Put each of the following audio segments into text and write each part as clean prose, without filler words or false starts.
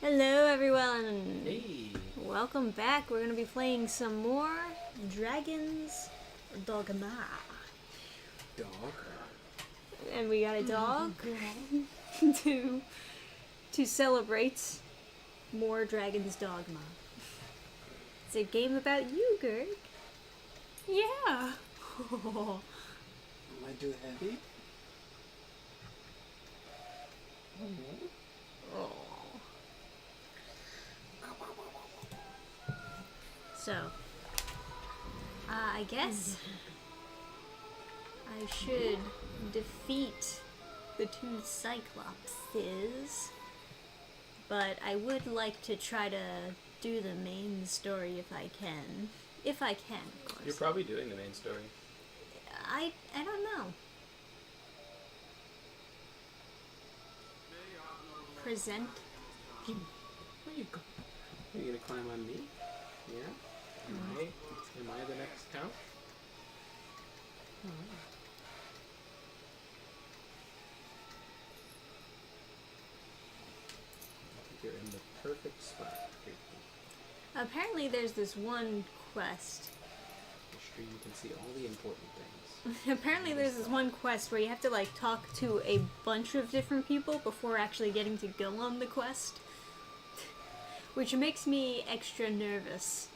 Hello everyone! Hey, Welcome back. We're going to be playing some more Dragons Dogma. dog. And we got a dog to celebrate more Dragons Dogma. It's a game about you, Gurg. Yeah. Am I too heavy? Oh. So, I guess I should defeat the two Cyclopses, but I would like to try to do the main story if I can. If I can, of course. You're probably doing the main story. I don't know. Present. Where you go? Are you gonna climb on me? Yeah. Am I the next couch? I think you're in the perfect spot. Apparently there's this one quest. The stream you can see all the important things. Apparently there's this one quest where you have to like talk to a bunch of different people before actually getting to go on the quest. Which makes me extra nervous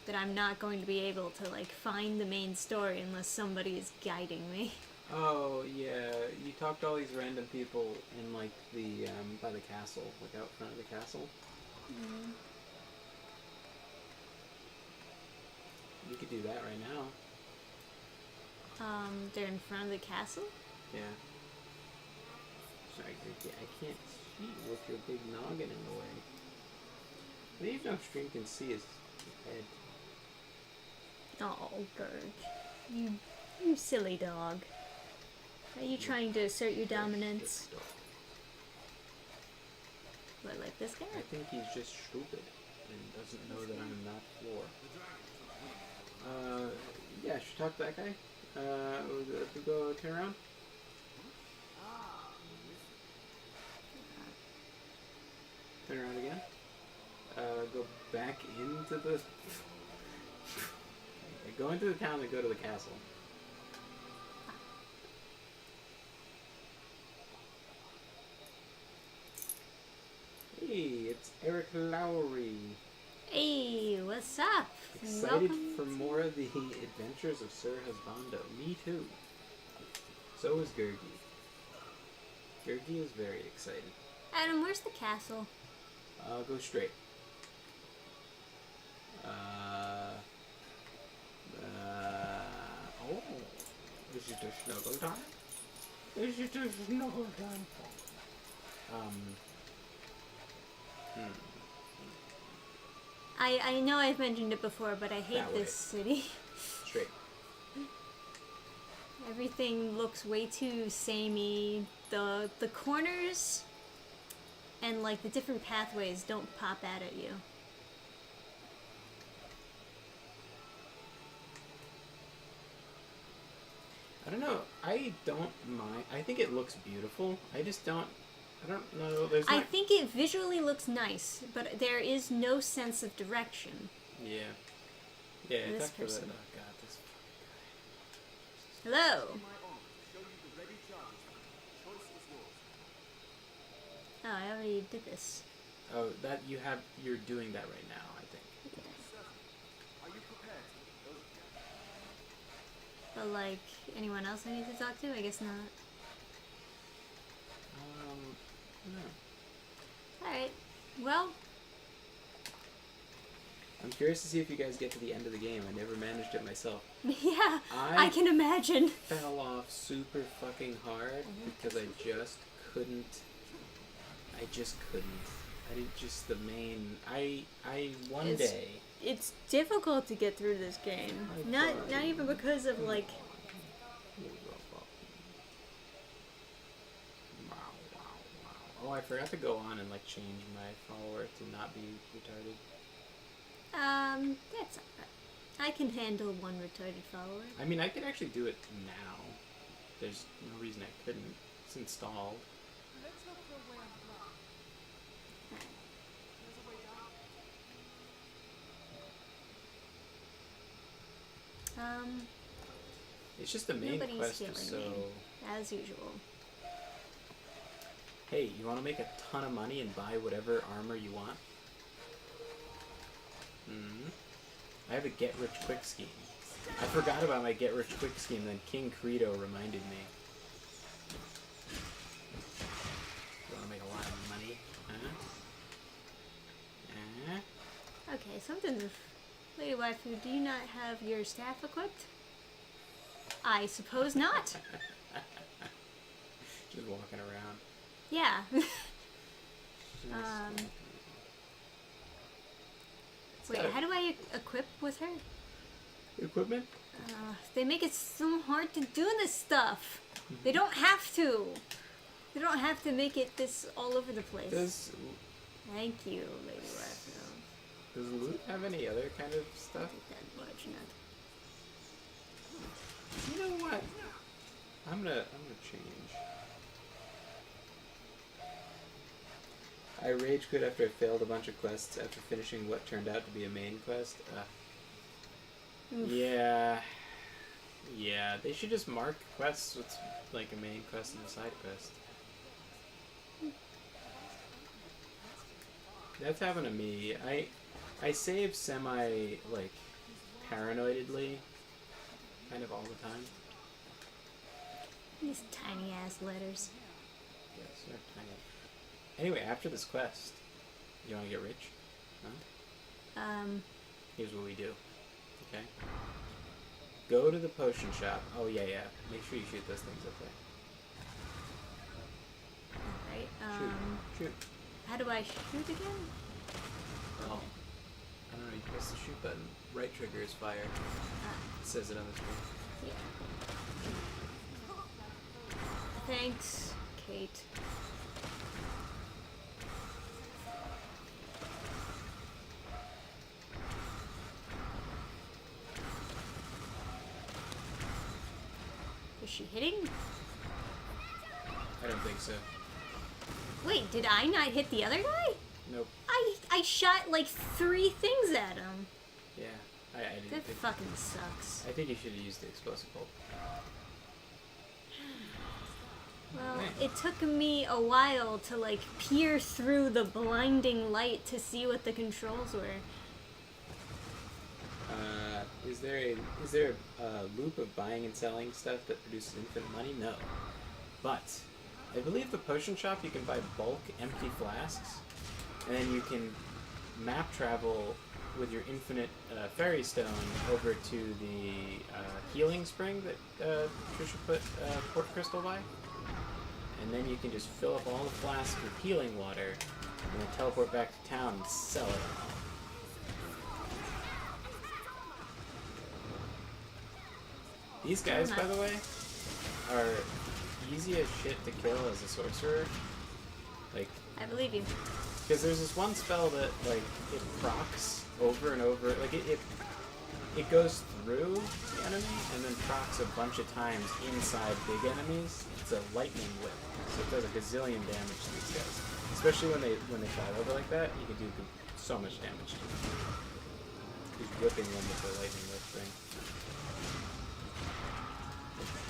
that I'm not going to be able to like find the main story unless somebody is guiding me. Oh yeah, you talked to all these random people in like the by the castle, like out front of the castle. You could do that right now. They're in front of the castle? Yeah. Sorry, I can't see with your big noggin in the way. But even no stream can see his head. Oh, Gurg. You silly dog. Are you trying to assert your dominance? What, like this guy? I think he's just stupid and doesn't know that I'm in that floor. Yeah, should we talk to that guy? Go turn around? Turn around again? Go back into the... Go into the town and go to the castle. Hey, it's Eric Lowry. Hey, what's up? Excited Welcome for more of the adventures of Sir Husbando. Me too. So is Gurgi. Gurgi is very excited. Adam, where's the castle? Go straight. Oh. This is the snuggle time? This is the snuggle time. I know I've mentioned it before, but I hate That way. this city. Straight. Everything looks way too samey. The corners and like the different pathways don't pop out at you. I don't know. I don't mind. I think it looks beautiful. I just don't. I don't know. There's I not... think it visually looks nice, but there is no sense of direction. Yeah. Yeah, This that's for that. person. Oh god, this fucking Hello. Oh, I already did this. guy. Oh, that you have. You're doing that right now, I think. But like, anyone else I need to talk to? I guess not. No. Alright. Well, I'm curious to see if you guys get to the end of the game. I never managed it myself. yeah, I can imagine. Fell off super fucking hard because I just couldn't. I didn't just the main. One It's- day. It's difficult to get through this game. Not even because of like. Oh, I forgot to go on and like change my follower to not be retarded. That's alright. I can handle one retarded follower. I mean, I could actually do it now. There's no reason I couldn't. It's installed. It's just the main Nobody's quest healing is so... me, as usual. Hey, you want to make a ton of money and buy whatever armor you want? I have a get-rich-quick scheme. I forgot about my get-rich-quick scheme, then King Credo reminded me. You want to make a lot of money? Okay, something's... Lady Waifu, do you not have your staff equipped? I suppose not. Just walking around. Yeah. Wait, how do I equip with her? Equipment? They make it so hard to do this stuff. They don't have to. They don't have to make it this all over the place. Thank you, Lady Waifu. Does loot have any other kind of stuff? You know what? I'm gonna change. I rage quit after I failed a bunch of quests after finishing what turned out to be a main quest. Yeah, they should just mark quests with like a main quest and a side quest. That's happened to me. I save semi like paranoidedly, kind of all the time. These tiny ass letters. Yes, they're tiny. Anyway, after this quest, you want to get rich? Huh? Here's what we do. Okay. Go to the potion shop. Oh yeah. Make sure you shoot those things up there. Alright, Shoot. how do I shoot again? Oh. I don't know, you press the shoot button. Right trigger is fire. It says it on the screen. Yeah. Thanks, Kate. Is she hitting? I don't think so. Wait, did I not hit the other guy? Nope. I shot like 3 things at him. Yeah, I didn't That think... fucking sucks. I think you should have used the explosive bolt. Well, Man. it took me a while to like peer through the blinding light to see what the controls were. Is there a loop of buying and selling stuff that produces infinite money? No. But I believe the potion shop you can buy bulk empty flasks, and then you can map travel with your infinite fairy stone over to the healing spring that Trisha put port crystal by, and then you can just fill up all the flasks with healing water, and then teleport back to town and sell it. These guys, by the way, are easy as shit to kill as a sorcerer. Like, I believe you. because there's this one spell that, like, it procs over and over. Like, it goes through the enemy and then procs a bunch of times inside big enemies. It's a lightning whip, so it does a gazillion damage to these guys. Especially when they fly over like that, you can do so much damage to them. Just whipping them with the lightning whip thing.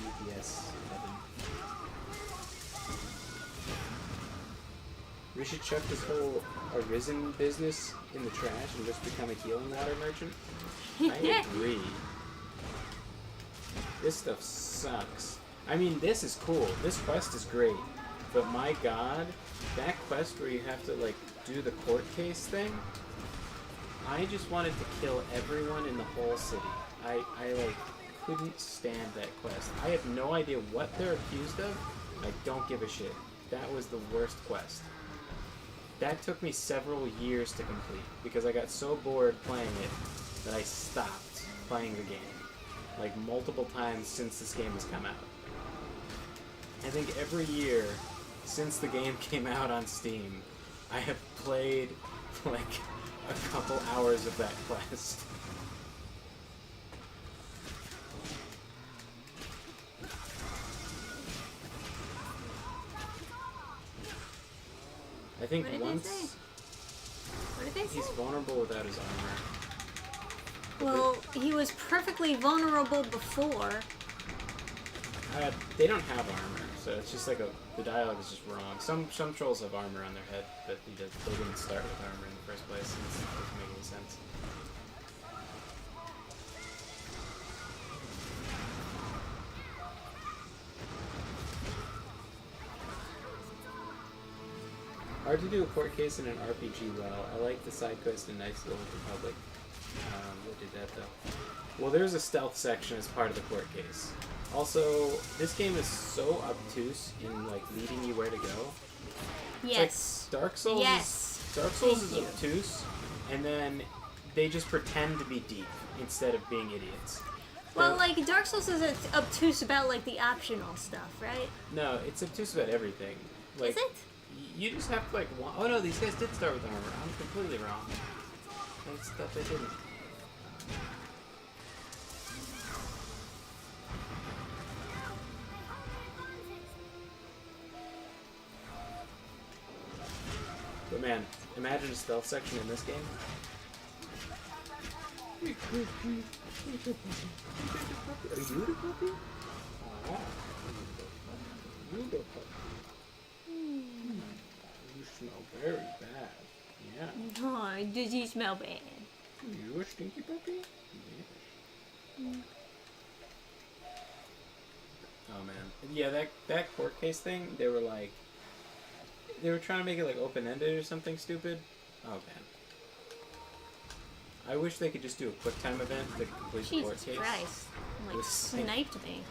UPS heaven. We should chuck this whole Arisen business in the trash and just become a healing water merchant. I agree. This stuff sucks. I mean, this is cool. This quest is great. But my god, that quest where you have to, like, do the court case thing, I just wanted to kill everyone in the whole city. I like, couldn't stand that quest. I have no idea what they're accused of. I don't give a shit. That was the worst quest. That took me several years to complete because I got so bored playing it that I stopped playing the game. Like multiple times since this game has come out. I think every year since the game came out on Steam, I have played like a couple hours of that quest. I think What did once they say? What did they say? he's vulnerable without his armor. Well, he was perfectly vulnerable before. They don't have armor, so it's just like the dialogue is just wrong. Some trolls have armor on their head, but they didn't start with armor in the first place. So it doesn't make any sense. Hard to do a court case in an RPG well. I like the side quest in Knights of the Old Republic. What did that though? Well, there's a stealth section as part of the court case. Also, this game is so obtuse in like leading you where to go. Yes. Like Dark Souls. Yes. Dark Souls is obtuse, and then they just pretend to be deep instead of being idiots. Well, like Dark Souls is obtuse about like the optional stuff, right? No, it's obtuse about everything. Like, Is it? You just have to like. Oh no, these guys did start with armor. I'm completely wrong. That's stuff they didn't. But man, imagine a stealth section in this game. Are you the puppy? Ah, you the puppy. You smell very bad. Yeah. Oh, does he smell bad? You a stinky puppy? Yes. Oh man. Yeah, that court case thing, they were trying to make it like open-ended or something stupid. Oh man. I wish they could just do a quick time event to complete the court Jesus case. Christ. Like, sniped me.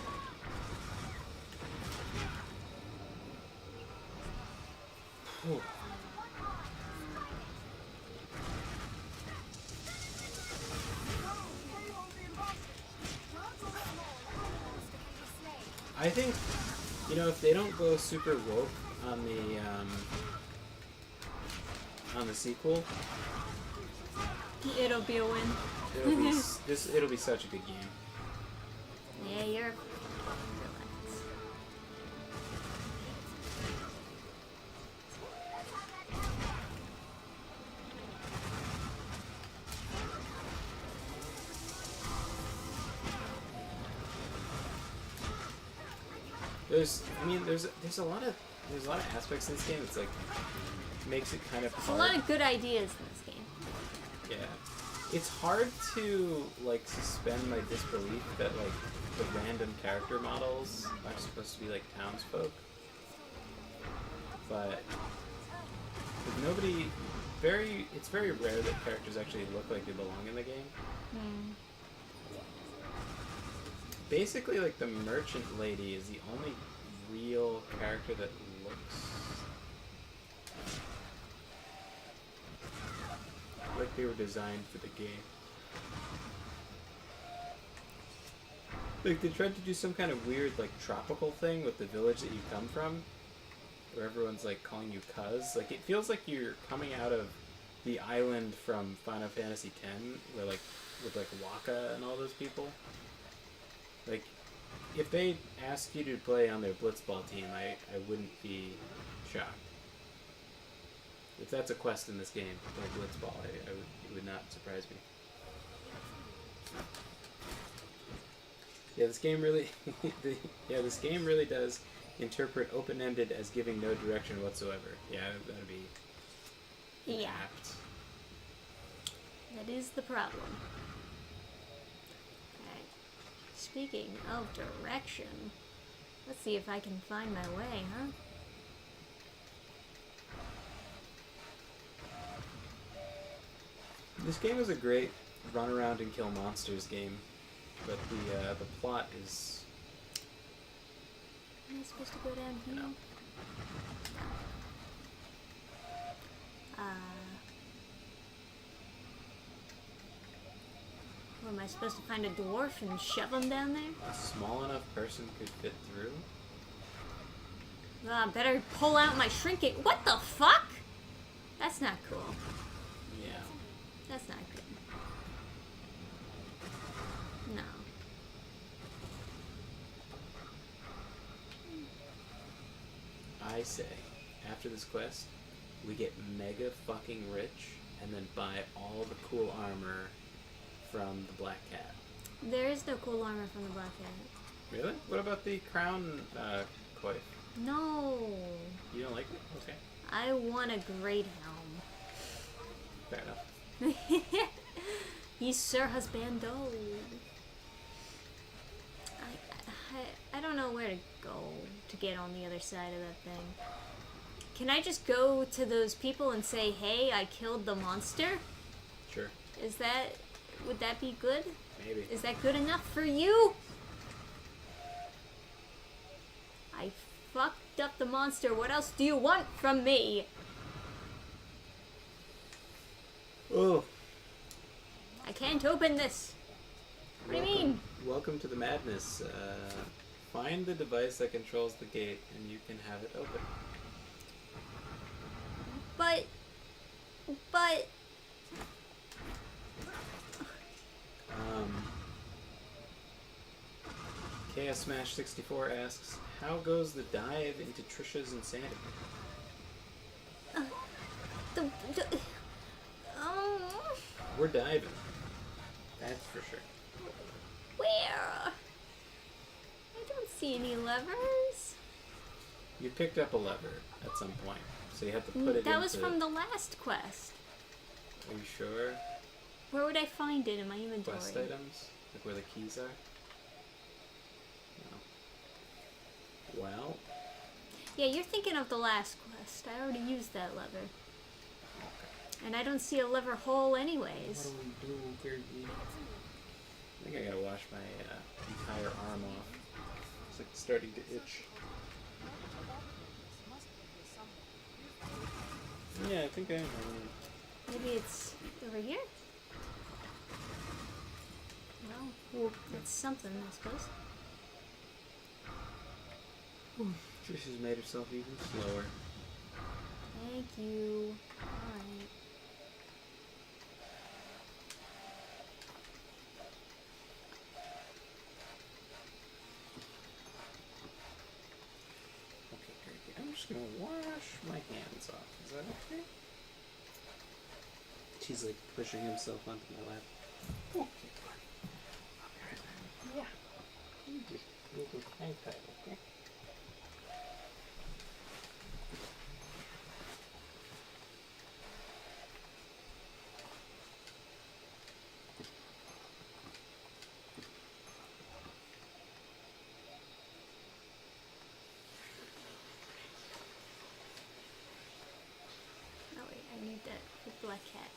Whew. I think, if they don't go super woke on the sequel, It'll be a win. it'll be such a good game. Yeah, you're... Relax. There's a lot of aspects in this game that's like makes it kind of There's hard. a lot of good ideas in this game. Yeah, it's hard to like suspend my disbelief that like the random character models are supposed to be like townsfolk, but it's very rare that characters actually look like they belong in the game. Basically, like, the merchant lady is the only real character that looks like they were designed for the game. Like, they tried to do some kind of weird, like, tropical thing with the village that you come from, where everyone's, like, calling you cuz. Like, it feels like you're coming out of the island from Final Fantasy X, where, like, with, like, Waka and all those people. Like, if they asked you to play on their blitzball team, I wouldn't be shocked. If that's a quest in this game, like blitzball, it would not surprise me. Yeah, this game really, this game really does interpret open-ended as giving no direction whatsoever. Yeah, that'd be apt. That is the problem. Speaking of direction, let's see if I can find my way, huh? This game is a great run around and kill monsters game, but the plot is... Am I supposed to go down here? No. What, am I supposed to find a dwarf and shove him down there? A small enough person could fit through? Well, I better pull out my trinket. What the fuck? That's not cool. Yeah. That's not good. No. I say, after this quest, we get mega fucking rich and then buy all the cool armor from the Black Cat. There is no cool armor from the Black Cat. Really? What about the crown coif? No. You don't like it? Okay. I want a great helm. Fair enough. He's Sir Husbando. I don't know where to go to get on the other side of that thing. Can I just go to those people and say, hey, I killed the monster? Sure. Would that be good? Maybe. Is that good enough for you? I fucked up the monster. What else do you want from me? Oh. I can't open this. What do you mean? Welcome to the madness. Find the device that controls the gate and you can have it open. But... Chaos Smash 64 asks, how goes the dive into Trisha's insanity? the We're diving. That's for sure. where? I don't see any levers. You picked up a lever at some point, so you have to put it That into... was from the last quest. Are you sure? Where would I find it in my inventory? Quest items? Like where the keys are? No. Well... Yeah, you're thinking of the last quest. I already used that lever. And I don't see a lever hole anyways. What do we do, Gertie? I think I gotta wash my entire arm off. It's like starting to itch. Yeah, I think I am. Maybe it's over here? Well, it's something, I suppose. Trish has made herself even slower. Thank you. Alright. Okay, Gertie, I'm just gonna wash my hands off. Is that okay? She's like pushing himself onto my lap. Okay, buddy. I'll be right back. Yeah. You just hang tight, okay? Oh wait, I need that with black cat.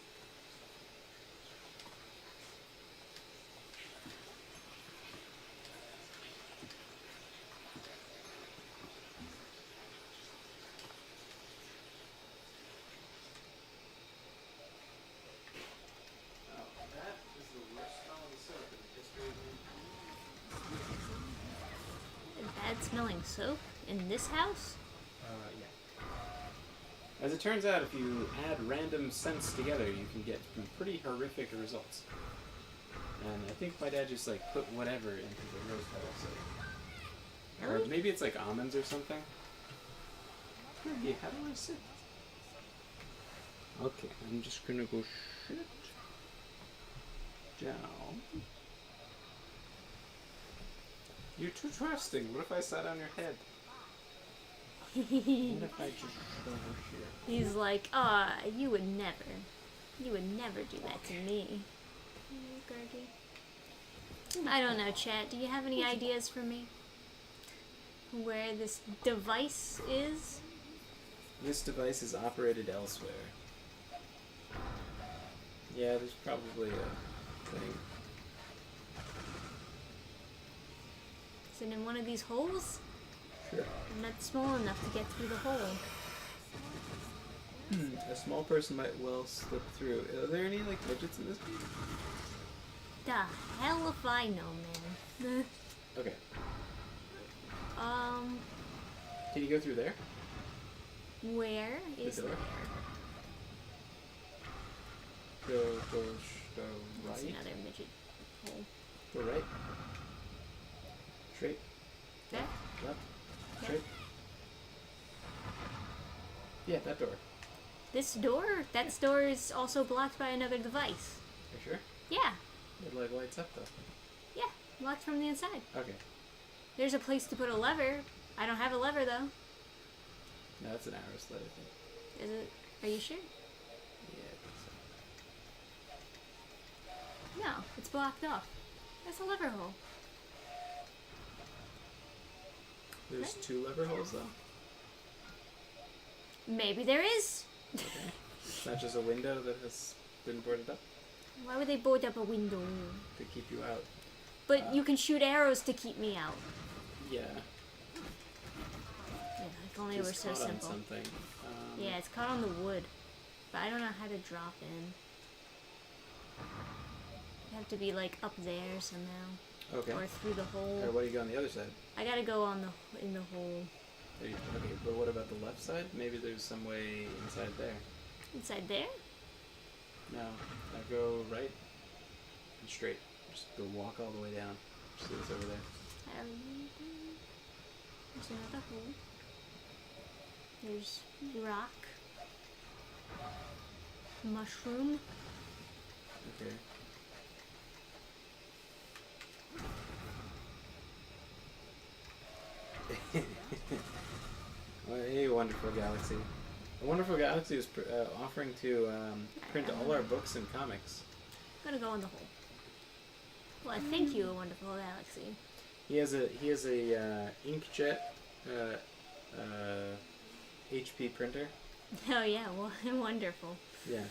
Oh, that is the worst smelling soap in the history of Bad smelling soap in this house? yeah. As it turns out, if you add random scents together, you can get some pretty horrific results. And I think my dad just like put whatever into the rose petal soap. Or Really? maybe it's like almonds or something. Yeah, how do I sit? Okay, I'm just gonna go shit down. You're too trusting. What if I sat on your head? What if I just over here? He's like, you would never do that to me. Gertie. I don't know, chat. Do you have any ideas for me? Where this device is? This device is operated elsewhere. Yeah, there's probably a thing. Is it in one of these holes? Sure. I'm not small enough to get through the hole. A small person might well slip through. Are there any like midgets in this game? The hell if I know, man. Okay. Can you go through there? Where is door? there? Go That's right. another midget hole. Go right. Straight. There? Left. Yeah. Straight. Yeah, that door. This door? That door is also blocked by another device. Are you sure? Yeah. It like lights up though. Yeah. Locked from the inside. Okay. There's a place to put a lever. I don't have a lever, though. No, that's an arrow sled, I think. Is it? Are you sure? Yeah, I think so. No, it's blocked off. That's a lever hole. There's 2 lever holes, though? Maybe there is. Okay. It's not just a window that has been boarded up Why would they board up a window? to keep you out. But you can shoot arrows to keep me out. Yeah. Yeah, if only it were Just so caught on simple. something. Yeah, it's caught on the wood. But I don't know how to drop in. You have to be like up there somehow. Okay. Or through the hole. Alright, what do you go on the other side? I gotta go on the in the hole. Okay, but what about the left side? Maybe there's some way inside there. Inside there? No. Now go right and straight. Just go walk all the way down. See what's over there. There's another hole. There's rock. Mushroom. Okay. Well, hey, Wonderful Galaxy. A Wonderful Galaxy is offering to print all our books and comics. I'm gonna go in the hole. Well, thank you, A Wonderful Galaxy. He has a inkjet HP printer. Oh yeah, well, wonderful. Yeah.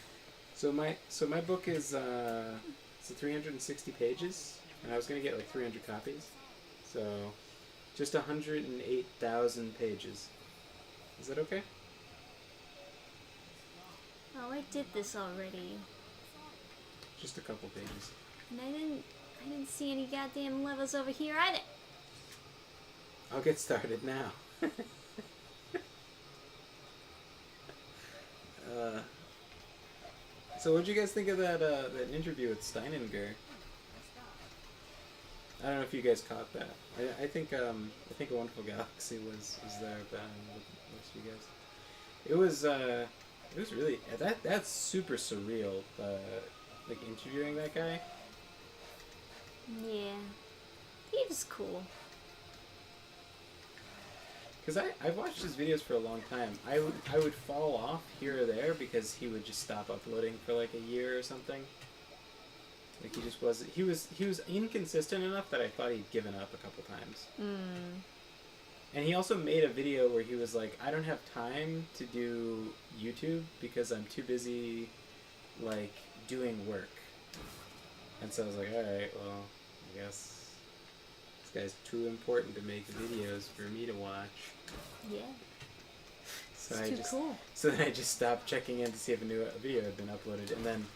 So my book is it's 360 pages, and I was gonna get like 300 copies. So just 108,000 pages. Is that okay? Oh, I did this already. Just a couple pages. And I didn't see any goddamn levels over here either. I'll get started now. So what'd you guys think of that interview with Steininger? I don't know if you guys caught that. I think A Wonderful Galaxy was there with most of you guys. It was really that's super surreal. Like interviewing that guy. Yeah, he was cool. Because I've watched his videos for a long time. I would fall off here or there because he would just stop uploading for like a year or something. Like he just wasn't. He was inconsistent enough that I thought he'd given up a couple times. And he also made a video where he was like, I don't have time to do YouTube because I'm too busy like doing work. And so I was like, alright, well, I guess this guy's too important to make videos for me to watch. Yeah. So It's too cool. So then I just stopped checking in to see if a new video had been uploaded, and then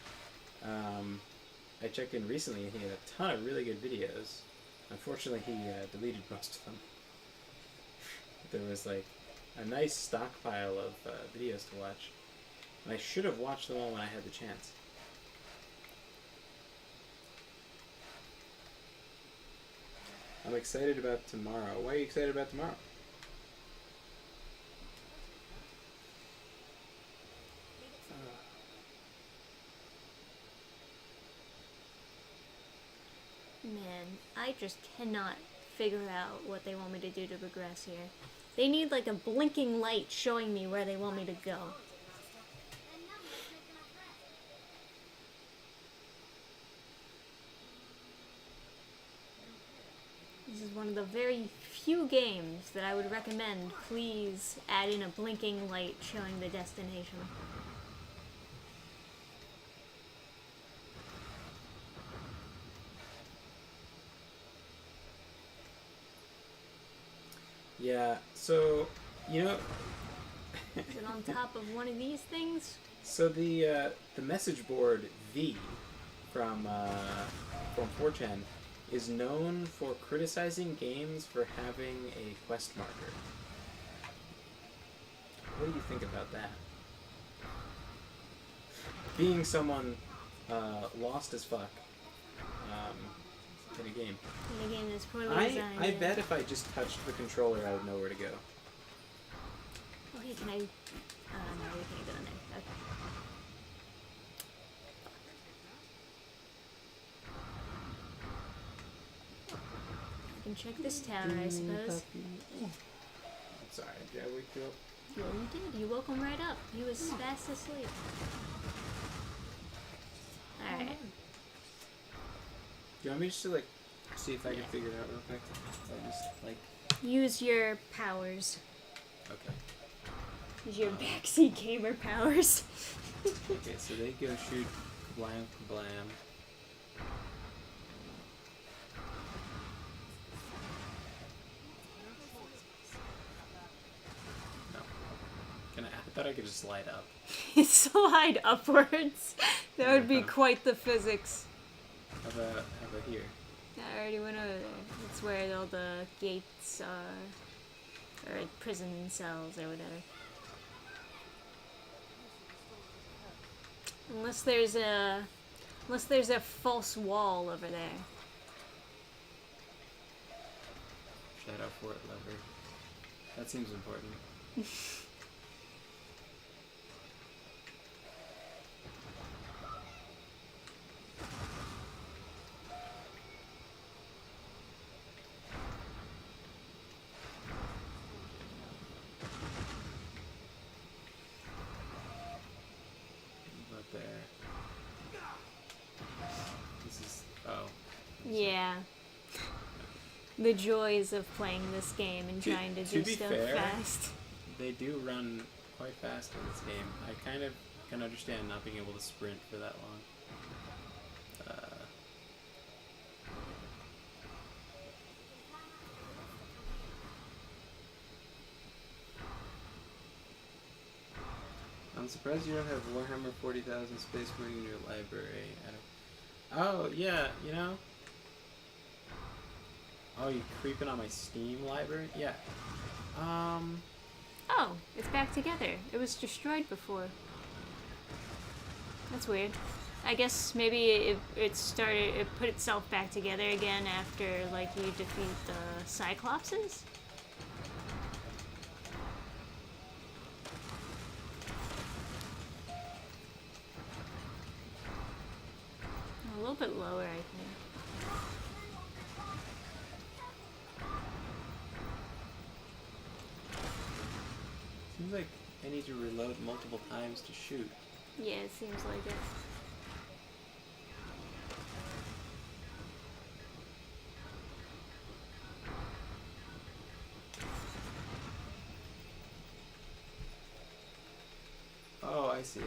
I checked in recently, and he had a ton of really good videos. Unfortunately, he deleted most of them. There was like a nice stockpile of videos to watch, and I should have watched them all when I had the chance. I'm excited about tomorrow. Why are you excited about tomorrow? Man, I just cannot figure out what they want me to do to progress here. They need like a blinking light showing me where they want me to go. This is one of the very few games that I would recommend. Please add in a blinking light showing the destination. Yeah, so, you know... Is it on top of one of these things? So the message board V from 4chan is known for criticizing games for having a quest marker. What do you think about that? Being someone lost as fuck in a game. In a game that's poorly designed. I bet if I just touched the controller, I would know where to go. Oh, hey, can I... no, we can't go in there. Okay. I can can check this tower, I suppose. Sorry, did I wake you up? Well, you did. You woke him right up. He was fast asleep. Alright. Do you want me just to, like, see if I can figure it out real quick? I just, like... Use your powers. Okay. Use your backseat gamer powers. Okay, so they go shoot kablam, kablam. No. I thought I could just slide up. Slide upwards. That would be Yeah. quite the physics. How about here? I already went over there. That's where all the gates are. Or prison cells or whatever. Unless there's a false wall over there. Shadow Fort lever. That seems important. About there. This is... Oh. Yeah. The joys of playing this game and trying to do be stuff fair, fast. They do run quite fast in this game. I kind of can understand not being able to sprint for that long. I'm surprised you don't have Warhammer 40,000 Space Marine in your library. Oh, yeah, you know? Oh, you creeping on my Steam library? Yeah. Oh, it's back together. It was destroyed before. That's weird. I guess maybe it put itself back together again after, like, you defeat the Cyclopses? A little bit lower, I think. Seems like I need to reload multiple times to shoot. Yeah, it seems like it. Oh, I see.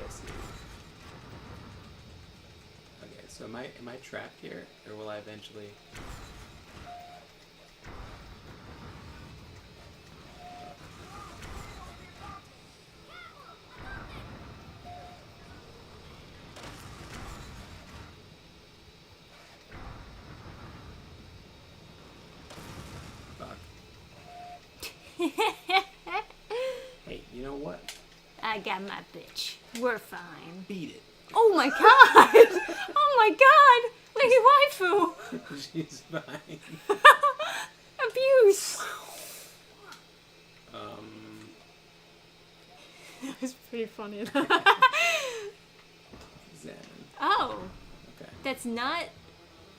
Okay, so am I trapped here, or will I eventually... Fuck. Hey, you know what? I got my bitch. We're fine. Beat it. Oh my god! Oh my god! Lady waifu! She's fine. Abuse! That was pretty funny. Zen. Oh, Okay. that's not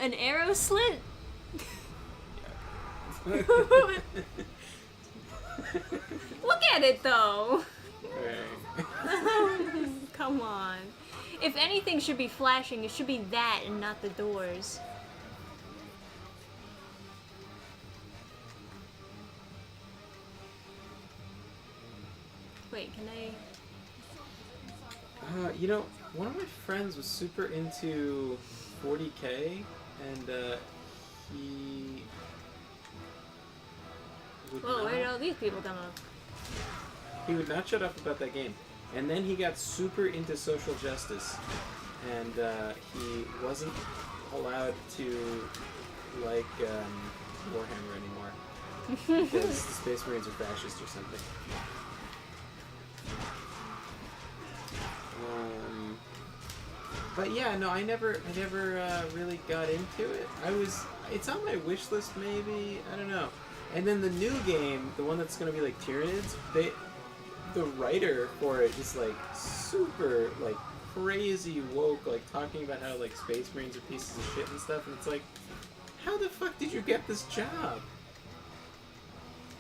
an arrow slit? Yeah. Look at it though! Right. Come on. If anything should be flashing, it should be that and not the doors. Wait, can I... You know, one of my friends was super into 40K, and he would Whoa, not, where did all these people come up? he would not shut up about that game. And then he got super into social justice, and he wasn't allowed to like Warhammer anymore because the Space Marines are fascist or something. But yeah, no, I never really got into it. It's on my wish list maybe, I don't know. And then the new game, the one that's gonna be like Tyranids, the writer for it is like super like crazy woke, like talking about how like Space Marines are pieces of shit and stuff, and it's like, how the fuck did you get this job?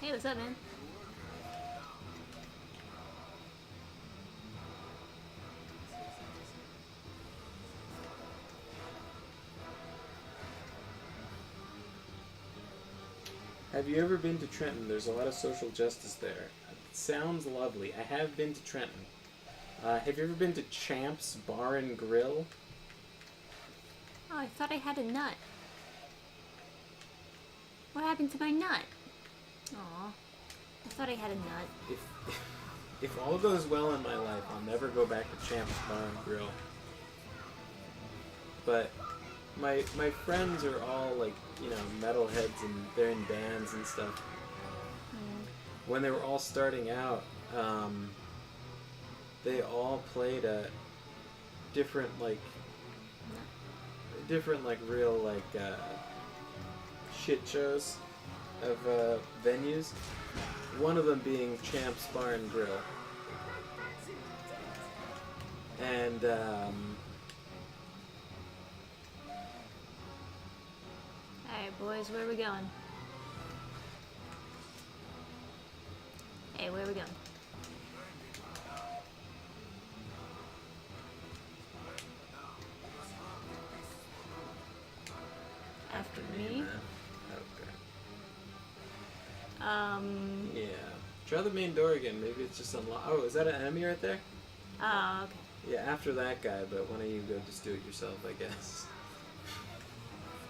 Hey, what's up, man? Have you ever been to Trenton? There's a lot of social justice there. It sounds lovely. I have been to Trenton. Have you ever been to Champ's Bar and Grill? Oh, I thought I had a nut. What happened to my nut? Aw. I thought I had a nut. If all goes well in my life, I'll never go back to Champ's Bar and Grill. But my friends are all like, you know, metalheads and they're in bands and stuff. When they were all starting out, they all played at different real shit shows of venues. One of them being Champ's Bar and Grill. And Alright, boys, where are we going? Hey, where are we going? After me? Okay. Yeah. Try the main door again. Maybe it's just unlocked. Oh, is that an enemy right there? Oh, okay. Yeah, after that guy, but one of you go just do it yourself, I guess.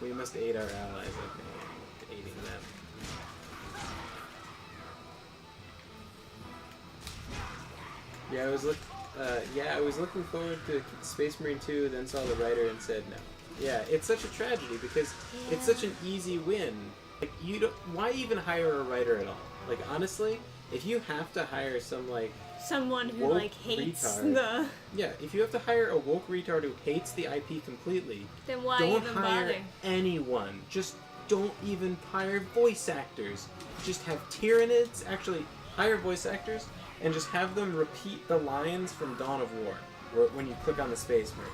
We must aid our allies, I think, aiding them. Yeah, I was looking forward to Space Marine 2, then saw the writer and said no. Yeah, it's such a tragedy because it's such an easy win. Like, you don't. Why even hire a writer at all? Like, honestly, if you have to hire someone who woke hates retard. the. Yeah, if you have to hire a woke retard who hates the IP completely, Then why don't even hire bother? anyone. Just don't even hire voice actors. Just have Tyranids actually hire voice actors and just have them repeat the lines from Dawn of War when you click on the Space Marine.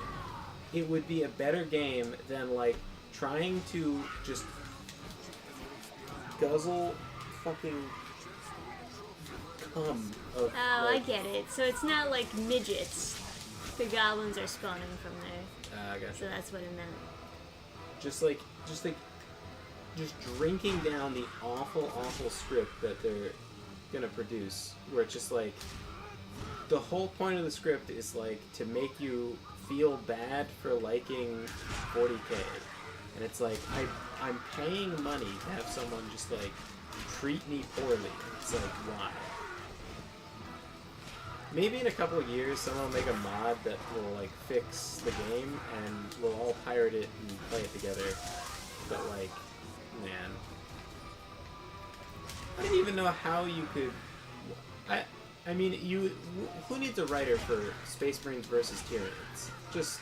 It would be a better game than trying to just guzzle fucking cum of. Oh, I get it. So it's not like midgets. The goblins are spawning from there. I gotcha. So that's what it meant. Just drinking down the awful script that they're gonna produce, where it's just the whole point of the script is to make you feel bad for liking 40K, and it's I'm paying money to have someone just treat me poorly. It's why? Maybe in a couple of years someone will make a mod that will fix the game and we'll all pirate it and play it together. But man, I didn't even know how you could. I mean, who needs a writer for Space Marines versus Tyranids? Just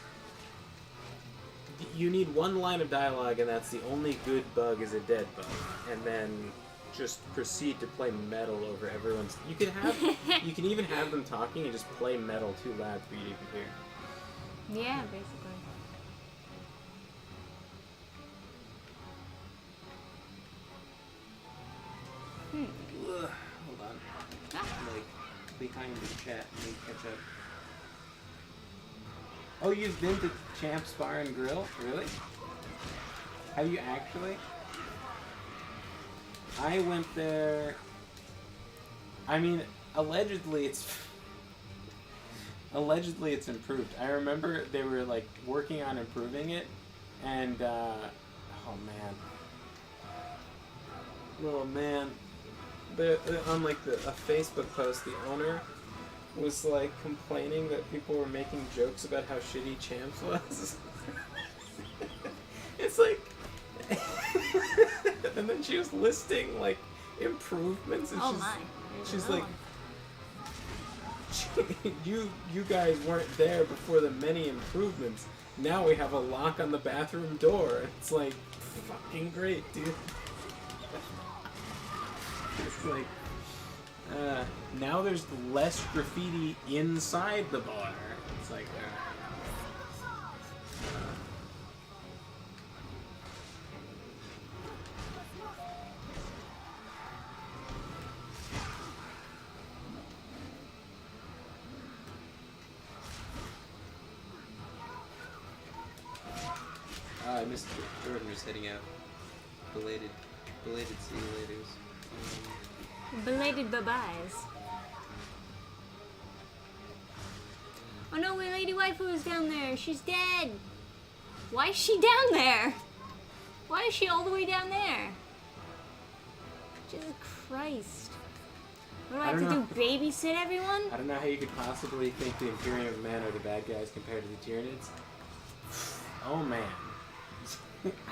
you need one line of dialogue, and that's the only good bug is a dead bug, and then just proceed to play metal over everyone's. You can even have them talking and just play metal too loud for you to even hear. Yeah, basically. Ugh, hold on. Behind the chat, let me catch up. Oh, you've been to Champ's Bar and Grill? Really? Have you actually? I went there. I mean, allegedly it's improved. I remember they were working on improving it, and oh man, on a Facebook post, the owner was complaining that people were making jokes about how shitty Champs was. It's and then she was listing improvements, and she's like, you guys weren't there before the many improvements. Now we have a lock on the bathroom door. It's fucking great, dude. It's now there's less graffiti inside the bar. It's Mr. Jordan was heading out. Belated see you laters. Belated bye-byes. Oh no, my lady waifu is down there. She's dead. Why is she down there? Why is she all the way down there? Jesus Christ. What do I have to do? Babysit everyone? I don't know how you could possibly think the Imperium of Men are the bad guys compared to the Tyranids. Oh man.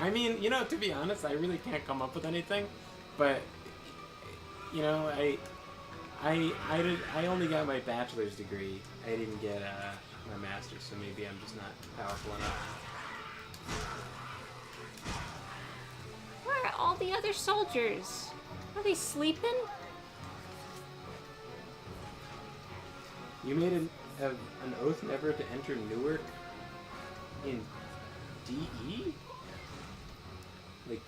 I mean, you know, to be honest, I really can't come up with anything, but you know, I only got my bachelor's degree. I didn't get my master's, so maybe I'm just not powerful enough. Where are all the other soldiers? Are they sleeping? You made an oath never to enter Newark in DE? Like,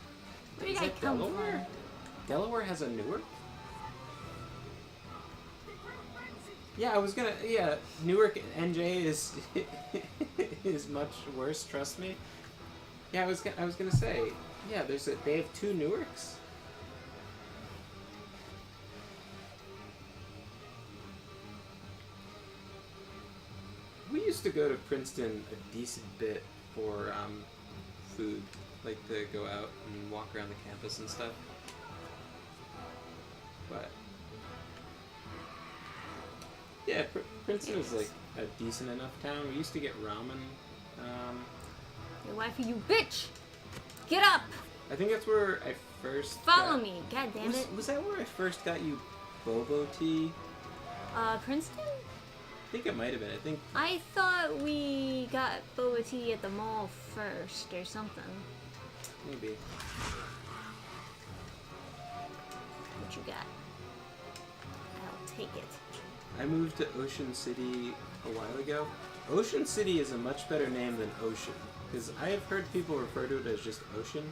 Where did is I that come Delaware? from? Delaware has a Newark? Yeah, I was gonna. Yeah, Newark NJ is is much worse. Trust me. Yeah, I was gonna say. Yeah, they have 2 Newarks. We used to go to Princeton a decent bit for Food, like to go out and walk around the campus and stuff. but yeah, Princeton is like a decent enough town. We used to get ramen. Your wifey, you bitch! Get up! I think that's where I first Follow me! God damn it. Was that where I first got you bobo tea? Princeton? I think it might have been. I think I thought we got boba tea at the mall first or something. Maybe. What you got? I'll take it. I moved to Ocean City a while ago. Ocean City is a much better name than Ocean, because I have heard people refer to it as just Ocean.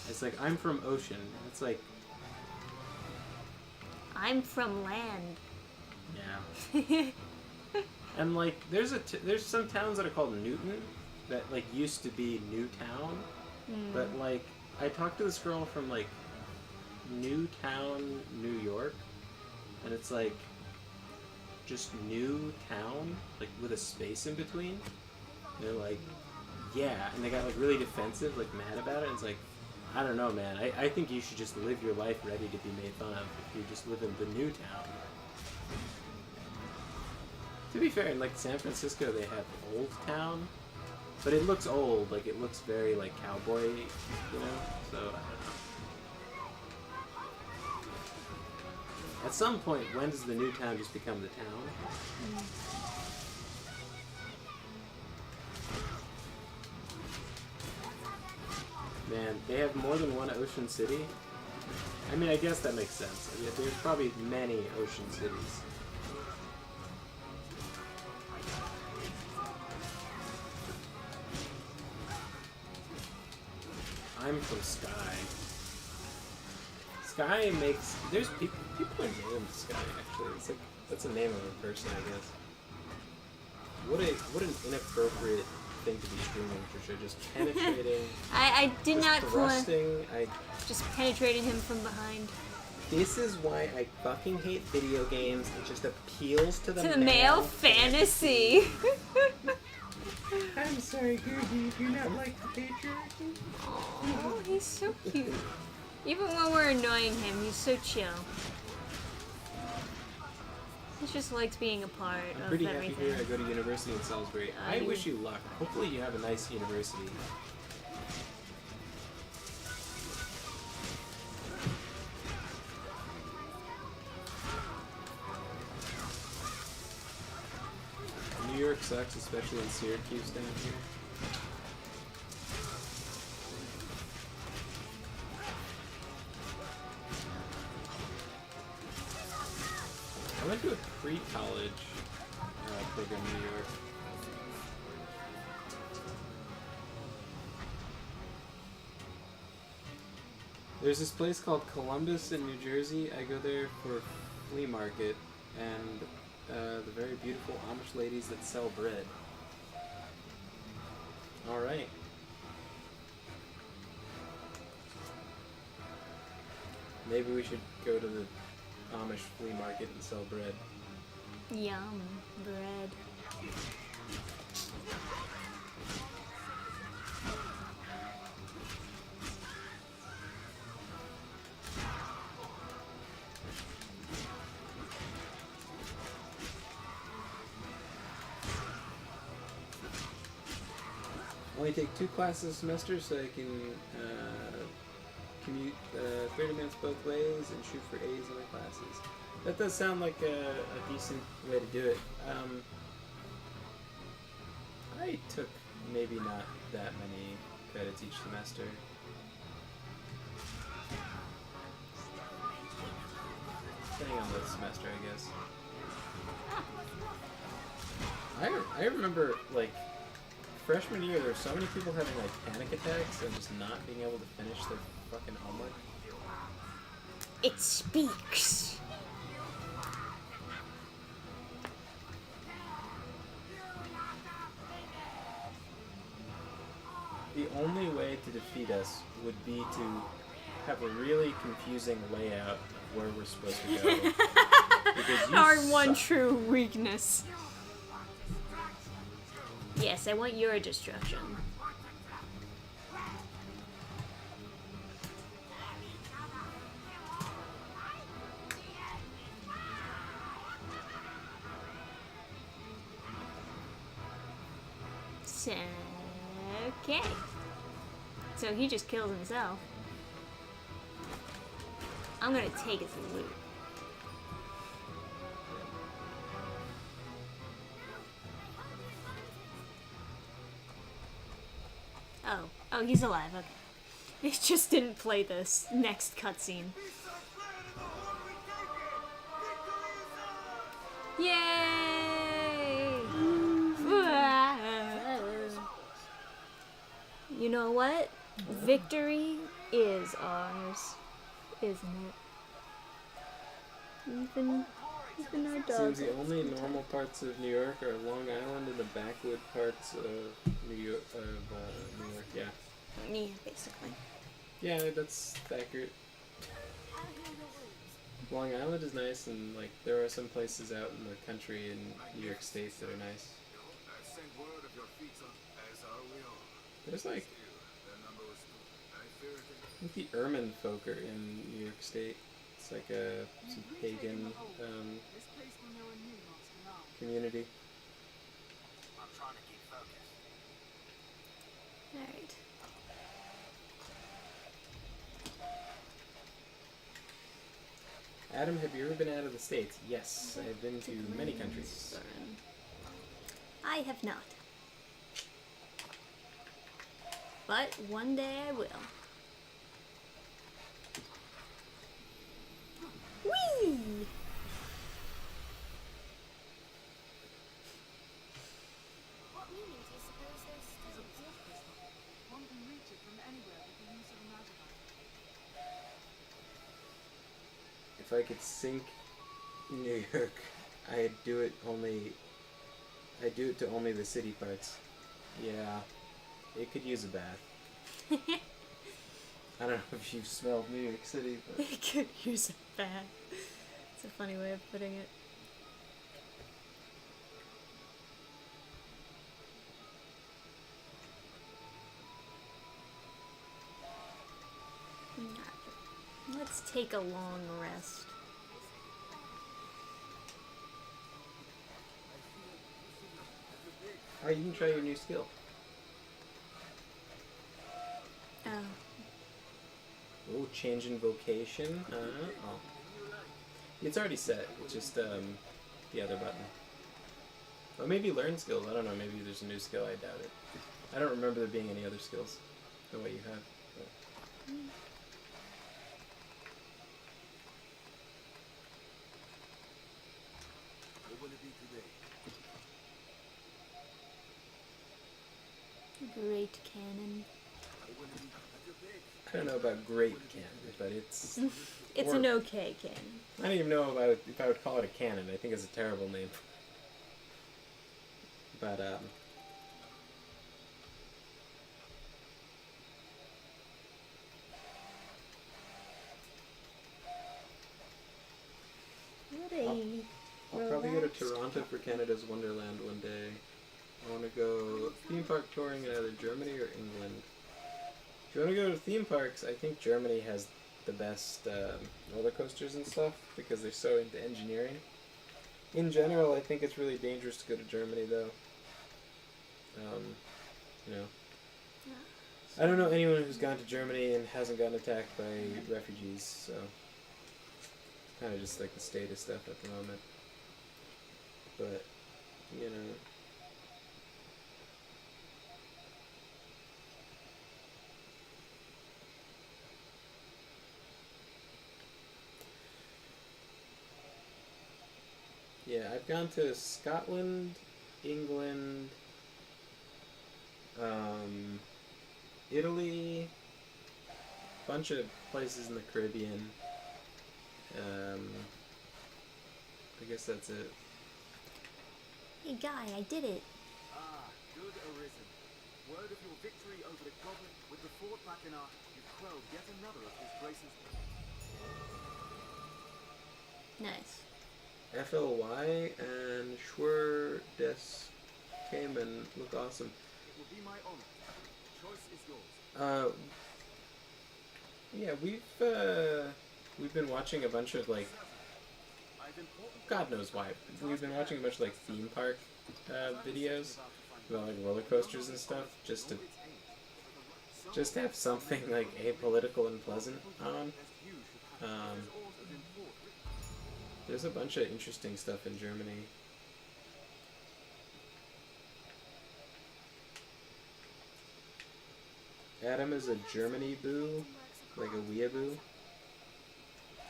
It's like, I'm from Ocean. It's like, I'm from land. yeah. And like, there's some towns that are called Newton that like used to be Newtown, but like, I talked to this girl from like Newtown, New York, and it's like just Newtown, like with a space in between. And they're like, yeah, and they got like really defensive, like mad about it. And it's like, I don't know, man. I think you should just live your life ready to be made fun of if you just live in the new town. To be fair, in like San Francisco, they have Old Town, but it looks old. Like it looks very like cowboy, you know. So I don't know. At some point, when does the new town just become the town? Man, they have more than one Ocean City. I mean, I guess that makes sense. I mean, there's probably many ocean cities. I'm from Sky. Sky makes... There's people are named Sky, actually. It's like, that's the name of a person, I guess. What an inappropriate thing to be streaming, Trisha. Just penetrating... I did not thrusting. just penetrated him from behind. This is why I fucking hate video games. It just appeals to the male fantasy. I'm sorry, Gertie. Do you not like the patriarchy? Oh, he's so cute. Even when we're annoying him, he's so chill. He just likes being a part I'm of pretty happy everything. here. I go to university in Salisbury. I wish you luck. Hopefully you have a nice university. New York sucks, especially in Syracuse down here. I went to a pre-college program in New York. There's this place called Columbus in New Jersey. I go there for flea market and the very beautiful Amish ladies that sell bread. Alright. Maybe we should go to the Amish flea market and sell bread. Yum, bread. Only take 2 classes a semester, so I can commute 30 minutes both ways and shoot for A's in my classes. That does sound like a decent way to do it. I took maybe not that many credits each semester. Depending on the semester, I guess. I remember, like, freshman year, there were so many people having, like, panic attacks and just not being able to finish their fucking homework. It speaks. The only way to defeat us would be to have a really confusing layout of where we're supposed to go. Because you Our one suck. true weakness. Yes, I want your destruction. Okay. So he just kills himself. I'm gonna take his loot. Oh, he's alive, okay. It just didn't play this next cutscene. Yay! You know what? Victory is ours, isn't it? Even our dogs. Seems the only normal parts of New York are Long Island and the backwood parts of New York. Yeah. Yeah, basically. Yeah, that's accurate. Long Island is nice, and like there are some places out in the country in New York State that are nice. There's like, I think the Ermine folk are in New York State. It's like some pagan community. Alright. Adam, have you ever been out of the States? Yes, I have been to many countries. I have not. But one day I will. Whee! If I could sink New York, I'd do it to only the city parts. Yeah, it could use a bath. I don't know if you've smelled New York City, but It could use a bath. It's a funny way of putting it. Let's take a long rest. oh, you can try your new skill. Oh. Oh, change in vocation. Oh, it's already set. It's just the other button. Or maybe learn skills. I don't know. Maybe there's a new skill. I doubt it. I don't remember there being any other skills the way you have. But. Great cannon. I don't know about great cannon, but it's... It's an okay cannon. I don't even know if I would call it a cannon. I think it's a terrible name. But, content for Canada's Wonderland one day. I want to go theme park touring in either Germany or England. If you want to go to theme parks, I think Germany has the best roller coasters and stuff because they're so into engineering. In general, I think it's really dangerous to go to Germany, though. You know, I don't know anyone who's gone to Germany and hasn't gotten attacked by refugees, so kind of just like the state of stuff at the moment. But, you know. Yeah, I've gone to Scotland, England, Italy, a bunch of places in the Caribbean. I guess that's it. Hey Guy, I did it. Ah, good Arisen. Word of your victory over the goblin with the fort back in our... You've quelled yet another of his grace's... Nice. FLY and Schwer des Cayman look awesome. It will be my honor. The choice is yours. Yeah, we've been watching a bunch of like, I've important... God knows why. We've been watching a bunch of like theme park videos about like roller coasters and stuff, just to have something like apolitical and pleasant on. There's a bunch of interesting stuff in Germany. Adam is a Germany boo, like a weeaboo.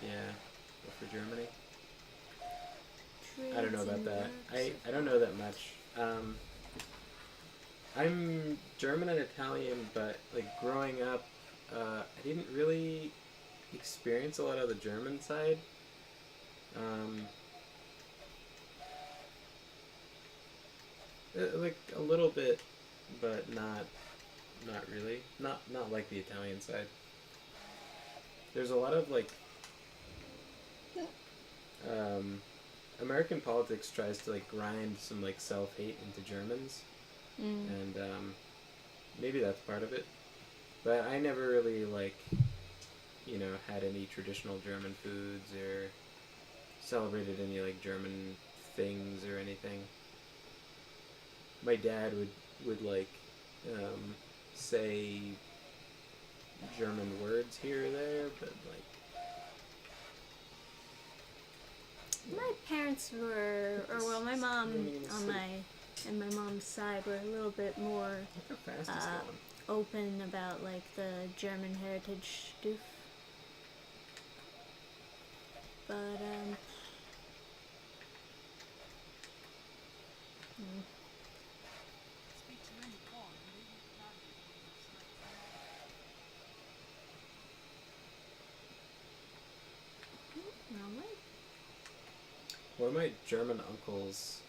Yeah, but for Germany. I don't know about that. I don't know that much. I'm German and Italian, but like growing up, I didn't really experience a lot of the German side. Like a little bit, but not really. Not like the Italian side. There's a lot of like American politics tries to like grind some like self-hate into Germans, and maybe that's part of it. But I never really like, you know, had any traditional German foods or celebrated any like German things or anything. My dad would like say German words here or there, but like My parents were, or well, my mom on my mom's side were a little bit more look how fast it's going. open about like the German heritage stuff. But wrong way. One of my German uncles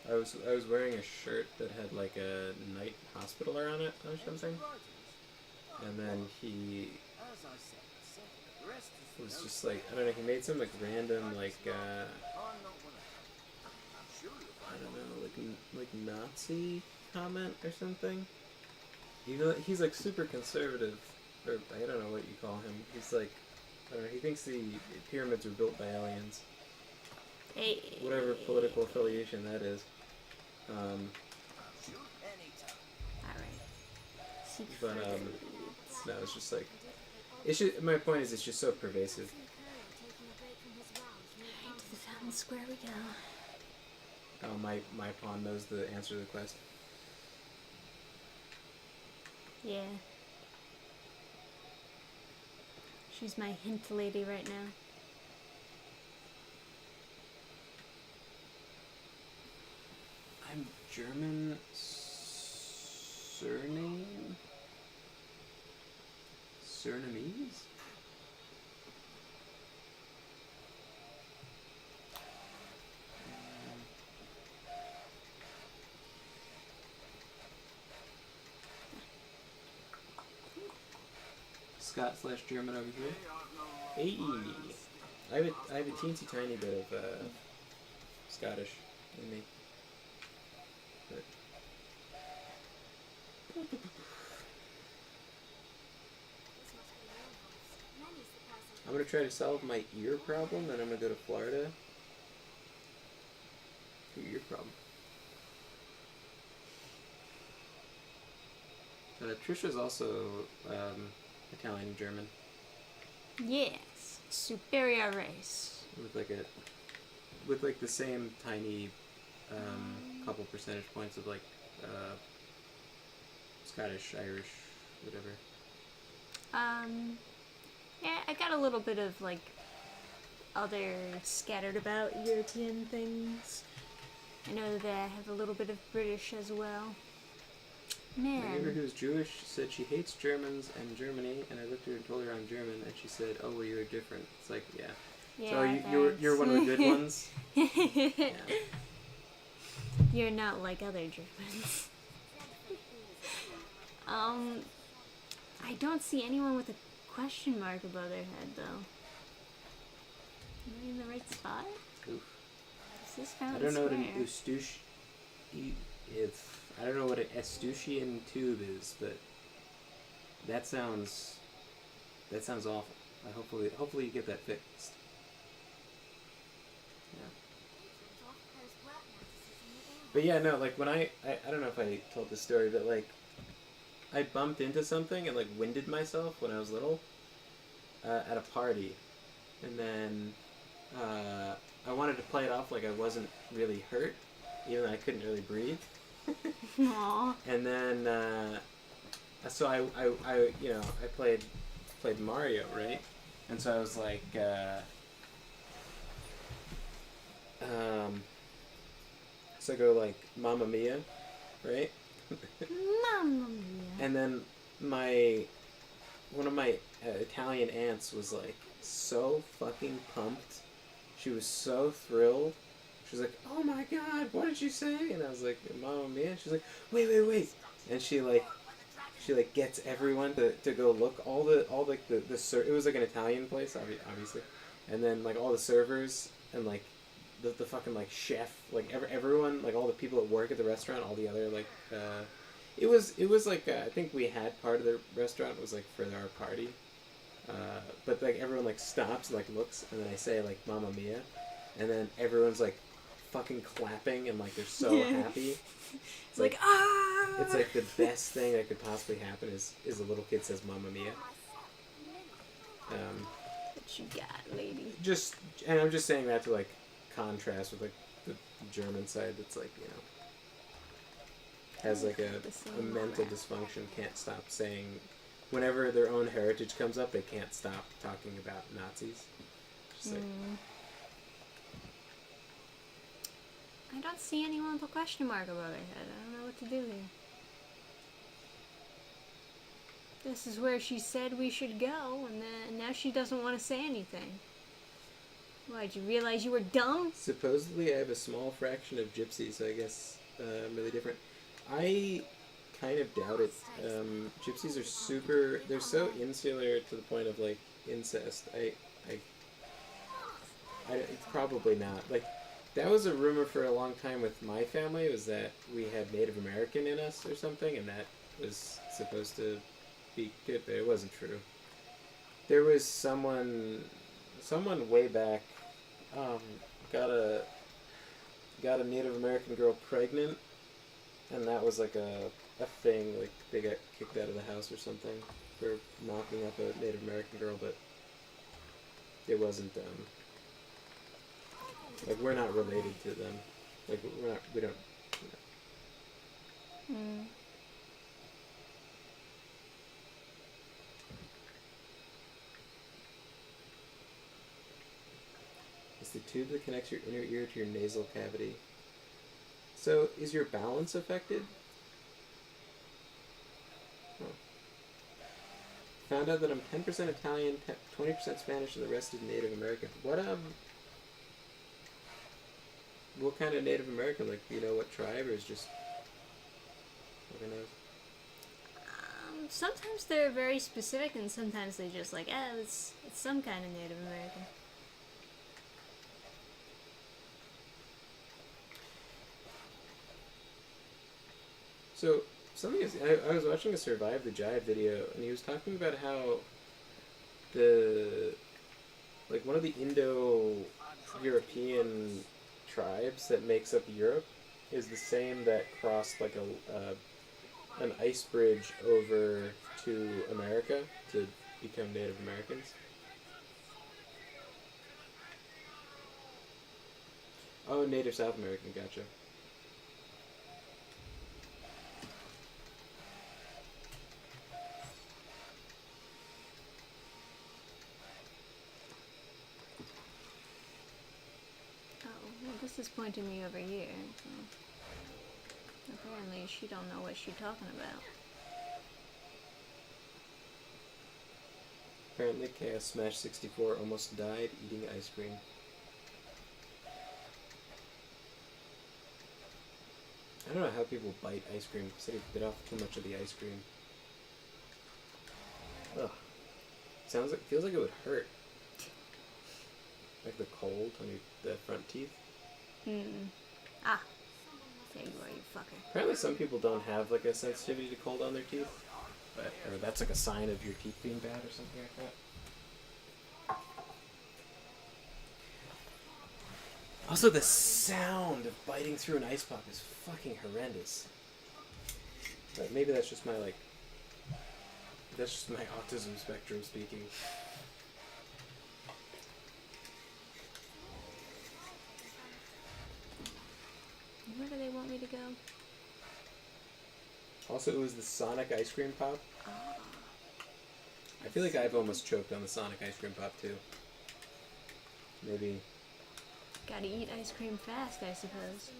I was wearing a shirt that had like a night hospitaler on it or something, and then he As I said, the rest is... was just like, I don't know, he made some like random like I'm not one of... I'm sure you'll I find don't know, like Nazi comment or something. You know, he's like super conservative, or I don't know what you call him. He's like, I don't know, he thinks the pyramids were built by aliens. Hey, Whatever political affiliation that is. shoot anytime. Alright. But no, it's just like, it's just, my point is, it's just so pervasive. Alright, to the fountain square we go. Oh, my pawn knows the answer to the quest. Yeah. She's my hint lady right now. I'm German surname? Surinamese? Scott/German over here. Hey, I have a teensy tiny bit of Scottish in me. But I'm gonna try to solve my ear problem, and I'm gonna go to Florida. Your ear problem. Trisha's also Italian and German Yes, superior race. with like the same tiny couple percentage points of like Scottish, Irish, whatever. Yeah, I got a little bit of like other scattered about European things. I know that I have a little bit of British as well. My neighbor Man. who's Jewish said she hates Germans and Germany, and I looked at her and told her I'm German, and she said, "Oh, well, you're different." It's like, yeah. Yeah, So you're one of the good ones. Yeah. You're not like other Germans. I don't see anyone with a question mark above their head, though. Am I in the right spot? Oof. Is this found I don't know what an square? Eustache. I don't know what an Eustachian tube is, but that sounds awful. Hopefully you get that fixed. Yeah. But yeah, no, like when I don't know if I told this story, but like I bumped into something and like winded myself when I was little at a party, and then I wanted to play it off like I wasn't really hurt, even though I couldn't really breathe. Aww. And then so I played Mario, right? And so I was like so I go like Mamma Mia, right? Mamma mia. And then one of my Italian aunts was like so fucking pumped. She was so thrilled. She was like, "Oh my god, what did you say?" And I was like, "Mamma Mia." She's like, "Wait." And she gets everyone to go look all the it was like an Italian place, obviously. And then like all the servers and like the fucking like chef, like everyone, like all the people that work at the restaurant, all the other like it was like I think we had part of the restaurant was like for our party, but like everyone like stops and like looks, and then I say like Mamma Mia, and then everyone's like fucking clapping and like they're so happy. It's like, ah! It's like the best thing that could possibly happen is a little kid says Mamma Mia. What you got, lady? And I'm just saying that to like contrast with like the German side that's like, you know, has like a mental dysfunction, can't stop saying, whenever their own heritage comes up, they can't stop talking about Nazis. Just like, I don't see anyone with a question mark above their head. I don't know what to do here. This is where she said we should go, and then now she doesn't want to say anything. Why, did you realize you were dumb? supposedly I have a small fraction of gypsies, so I guess I'm really different. I kind of doubt it. Gypsies are they're so insular to the point of like incest. It's probably not. Like, that was a rumor for a long time with my family, was that we had Native American in us or something, and that was supposed to be good, but it wasn't true. There was someone way back, got a Native American girl pregnant, and that was like a thing, like they got kicked out of the house or something for knocking up a Native American girl, but it wasn't like, we're not related to them. Like, we don't. It's the tube that connects your inner ear to your nasal cavity. So, is your balance affected? Huh. Found out that I'm 10% Italian, 20% Spanish, and the rest is Native American. What kind of Native American? Like, do you know what tribe, or is just... Who knows? Sometimes they're very specific, and sometimes they just like, it's some kind of Native American. So, something is, I was watching a Survive the Jive video, and he was talking about how one of the Indo-European tribes that makes up Europe is the same that crossed like an ice bridge over to America to become Native Americans. Oh, Native South American, gotcha. Well, this is pointing me over here. So apparently she don't know what she's talking about. Apparently Chaos Smash 64 almost died eating ice cream. I don't know how people bite ice cream. Said he bit off too much of the ice cream. Ugh. Feels like it would hurt. Like the cold on the front teeth. Ah. There you are, you fucker. Apparently some people don't have like a sensitivity to cold on their teeth. Or that's like a sign of your teeth being bad or something like that. Also, the sound of biting through an ice pop is fucking horrendous. But maybe that's just my autism spectrum speaking. Where do they want me to go? Also, it was the Sonic ice cream pop. I feel like I've almost choked on the Sonic ice cream pop too. Maybe. Gotta eat ice cream fast, I suppose.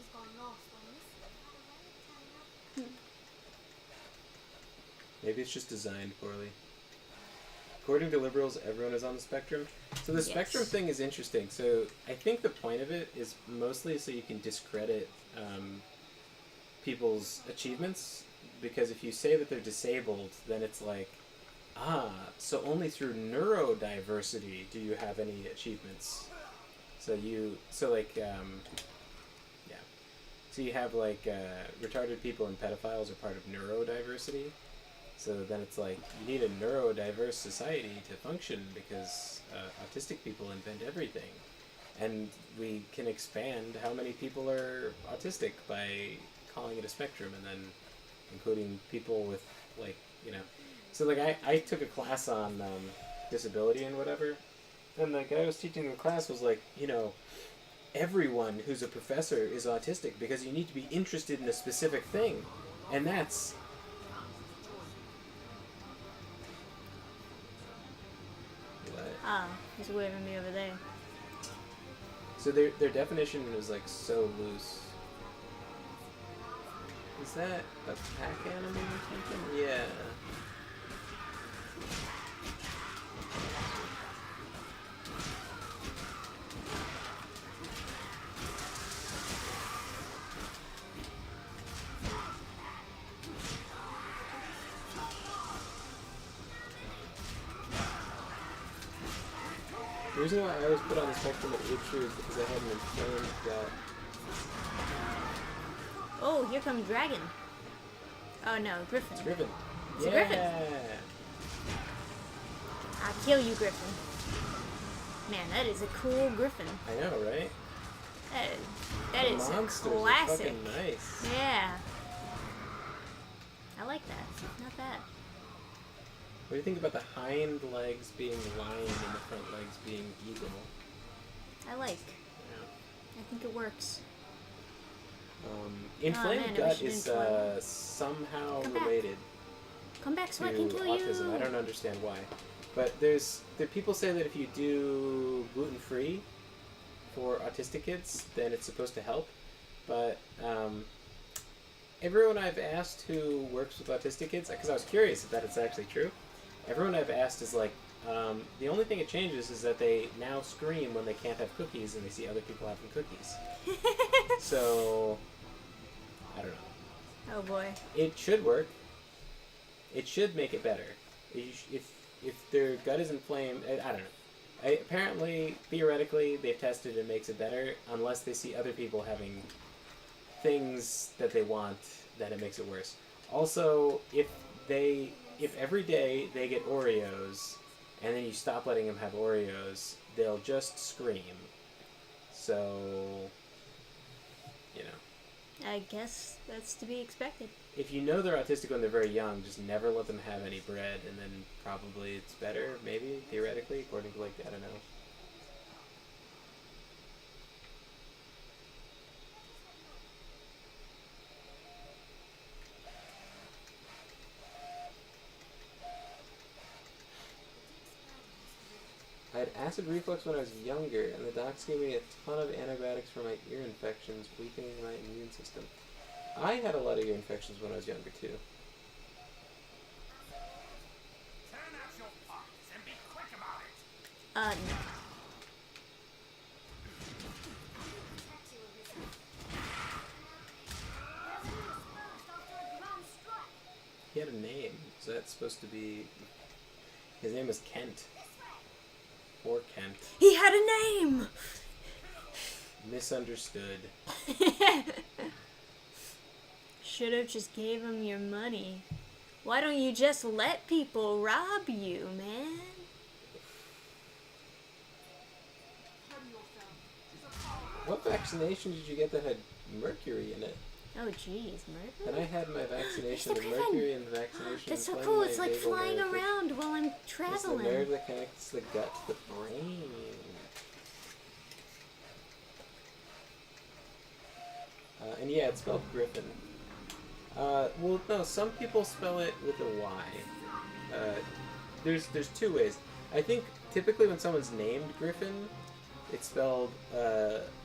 Maybe it's just designed poorly. According to liberals, everyone is on the spectrum. So the spectrum thing is interesting. So I think the point of it is mostly so you can discredit people's achievements. Because if you say that they're disabled, then it's like, so only through neurodiversity do you have any achievements. So you have like retarded people and pedophiles are part of neurodiversity. So then it's like you need a neurodiverse society to function because autistic people invent everything, and we can expand how many people are autistic by calling it a spectrum, and then including people with So I took a class on disability and whatever. And the guy who was teaching the class was like, everyone who's a professor is autistic because you need to be interested in a specific thing. And that's... What? He's waving me over there. So their definition is like so loose. Is that a pack animal or something? Yeah. The reason why I was put on the spectrum at age 2 is because I had an inflamed gut. Oh, here comes Dragon. Oh no, Griffin. It's Griffin. It's a Griffin. I'll kill you, Griffin. Man, that is a cool Griffin. I know, right? That is a classic. Fucking nice. Yeah. I like that. Not bad. What do you think about the hind legs being lion and the front legs being eagle? I like. Yeah. I think it works. Inflamed gut is somehow related Come back so to I can kill autism. you. I don't understand why. But there people say that if you do gluten-free for autistic kids, then it's supposed to help. But everyone I've asked who works with autistic kids, because I was curious if that is actually true, everyone I've asked is like, the only thing it changes is that they now scream when they can't have cookies and they see other people having cookies. So, I don't know. Oh boy. It should work. it should make it better. If their gut is inflamed, I don't know. Apparently, theoretically, they've tested it makes it better, unless they see other people having things that they want, then it makes it worse. Also, if every day they get Oreos, and then you stop letting them have Oreos, they'll just scream. So, you know. I guess that's to be expected. If you know they're autistic when they're very young, just never let them have any bread, and then probably it's better, maybe, theoretically, according to, like, I don't know. I had acid reflux when I was younger, and the docs gave me a ton of antibiotics for my ear infections, weakening my immune system. I had a lot of ear infections when I was younger, too. Turn out your pockets and be quick about it. No. He had a name, so that's supposed to be... His name was Kent. Poor Kent. He had a name! Misunderstood. Should have just gave him your money. Why don't you just let people rob you, man? What vaccination did you get that had mercury in it? Oh, jeez, mercury? And I had my vaccination There's of no mercury in the vaccination. That's so inflamed cool. my It's like vagal flying nerve, around while I'm which is the traveling. nerve that connects the gut to the brain. And yeah, it's spelled Griffin. Well, no, some people spell it with a Y. There's two ways. I think typically when someone's named Griffin, it's spelled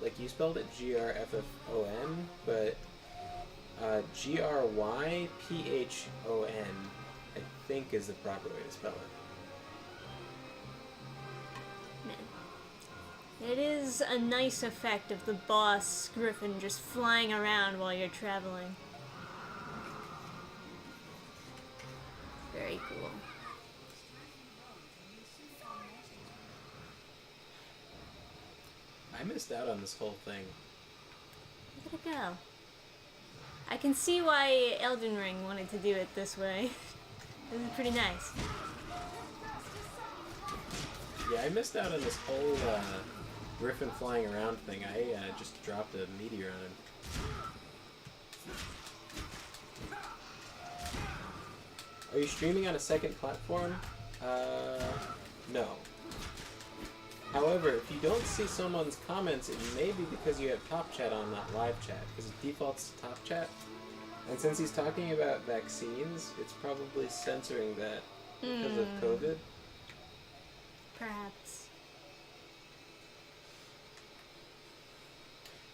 like you spelled it, Grffon, but Gryphon, I think is the proper way to spell it. Man. It is a nice effect of the boss Griffin just flying around while you're traveling. Very cool. I missed out on this whole thing. Look at it go. I can see why Elden Ring wanted to do it this way. This is pretty nice. Yeah, I missed out on this whole Griffin flying around thing. I just dropped a meteor on him. Are you streaming on a second platform? No. However, if you don't see someone's comments, it may be because you have top chat on, not live chat, because it defaults to top chat. And since he's talking about vaccines, it's probably censoring that because of COVID. Perhaps.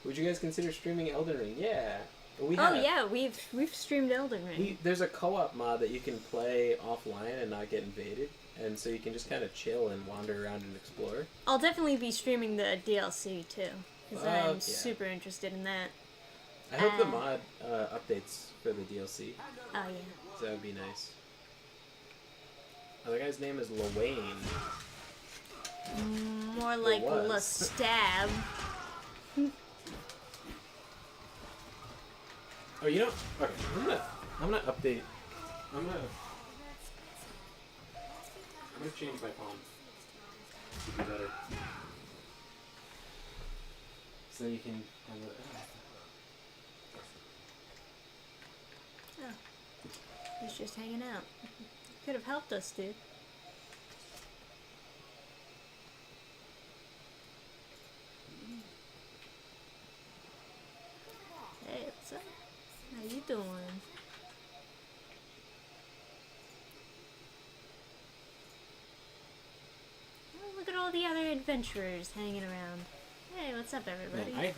Would you guys consider streaming Elden Ring? Yeah. We Oh have. yeah, we've streamed Elden Ring. There's a co-op mod that you can play offline and not get invaded, and so you can just kind of chill and wander around and explore. I'll definitely be streaming the DLC too, because I'm Yeah. super interested in that. I hope the mod updates for the DLC, Oh yeah. so that would be nice. Oh, the guy's name is Lawayne. More like was. Lestab. Oh, you know, okay, I'm gonna update. I'm gonna change my phone to be better, so you can have a. Oh. He's just hanging out. Could have helped us, dude. Hey, what's up? How you doing? Oh, look at all the other adventurers hanging around. Hey, what's up, everybody? Man, I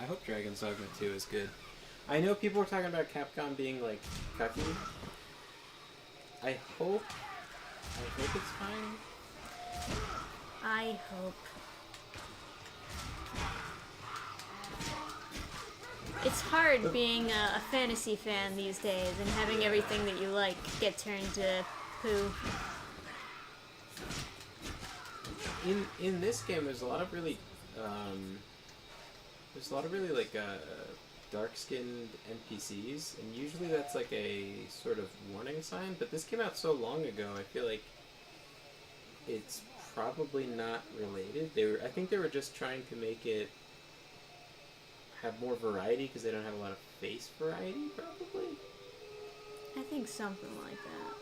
hope Dragon's Dogma 2 is good. I know people were talking about Capcom being like cucky. I hope it's fine. I hope. It's hard being a fantasy fan these days and having everything that you like get turned to poo. In this game, there's a lot of really like dark-skinned NPCs, and usually that's like a sort of warning sign. But this came out so long ago, I feel like it's probably not related. I think they were just trying to make it have more variety because they don't have a lot of face variety, probably. I think something like that.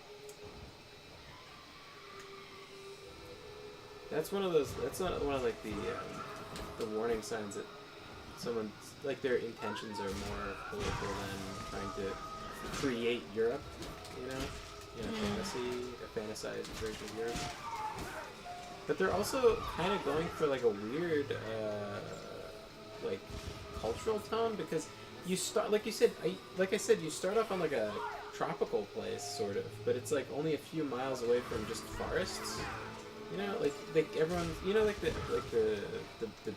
That's one of those. That's not one of like the warning signs that someone's like their intentions are more political than trying to create Europe. You know, a fantasized version of Europe. But they're also kind of going for like a weird, like cultural tone because you start, like you said, you start off on like a tropical place, sort of, but it's like only a few miles away from just forests. You know, like everyone, you know, like the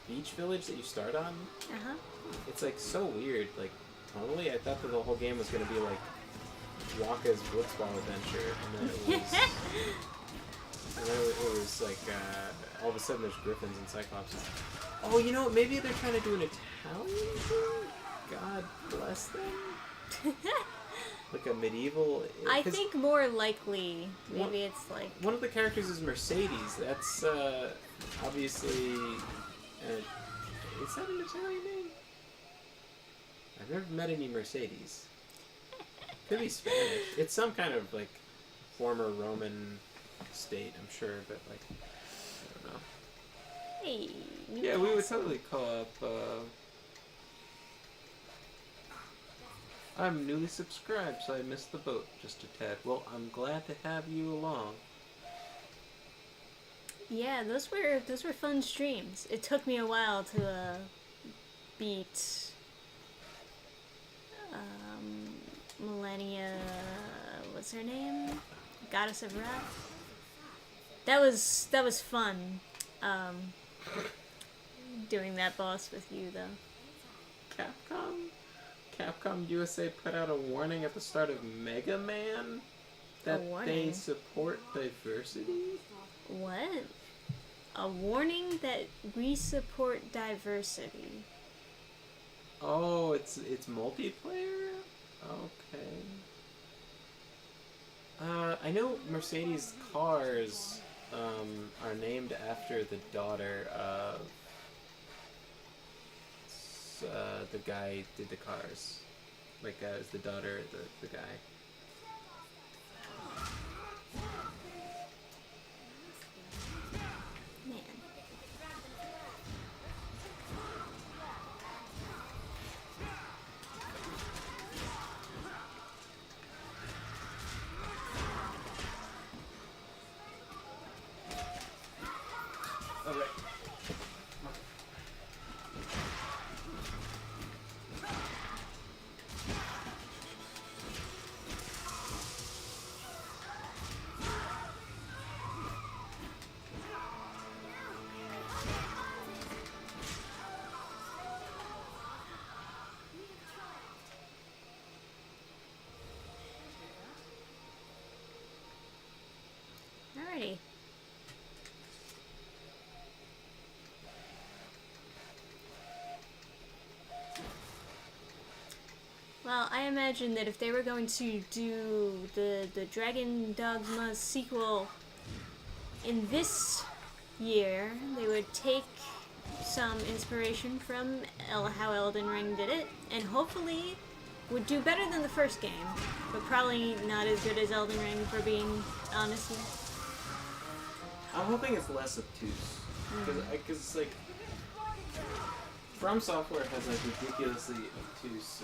beach village that you start on. Uh-huh. It's like so weird. Like totally, I thought that the whole game was gonna be like Waka's Blitzball adventure, and then it was. And then it was like, all of a sudden there's griffins and cyclopses. Oh, you know what? Maybe they're trying to do an Italian thing? God bless them. Like a medieval... I think more likely, maybe it's like... One of the characters is Mercedes. That's, obviously... is that an Italian name? I've never met any Mercedes. Could be Spanish. It's some kind of, like, former Roman... state, I'm sure, but like I don't know. Hey. Yeah, we would totally co-op. I'm newly subscribed, so I missed the boat just a tad. Well, I'm glad to have you along. Yeah, those were fun streams. It took me a while to beat Millennia. What's her name? Goddess of Wrath. That was fun, doing that boss with you though. Capcom USA put out a warning at the start of Mega Man that they support diversity. What? A warning that we support diversity. Oh, it's multiplayer? Okay. I know Mercedes cars are named after the daughter of the guy who did the cars. Like, is the daughter of the guy. Man. Alright. Alrighty. Well, I imagine that if they were going to do the Dragon Dogma sequel in this year, they would take some inspiration from how Elden Ring did it, and hopefully would do better than the first game, but probably not as good as Elden Ring, for being honest. I'm hoping it's less obtuse. Because it's like... From Software has like ridiculously obtuse...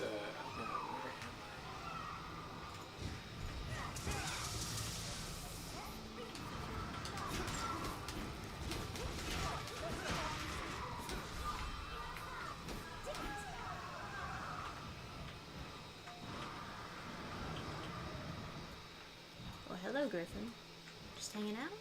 Well, hello, Griffin. Just hanging out?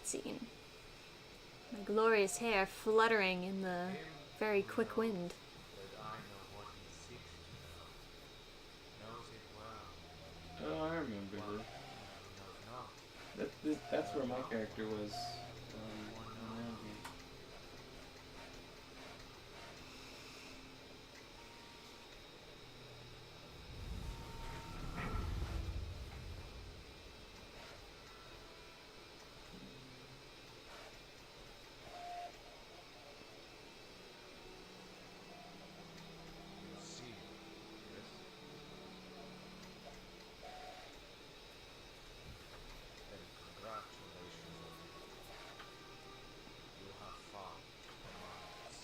cutscene. My glorious hair fluttering in the very quick wind. But I know what he seeks to know. Knows it well. Oh, I remember One this. knows not. That's where my character was. Around here. You see, yes? Then congratulations on you. You have found the mines.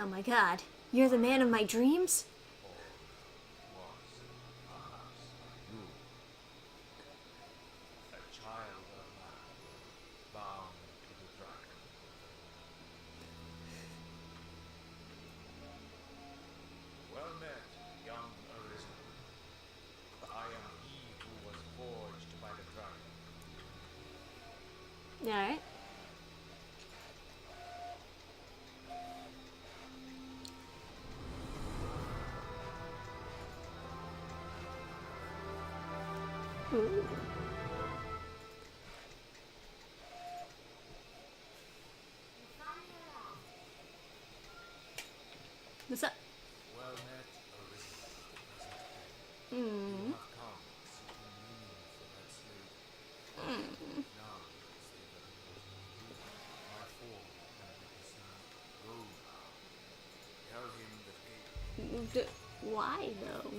Oh my god, you're the man of my dreams? Or was perhaps you, a child of man, bound to the dragon? Well met, young Arisen. I am he who was forged by the dragon. Alright. Ooh. What's up? Well met, Arisen, present day. Hmm. You have come seeking meaning for that slave. Now, slave of the my form can be discerned. Go now. Tell him the gate. Why though?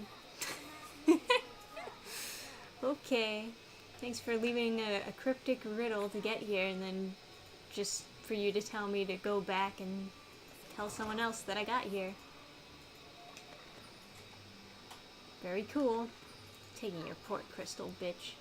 Okay. Thanks for leaving a cryptic riddle to get here and then just for you to tell me to go back and tell someone else that I got here. Very cool. Taking your port crystal, bitch.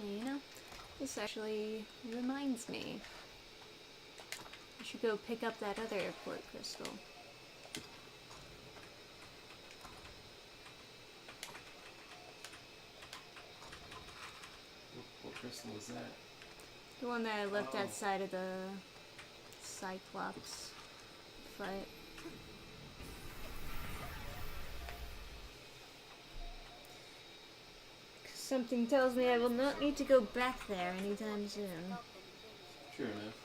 You know, this actually reminds me. I should go pick up that other port crystal. What crystal is that? The one that I left Oh. outside of the Cyclops fight. Something tells me I will not need to go back there anytime soon. True enough.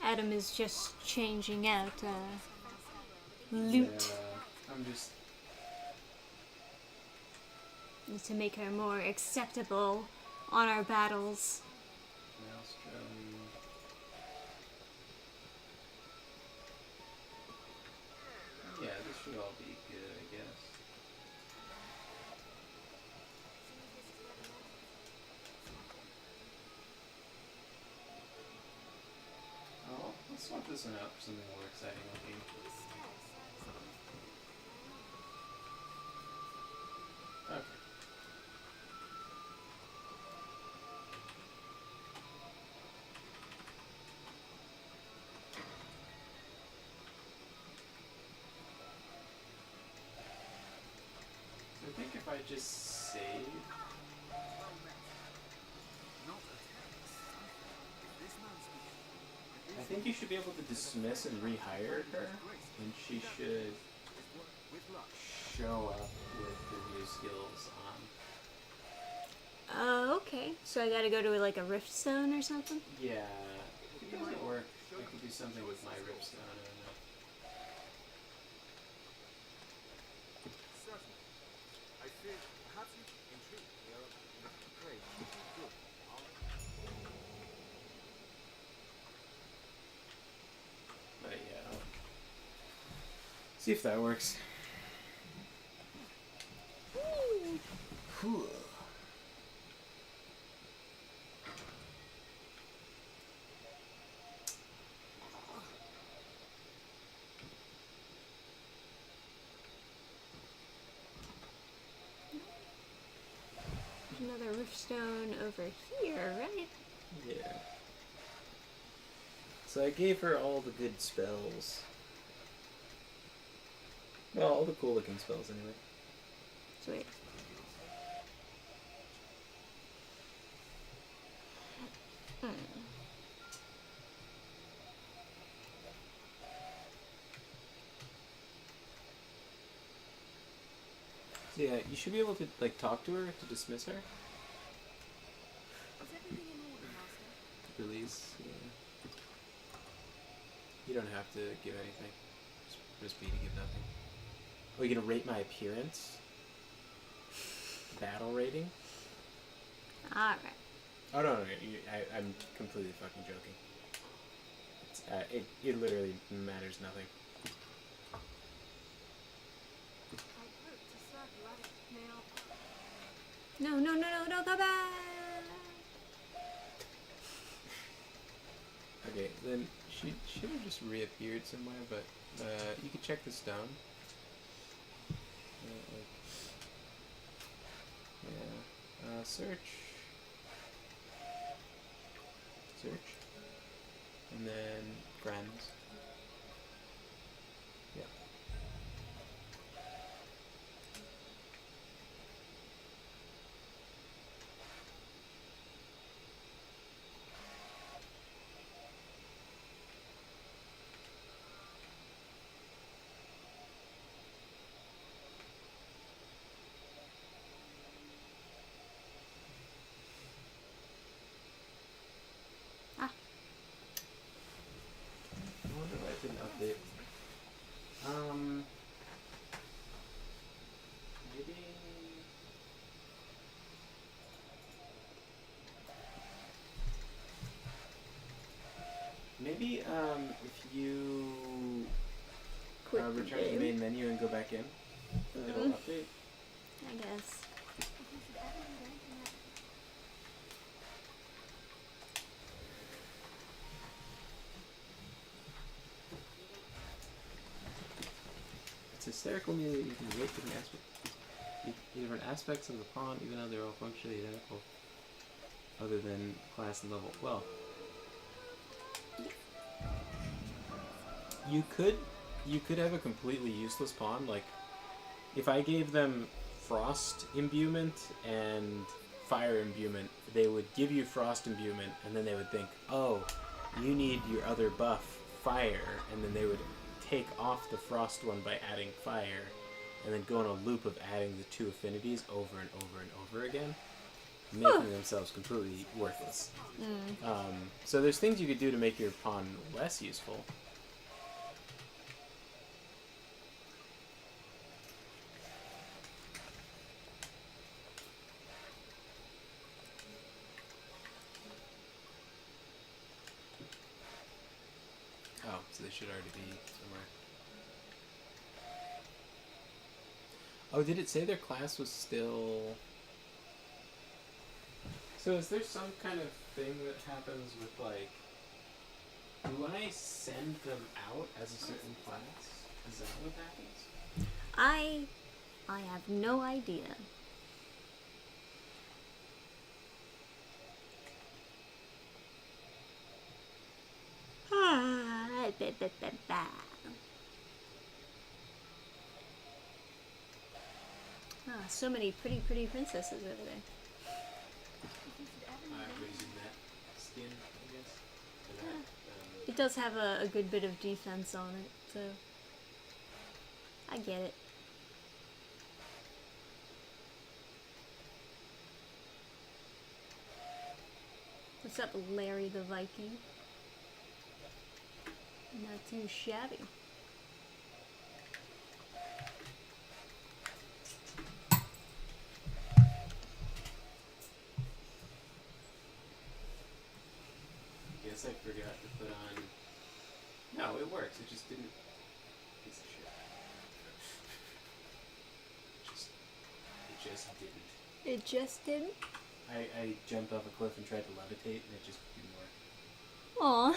Adam is just changing out loot I'm just. to make her more acceptable on our battles. Maelstrom. Yeah, this should all be good, I guess. Oh, let's swap this one out for something more exciting looking. Okay. So I think if I just save. Well met. Not a text. If this man speaks, it I is think you should be able to dismiss and rehire her, and she should his work with luck. show up with the new skills on. Okay. So I gotta go to like a rift zone or something? Yeah, if it doesn't work, I could do something with my ripstone. I don't know. Certainly. I fear perhaps you intrigue. We are in the trade. Good. But yeah, I'll see if that works. Whew. There's another rift stone over here, right? Yeah. So I gave her all the good spells. Well, all the cool looking spells anyway. Sweet. So yeah, you should be able to like talk to her to dismiss her. Is everything in order, Master? Release. Yeah. You don't have to give anything. Just B to give nothing. Oh, you gonna rate my appearance? Battle rating? Alright. Oh no, I'm completely fucking joking. It literally matters nothing. I hope to serve you at it now. No, no, no, no, no, go back! Okay, then she should have just reappeared somewhere, but you can check the stone. Search. Search. And then friends. Yeah. Ah. I wonder why it didn't update. Maybe. Maybe if you Quit the return to the game. main menu and go back in, it'll update. I guess. If you should ever need anything else, It's hysterical me that you can rate different aspects of the pawn, even though they're all functionally identical, other than class and level. Well, you could have a completely useless pawn. Like, if I gave them frost imbuement and fire imbuement, they would give you frost imbuement, and then they would think, oh, you need your other buff, fire, and then they would take off the frost one by adding fire, and then go on a loop of adding the two affinities over and over and over again, making themselves completely worthless. So there's things you could do to make your pawn less useful. Oh, so they should already be somewhere. Oh, did it say their class was still... So is there some kind of thing that happens with, like... Do I send them out as a certain class? Is that what happens? I have no idea. Ba-da-ba-ba-ba. Ah, so many pretty, pretty princesses over there. Raising that skin, I guess. Or that, It does have a good bit of defense on it, so I get it. What's up, Larry the Viking? Not too shabby. guess I forgot to put on. No, it works. It just didn't. Piece of shit. It just didn't. It just didn't? I jumped off a cliff and tried to levitate, and it just didn't work. Aw.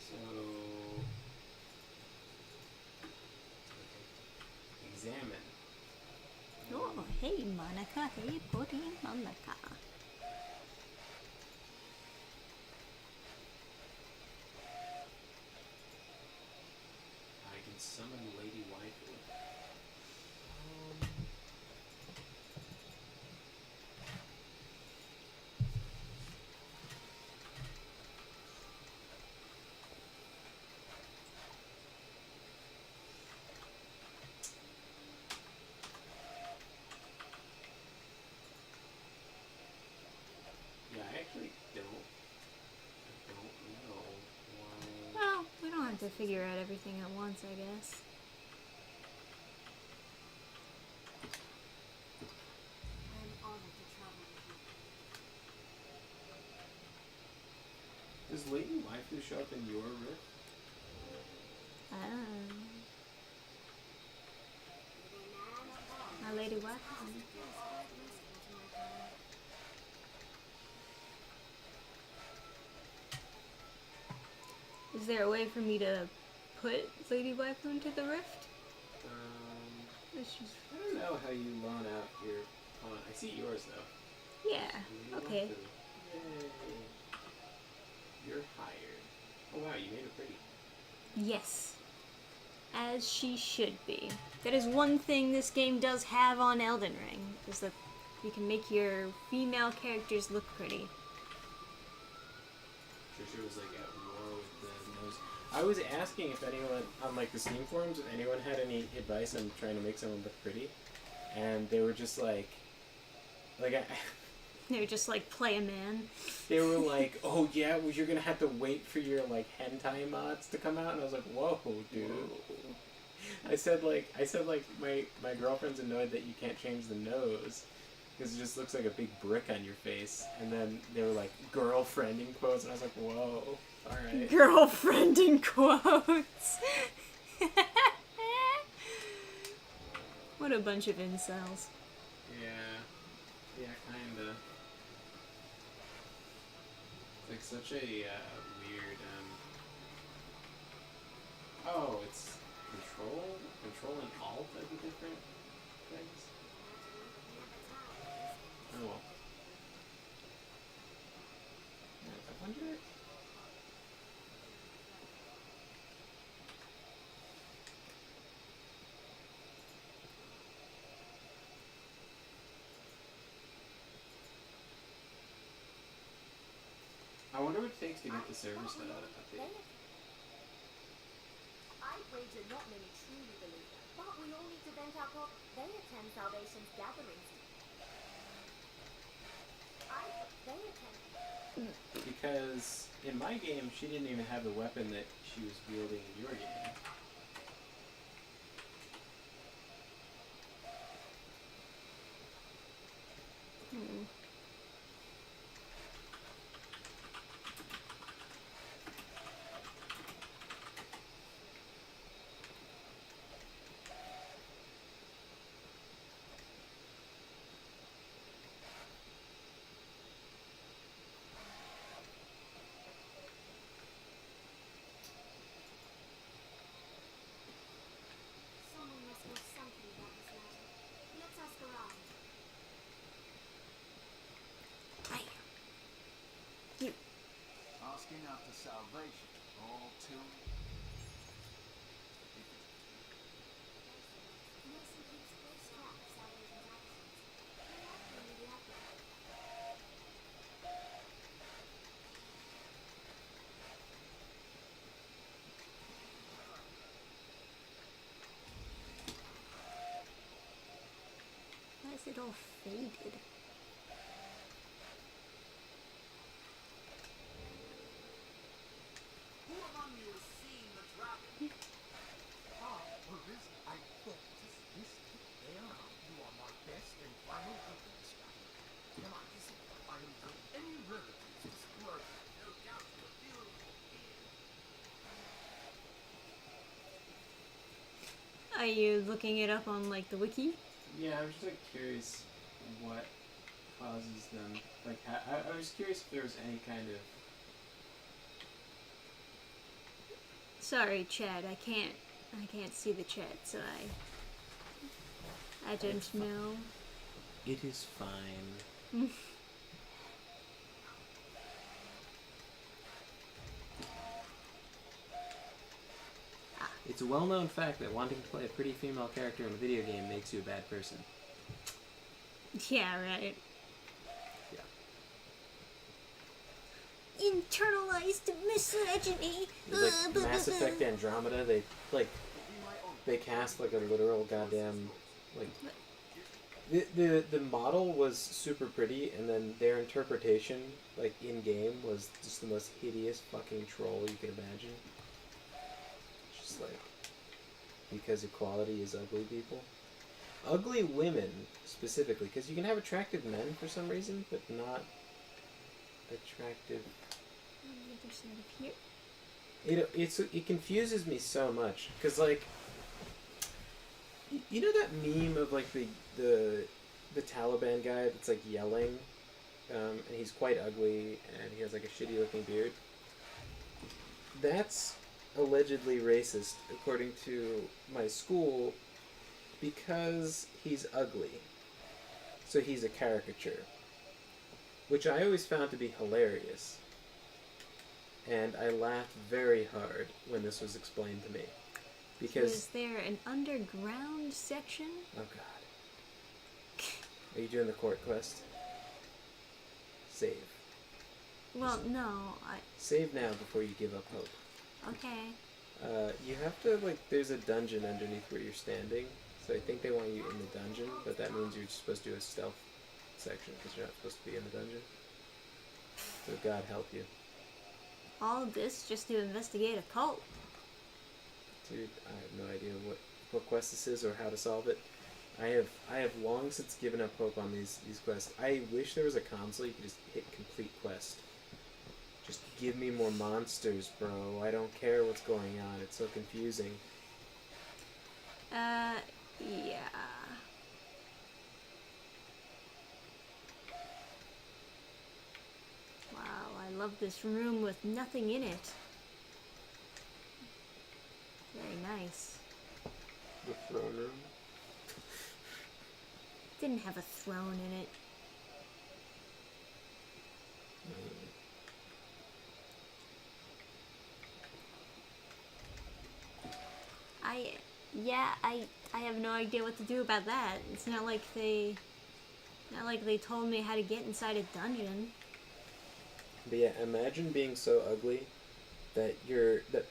So examine. Oh, hey Monica, hey Putty Monica. I can summon Lady Waifu. Yeah, I actually don't know why. Well, we don't have to figure out everything at once, I guess. I am honored to travel with you. Does Lady Waifu show up in your rift? My lady what? Is there a way for me to put Lady Waifu into the rift? It's just... I don't know how you loan out your pawn. I see yours though. Yeah, Lady okay. Waifu. Yay. You're hired. Oh wow, you made her pretty. Yes. As she should be. That is one thing this game does have on Elden Ring, is that you can make your female characters look pretty. Trisha was like at war with the nose. I was asking if anyone on like the Steam forums, if anyone had any advice on trying to make someone look pretty, and they were just like They were just like, play a man. they were like, oh yeah, well, you're gonna have to wait for your like hentai mods to come out, and I was like, whoa, dude. I said my girlfriend's annoyed that you can't change the nose because it just looks like a big brick on your face, and then they were like girlfriend in quotes, and I was like, whoa, all right. Girlfriend in quotes. What a bunch of incels. Yeah, kinda. It's like such a weird. Oh, it's control and alt are the different things. Oh well. Yeah, I wonder. I wonder what it takes to get the servers to update. I wager not many truly believe that, but we all need to vent our pop. They attend Salvation's gatherings. They attend. Because in my game, she didn't even have the weapon that she was wielding in your game. asking after salvation, all too. Mason keeps close track of Salvation's actions. He likely knew the outcome. Why is it all faded? Who among you has seen the dragon? Ah, Arisen, I thought this there. You are my best and final evidence. Am I deceived? I am doing any relatives this murder. No doubt you are beautiful here. Are you looking it up on like the wiki? Yeah, I'm just like curious what causes them. Like, I was curious if there was any kind of. Sorry, Chad. I can't see the chat, so I don't know. It is fine. It's a well-known fact that wanting to play a pretty female character in a video game makes you a bad person. Yeah, right. Yeah. Internalized misogyny. Like Mass Effect Andromeda, they cast like a literal goddamn like the model was super pretty, and then their interpretation like in game was just the most hideous fucking troll you could imagine. Just like because equality is ugly people, ugly women specifically, because you can have attractive men for some reason, but not attractive. On the other side of here. It confuses me so much because like you know that meme of like the Taliban guy that's like yelling, and he's quite ugly and he has like a shitty looking beard. That's allegedly racist according to my school because he's ugly, so he's a caricature, which I always found to be hilarious. And I laughed very hard when this was explained to me. Because... So is there an underground section? Oh god. Are you doing the court quest? Save. Well, no, Save now before you give up hope. okay. You have to, like, there's a dungeon underneath where you're standing. So I think they want you in the dungeon, but that means you're supposed to do a stealth section because you're not supposed to be in the dungeon. So God help you. All this just to investigate a cult. Dude, I have no idea what quest this is or how to solve it. I have long since given up hope on these quests. I wish there was a console you could just hit complete quest. Just give me more monsters, bro. I don't care what's going on. It's so confusing. Yeah. Wow, I love this room with nothing in it. Very nice. The throne room. Didn't have a throne in it. I have no idea what to do about that. It's not like they told me how to get inside a dungeon. But yeah, imagine being so ugly that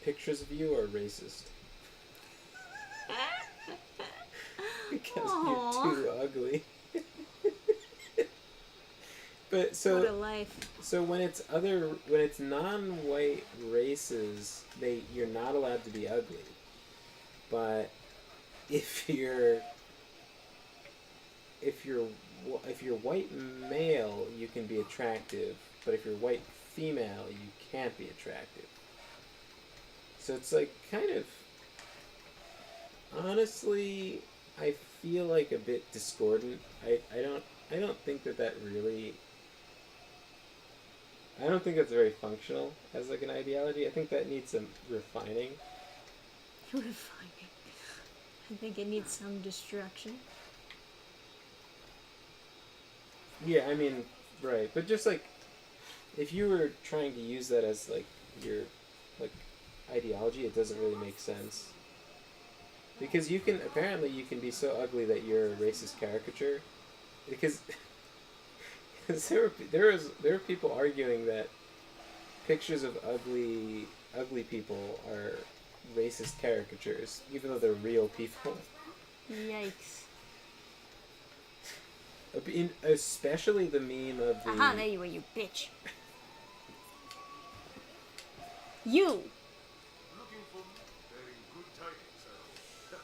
pictures of you are racist. Because Aww. you're too ugly. But so What a life. So when it's non-white races, you're not allowed to be ugly. But if you're white male, you can be attractive. But if you're white female, you can't be attractive. So it's like kind of, honestly, I feel like a bit discordant. I don't think that really. I don't think that's very functional as like an ideology. I think that needs some refining. Refining. I think it needs some destruction. Yeah, I mean, right, but just like if you were trying to use that as like your like ideology, it doesn't really make sense. Because you can be so ugly that you're a racist caricature. Because there are people arguing that pictures of ugly people are racist caricatures, even though they're real people. Yikes. Especially the meme of the. Aha, there you were, you bitch. You! Looking for me? Bearing good tidings, I hope.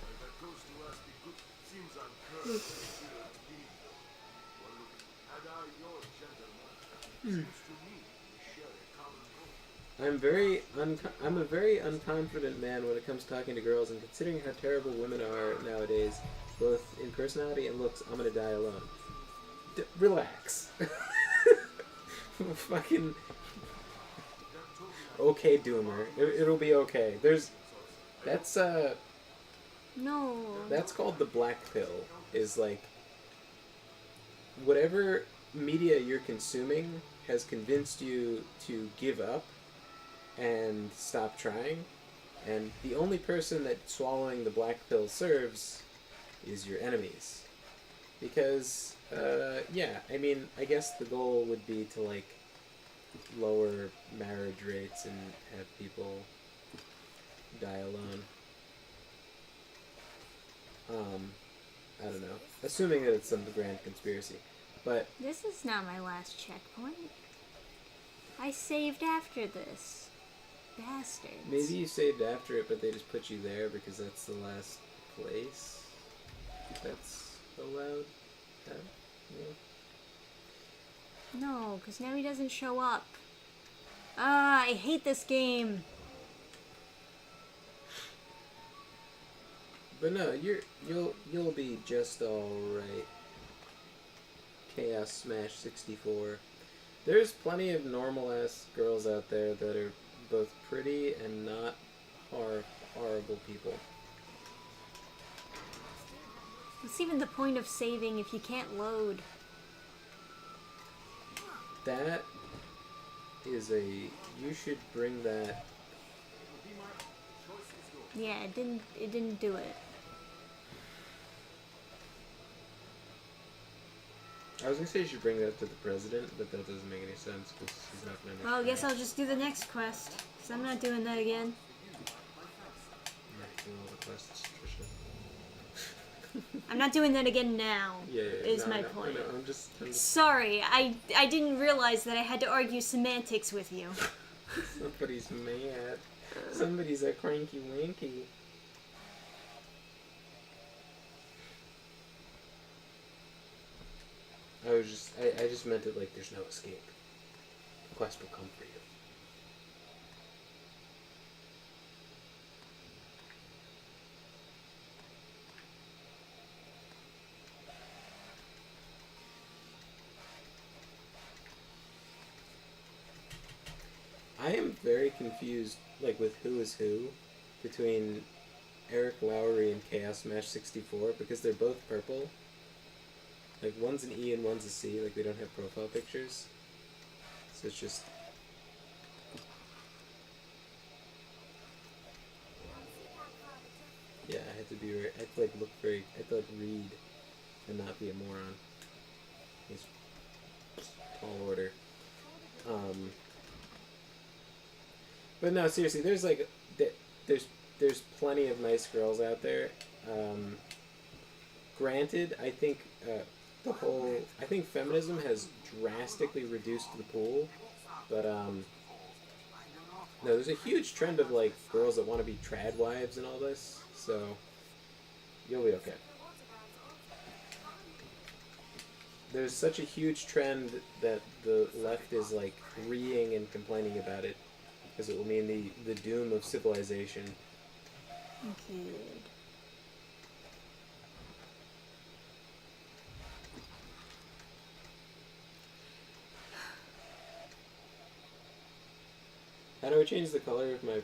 Well, that goes to ask the good seems uncursed considered me. Well, look, had I your gentleman, seems to me we share a common goal. I'm a very unconfident man when it comes to talking to girls, and considering how terrible women are nowadays, both in personality and looks, I'm gonna die alone. Relax. Fucking. Okay, Doomer. It'll be okay. That's No. That's called the black pill. Is like whatever media you're consuming has convinced you to give up and stop trying, and the only person that swallowing the black pill serves is your enemies. Because, I mean, I guess the goal would be to, like, lower marriage rates and have people die alone. I don't know. Assuming that it's some grand conspiracy. But This is not my last checkpoint. I saved after this. Bastards. maybe you saved after it, but they just put you there because that's the last place that's allowed. Yeah. No, because now he doesn't show up. Ah, I hate this game. But no, you'll be just all right. Chaos Smash 64. There's plenty of normal ass girls out there that are both pretty and not horrible people. What's even the point of saving if you can't load? That is you should bring that. Yeah, it didn't do it. I was gonna say you should bring that to the president, but that doesn't make any sense because he's not gonna. Well, I guess I'll just do the next quest, because I'm not doing that again. Do all the quests, Trisha. I'm not doing that again now, Yeah, is my point. No, I'm just Sorry, I didn't realize that I had to argue semantics with you. Somebody's mad. Somebody's a cranky winky. I just meant it like there's no escape. The quest will come for you. I am very confused, like, with who is who between Eric Lowry and Chaos Smash 64 because they're both purple. Like, one's an E and one's a C, like, they don't have profile pictures. So it's just... Yeah, I had to be I had to, like, look very... I had to, like, read and not be a moron. It's tall order. But no, seriously, there's, like... There's plenty of nice girls out there. Granted, I think... I think feminism has drastically reduced the pool, but no, there's a huge trend of like girls that want to be trad wives and all this, so you'll be okay. There's such a huge trend that the left is like reeing and complaining about it, because it will mean the doom of civilization. Good. How do I change the color of my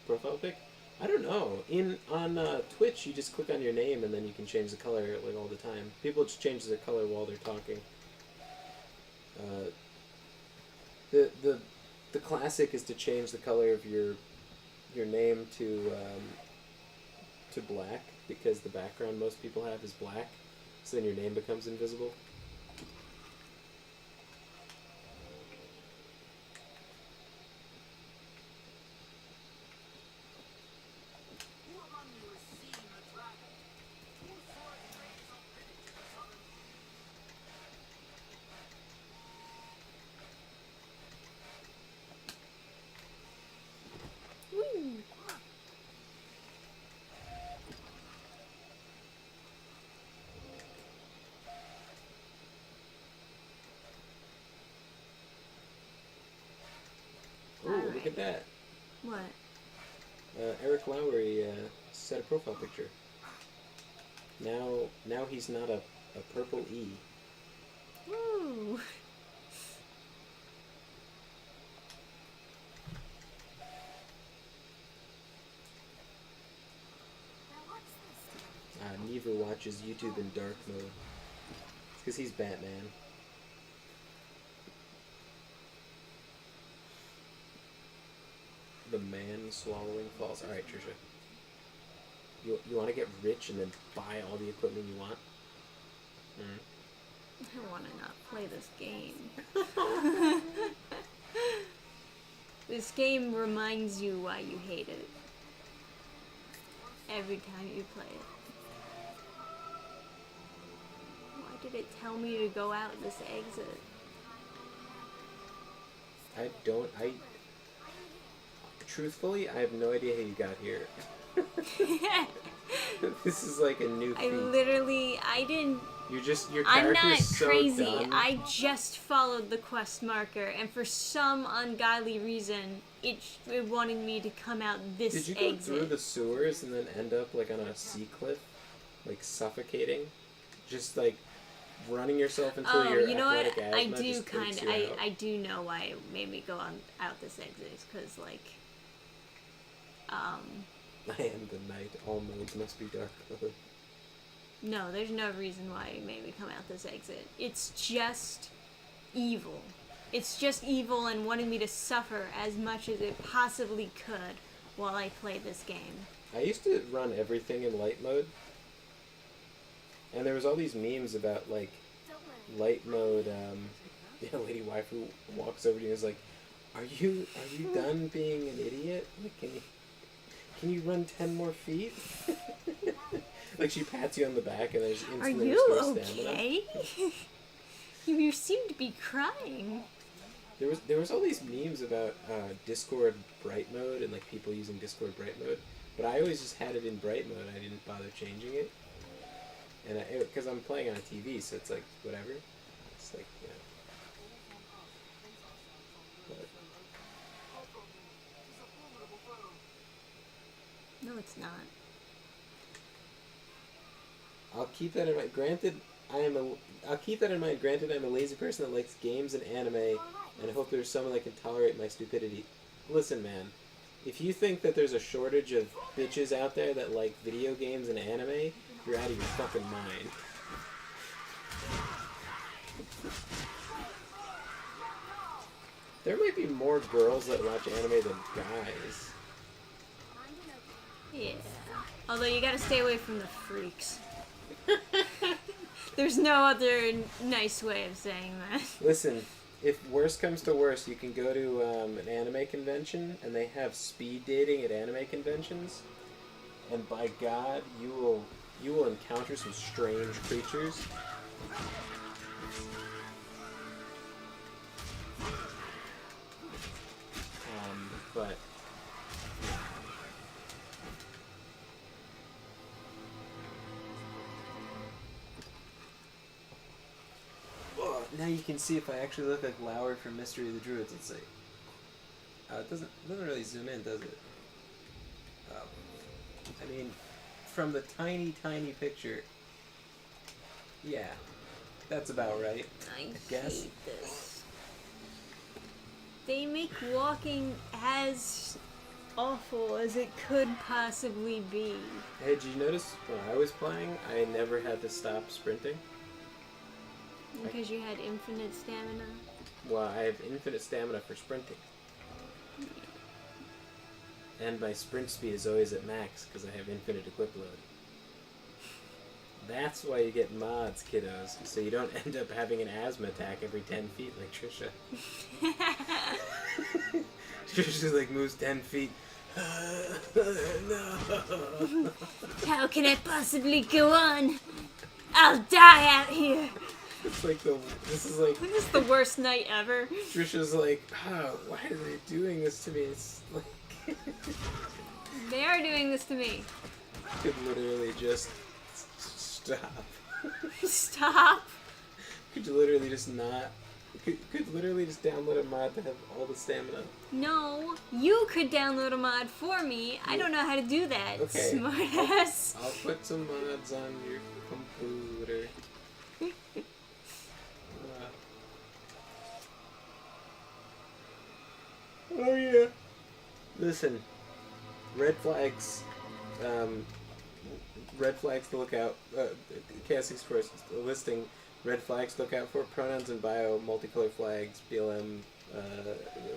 profile pic? I don't know. On Twitch, you just click on your name and then you can change the color like all the time. People just change the color while they're talking. The classic is to change the color of your name to black, because the background most people have is black, so then your name becomes invisible. Who among you has seen the dragon? Who saw its rays of penitence suddenly? Woo. Ooh, look at Alright. that. What? Eric Lowry set a profile picture. Now he's not a purple E. Woo. Now what's this? Neva watches YouTube in dark mode. It's because he's Batman. The man swallowing falls. Alright, Trisha. You want to get rich and then buy all the equipment you want? I want to not play this game. This game reminds you why you hate it. Every time you play it. Why did it tell me to go out this exit? Truthfully, I have no idea how you got here. This is like a new feat. I didn't. Your I'm character's not so crazy. dumb. I just followed the quest marker, and for some ungodly reason, it wanted me to come out this Did you exit. go through the sewers and then end up like on a sea cliff, like suffocating, just like running yourself until your you know what? athletic asthma I do just takes kind of. you out? I do know why it made me go out this exit, because like, I am the night. All modes must be dark mode. no, there's no reason why it made me come out this exit. It's just evil. It's just evil and wanted me to suffer as much as it possibly could while I played this game. I used to run everything in light mode, and there was all these memes about like light mode. Yeah, Lady Waifu walks over to you and is like, "Are you done being an idiot? Like, can you run 10 more feet?" Like she pats you on the back and there's Are instantly you restores stamina. okay? You seem to be crying. There was all these memes about Discord bright mode and like people using Discord bright mode, but I always just had it in bright mode. I didn't bother changing it, and because I'm playing on a TV, so it's like whatever. It's like But No, it's not. I'll keep that in mind. I'll keep that in mind. Granted, I'm a lazy person that likes games and anime, and I hope there's someone that can tolerate my stupidity. Listen, man. If you think that there's a shortage of bitches out there that like video games and anime, you're out of your fucking mind. There might be more girls that watch anime than guys. Yeah. Although you gotta stay away from the freaks. There's no other nice way of saying that. Listen, if worst comes to worst, you can go to an anime convention, and they have speed dating at anime conventions, and by God, you will encounter some strange creatures. But now you can see if I actually look like Lowry from Mystery of the Druids. Let's see. It doesn't really zoom in, does it? I mean, from the tiny picture, yeah, that's about right. I guess. hate this. They make walking as awful as it could possibly be. Hey, did you notice when I was playing, I never had to stop sprinting? Because you had infinite stamina. Well, I have infinite stamina for sprinting. And my sprint speed is always at max because I have infinite equip load. That's why you get mods, kiddos, so you don't end up having an asthma attack every 10 feet like Trisha. Trisha like moves 10 feet. No. How can I possibly go on? I'll die out here. It's like this is like This is the worst night ever. Trisha's like, oh, why are they doing this to me? It's like They are doing this to me. could literally just stop. Stop. Could literally just not. Could literally just download a mod to have all the stamina. No, you could download a mod for me. I don't know how to do that, Okay. smartass. I'll put some mods on your computer. Oh yeah. Listen, red flags. Red flags to look out. Chaos64 listing. Red flags to look out for: pronouns in bio, multicolor flags, BLM,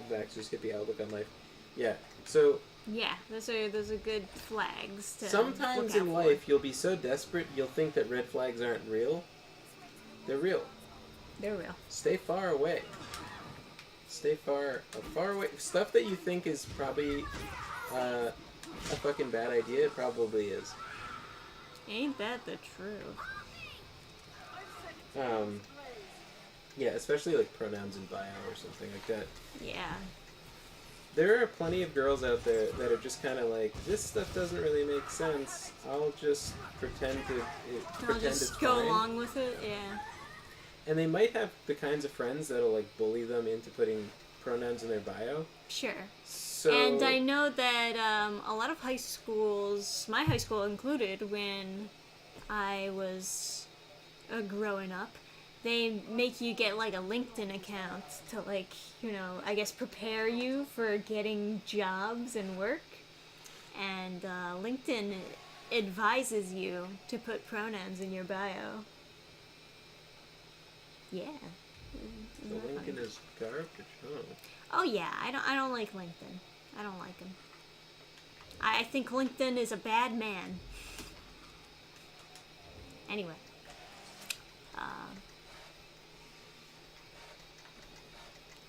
Vaxxers, hippie outlook on life. Yeah. So Yeah, those are good flags to sometimes look out in for. life you'll be so desperate you'll think that red flags aren't real. They're real. They're real. Stay far away. Stay far away. Stuff that you think is probably a fucking bad idea, it probably is. Ain't that the truth? Yeah, especially like pronouns in bio or something like that. Yeah. There are plenty of girls out there that are just kind of like, this stuff doesn't really make sense. I'll just pretend I'll it's just go fine. along with it, yeah. And they might have the kinds of friends that'll like bully them into putting pronouns in their bio. Sure. So And I know that a lot of high schools, my high school included, when I was growing up, they make you get like a LinkedIn account to like, you know, I guess prepare you for getting jobs and work. And LinkedIn advises you to put pronouns in your bio. Yeah. the Isn't that Lincoln funny? is garbage. Oh. Oh yeah, I don't like LinkedIn. I don't like him. I think LinkedIn is a bad man. Anyway.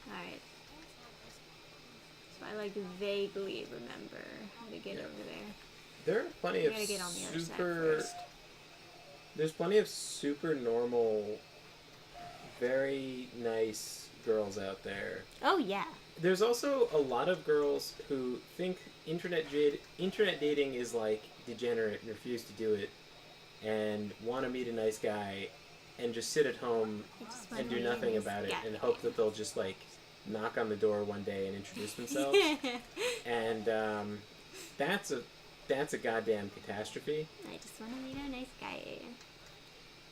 Alright. So I like vaguely remember how to get Yeah. over there. There are plenty We of gotta get on the other side super. first. There's plenty of super normal, very nice girls out there. Oh yeah. There's also a lot of girls who think internet dating is like degenerate and refuse to do it, and want to meet a nice guy, and just sit at home I just wanna and do be a nothing nice about it, guy. and hope that they'll just like knock on the door one day and introduce themselves. And that's a goddamn catastrophe, I just wanna meet a nice guy.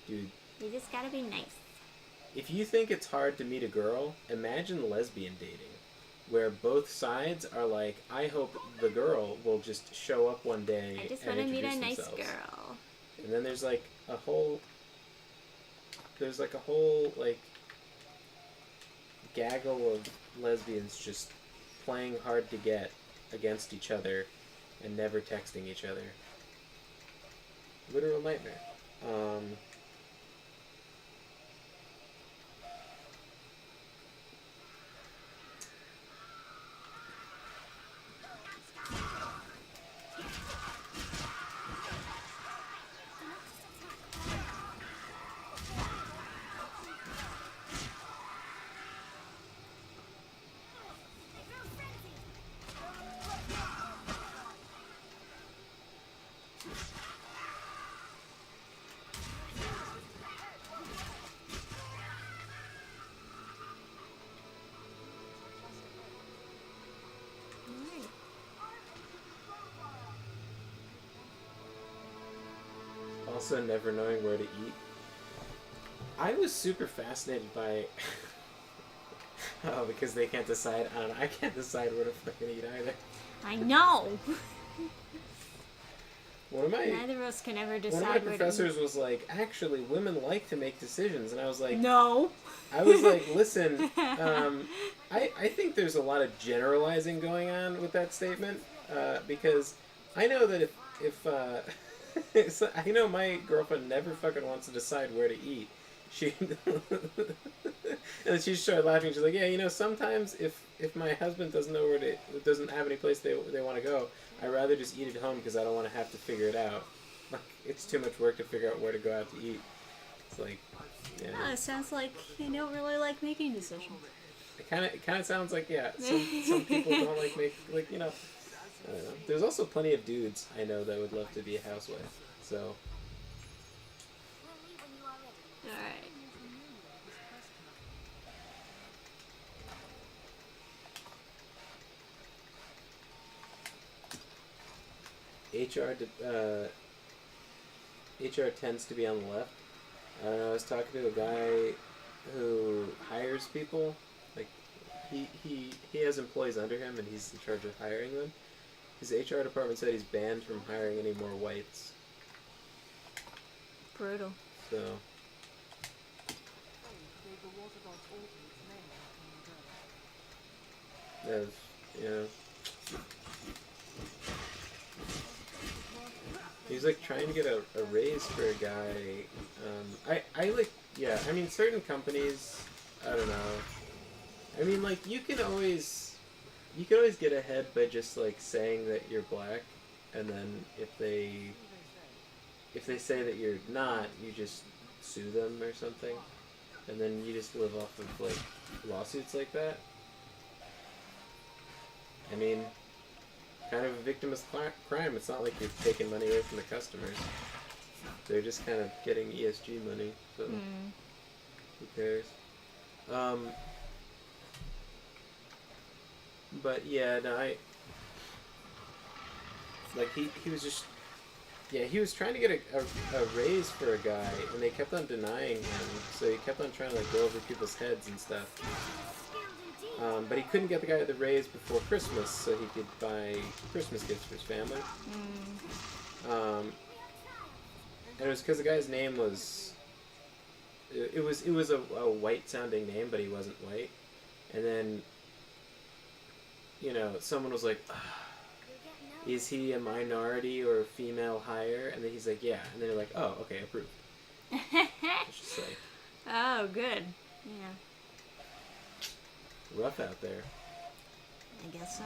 dude. You just gotta be nice. If you think it's hard to meet a girl, imagine lesbian dating, where both sides are like, I hope the girl will just show up one day I just and wanna meet a introduce nice themselves. girl. And then there's like a whole like gaggle of lesbians just playing hard to get against each other and never texting each other. Literal nightmare. Alright. Also, never knowing where to eat. I was super fascinated by. Oh, because they can't decide on. I can't decide where to fucking eat either. I know! One of my Neither of us can ever decide one of my where to- professors was like, actually, women like to make decisions, and I was like, No. I was like, listen, I think there's a lot of generalizing going on with that statement, because I know that if so I know my girlfriend never fucking wants to decide where to eat. She and she started laughing. She's like, yeah, you know, sometimes if my husband doesn't know where to, doesn't have any place they want to go, I'd rather just eat at home because I don't want to have to figure it out. Like, it's too much work to figure out where to go out to eat. It's like, yeah. Oh, it sounds like you don't really like making decisions. It kind of sounds like, yeah. Some people don't like you know. I don't know. There's also plenty of dudes I know that would love to be a housewife. So We'll leave when you are ready. All right. HR tends to be on the left. I don't know. I was talking to a guy who hires people. Like he has employees under him, and he's in charge of hiring them. His HR department said he's banned from hiring any more whites. Brutal. So that's, you know. He's like trying to get a raise for a guy. I like, yeah, I mean, certain companies, I don't know. I mean, like, you can always get ahead by just like saying that you're black, and then if they say that you're not, you just sue them or something, and then you just live off of like lawsuits like that. I mean, kind of a victimless crime. It's not like you're taking money away from the customers. They're just kind of getting ESG money, so who cares? But yeah, no, he was just, yeah, he was trying to get a raise for a guy, and they kept on denying him, so he kept on trying to like go over people's heads and stuff. But he couldn't get the guy the raise before Christmas, so he could buy Christmas gifts for his family. And it was because the guy's name was, it was a white sounding name, but he wasn't white. And then, you know, someone was like, is he a minority or a female hire? And then he's like, yeah. And they're like, oh, okay, approved. It's just like, Oh, good. Yeah, rough out there. I guess so.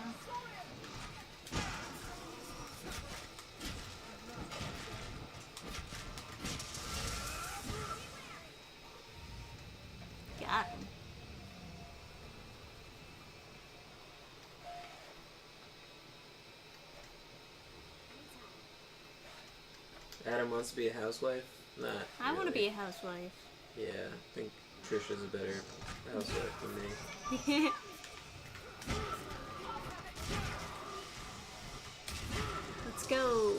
Got him. Adam wants to be a housewife? Not I want to really. be a housewife. Yeah, I think Trisha's a better housewife than me. Let's go.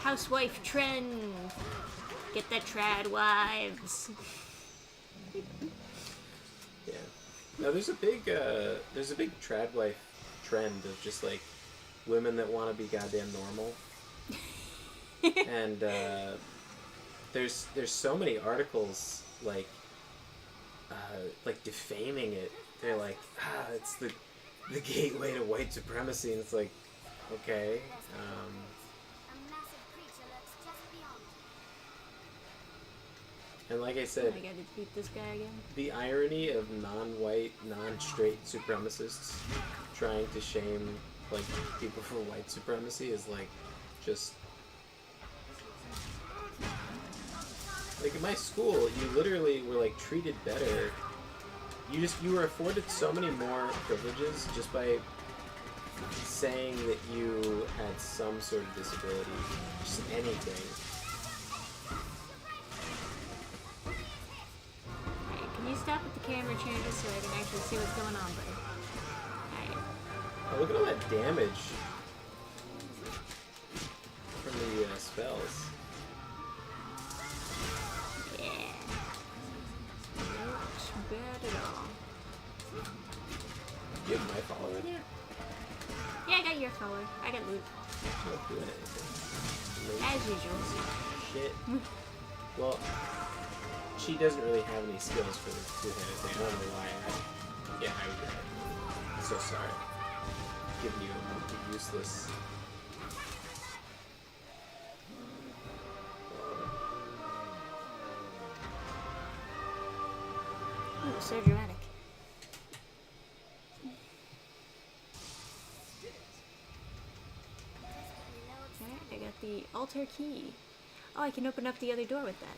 Housewife trend. Get the trad wives. Yeah. Now there's a big trad wife trend of just like women that want to be goddamn normal. And there's so many articles like defaming it. They're like, it's the gateway to white supremacy, and it's like, okay. A massive creature lurks just beyond. And like I said, I gotta beat this guy again. the irony of non-white, non-straight supremacists trying to shame like people for white supremacy is like just like in my school, you literally were like treated better. You were afforded so many more privileges just by saying that you had some sort of disability, just anything. Alright, can you stop at the camera changes so I can actually see what's going on, buddy? Alright. Oh, look at all that damage from the spells. Yeah. Not bad at all. You have my follower there? Yeah, I got your follower. I got loot. Not doing anything. make As usual. shit. Well, she doesn't really have any skills for this two-handed thing. I don't know why. I regret it. I'm so sorry. Giving you a useless. Ooh, so dramatic. Alright, I got the altar key. Oh, I can open up the other door with that.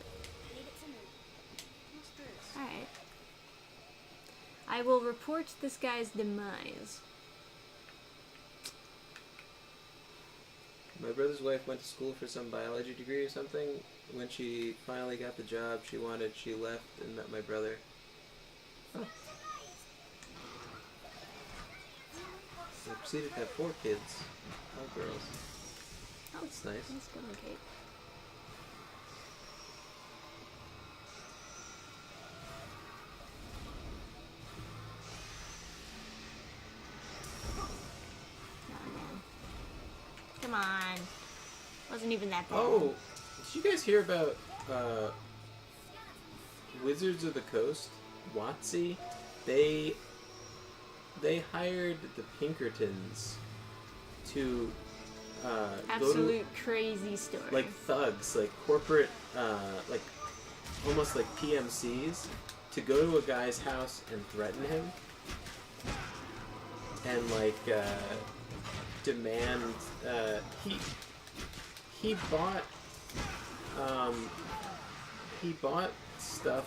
Alright. I will report this guy's demise. My brother's wife went to school for some biology degree or something. When she finally got the job she left and met my brother. They proceeded to have 4 kids, all girls. Oh, That's nice. Nice going, Kate. Oh, man. Come on. Wasn't even that bad. Oh, did you guys hear about Wizards of the Coast? WotC? They hired the Pinkertons to go Absolute crazy story. to, like, thugs, like corporate, like almost like PMCs, to go to a guy's house and threaten him and like demand he bought stuff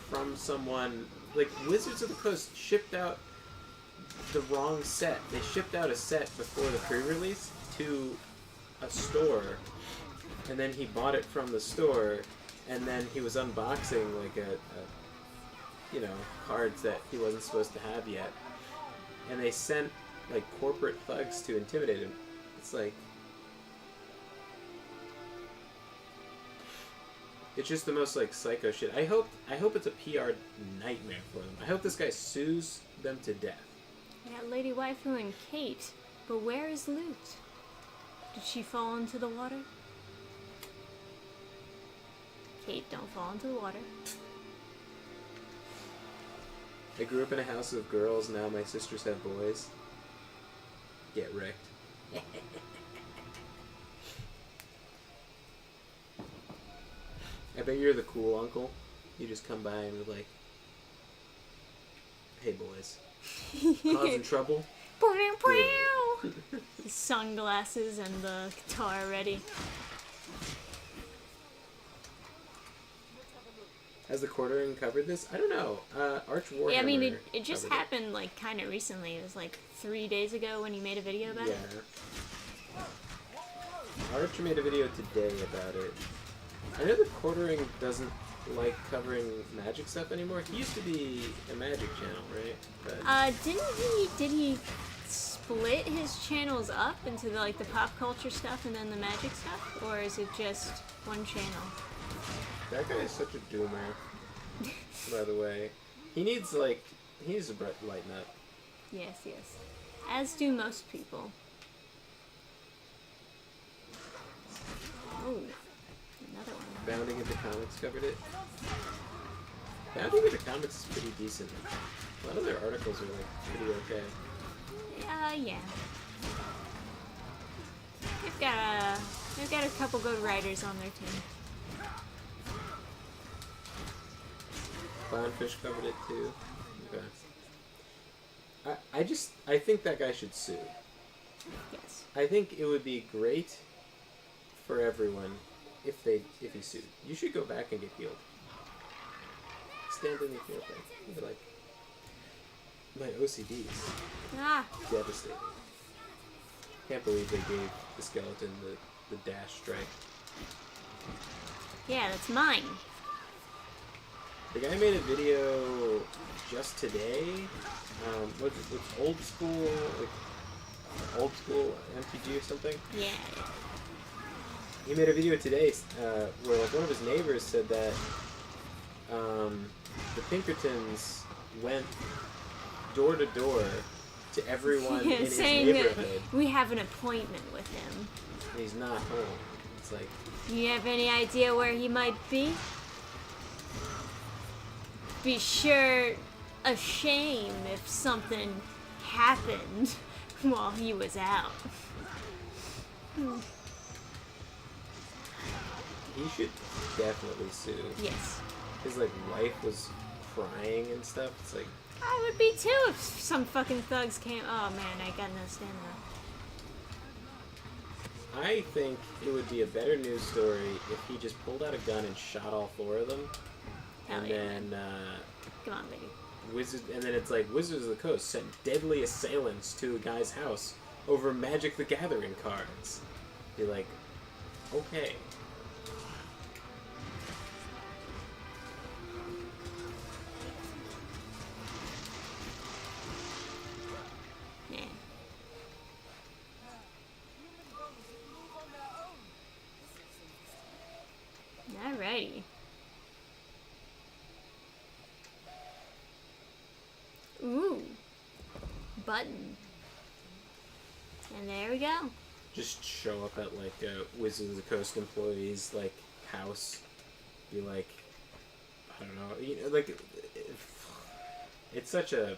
from someone. Like, Wizards of the Coast shipped out the wrong set. They shipped out a set before the pre-release to a store, and then he bought it from the store, and then he was unboxing like a cards that he wasn't supposed to have yet, and they sent like corporate thugs to intimidate him. It's like, it's just the most like psycho shit. I hope it's a PR nightmare for them. I hope this guy sues them to death. I got Lady Waifu and Kate, but where is Loot? Did she fall into the water? Kate, don't fall into the water. I grew up in a house of girls, now my sisters have boys. Get wrecked. I bet you're the cool uncle. You just come by and you're like, hey boys, causing trouble? The sunglasses and the guitar ready. Has the quartering covered this? I don't know. Arch Warhammer. Yeah, I mean, it just covered happened like kind of recently. It was like 3 days ago when he made a video about it. Yeah. Arch made a video today about it. I know the quartering doesn't like covering magic stuff anymore. He used to be a magic channel, right? But Did he split his channels up into the pop culture stuff and then the magic stuff? Or is it just one channel? that guy is such a doomer, by the way. He needs to lighten up. Yes. As do most people. Oh, another one. Bounding into Comics covered it. Bounding into Comics is pretty decent. A lot of their articles are pretty okay. Yeah. They've got a couple good writers on their team. Clownfish covered it too. Okay. I think that guy should sue. Yes. I think it would be great for everyone if he sued. You should go back and get healed. Stand in the heal thing. You're like, my OCD's devastating. Can't believe they gave the skeleton the dash strike. Yeah, that's mine. The guy made a video just today. What's old school MTG or something? Yeah. He made a video today where one of his neighbors said that the Pinkertons went door to door to everyone in his saying neighborhood. that we have an appointment with him. And he's not home. It's like, You have any idea where he might be? Be sure a shame if something happened while he was out. he should definitely sue. Yes. His like wife was crying and stuff. It's like, I would be too if some fucking thugs came. Oh man, I gotta understand that. I think it would be a better news story if he just pulled out a gun and shot all 4 of them. Hell And yeah, then Come on, baby. and then it's like Wizards of the Coast sent deadly assailants to a guy's house over Magic the Gathering cards. Be like, okay. Yeah. Alrighty. Ooh. Button. And there we go. Just show up at like a Wizards of the Coast employee's like house. Be like, I don't know, like it's such a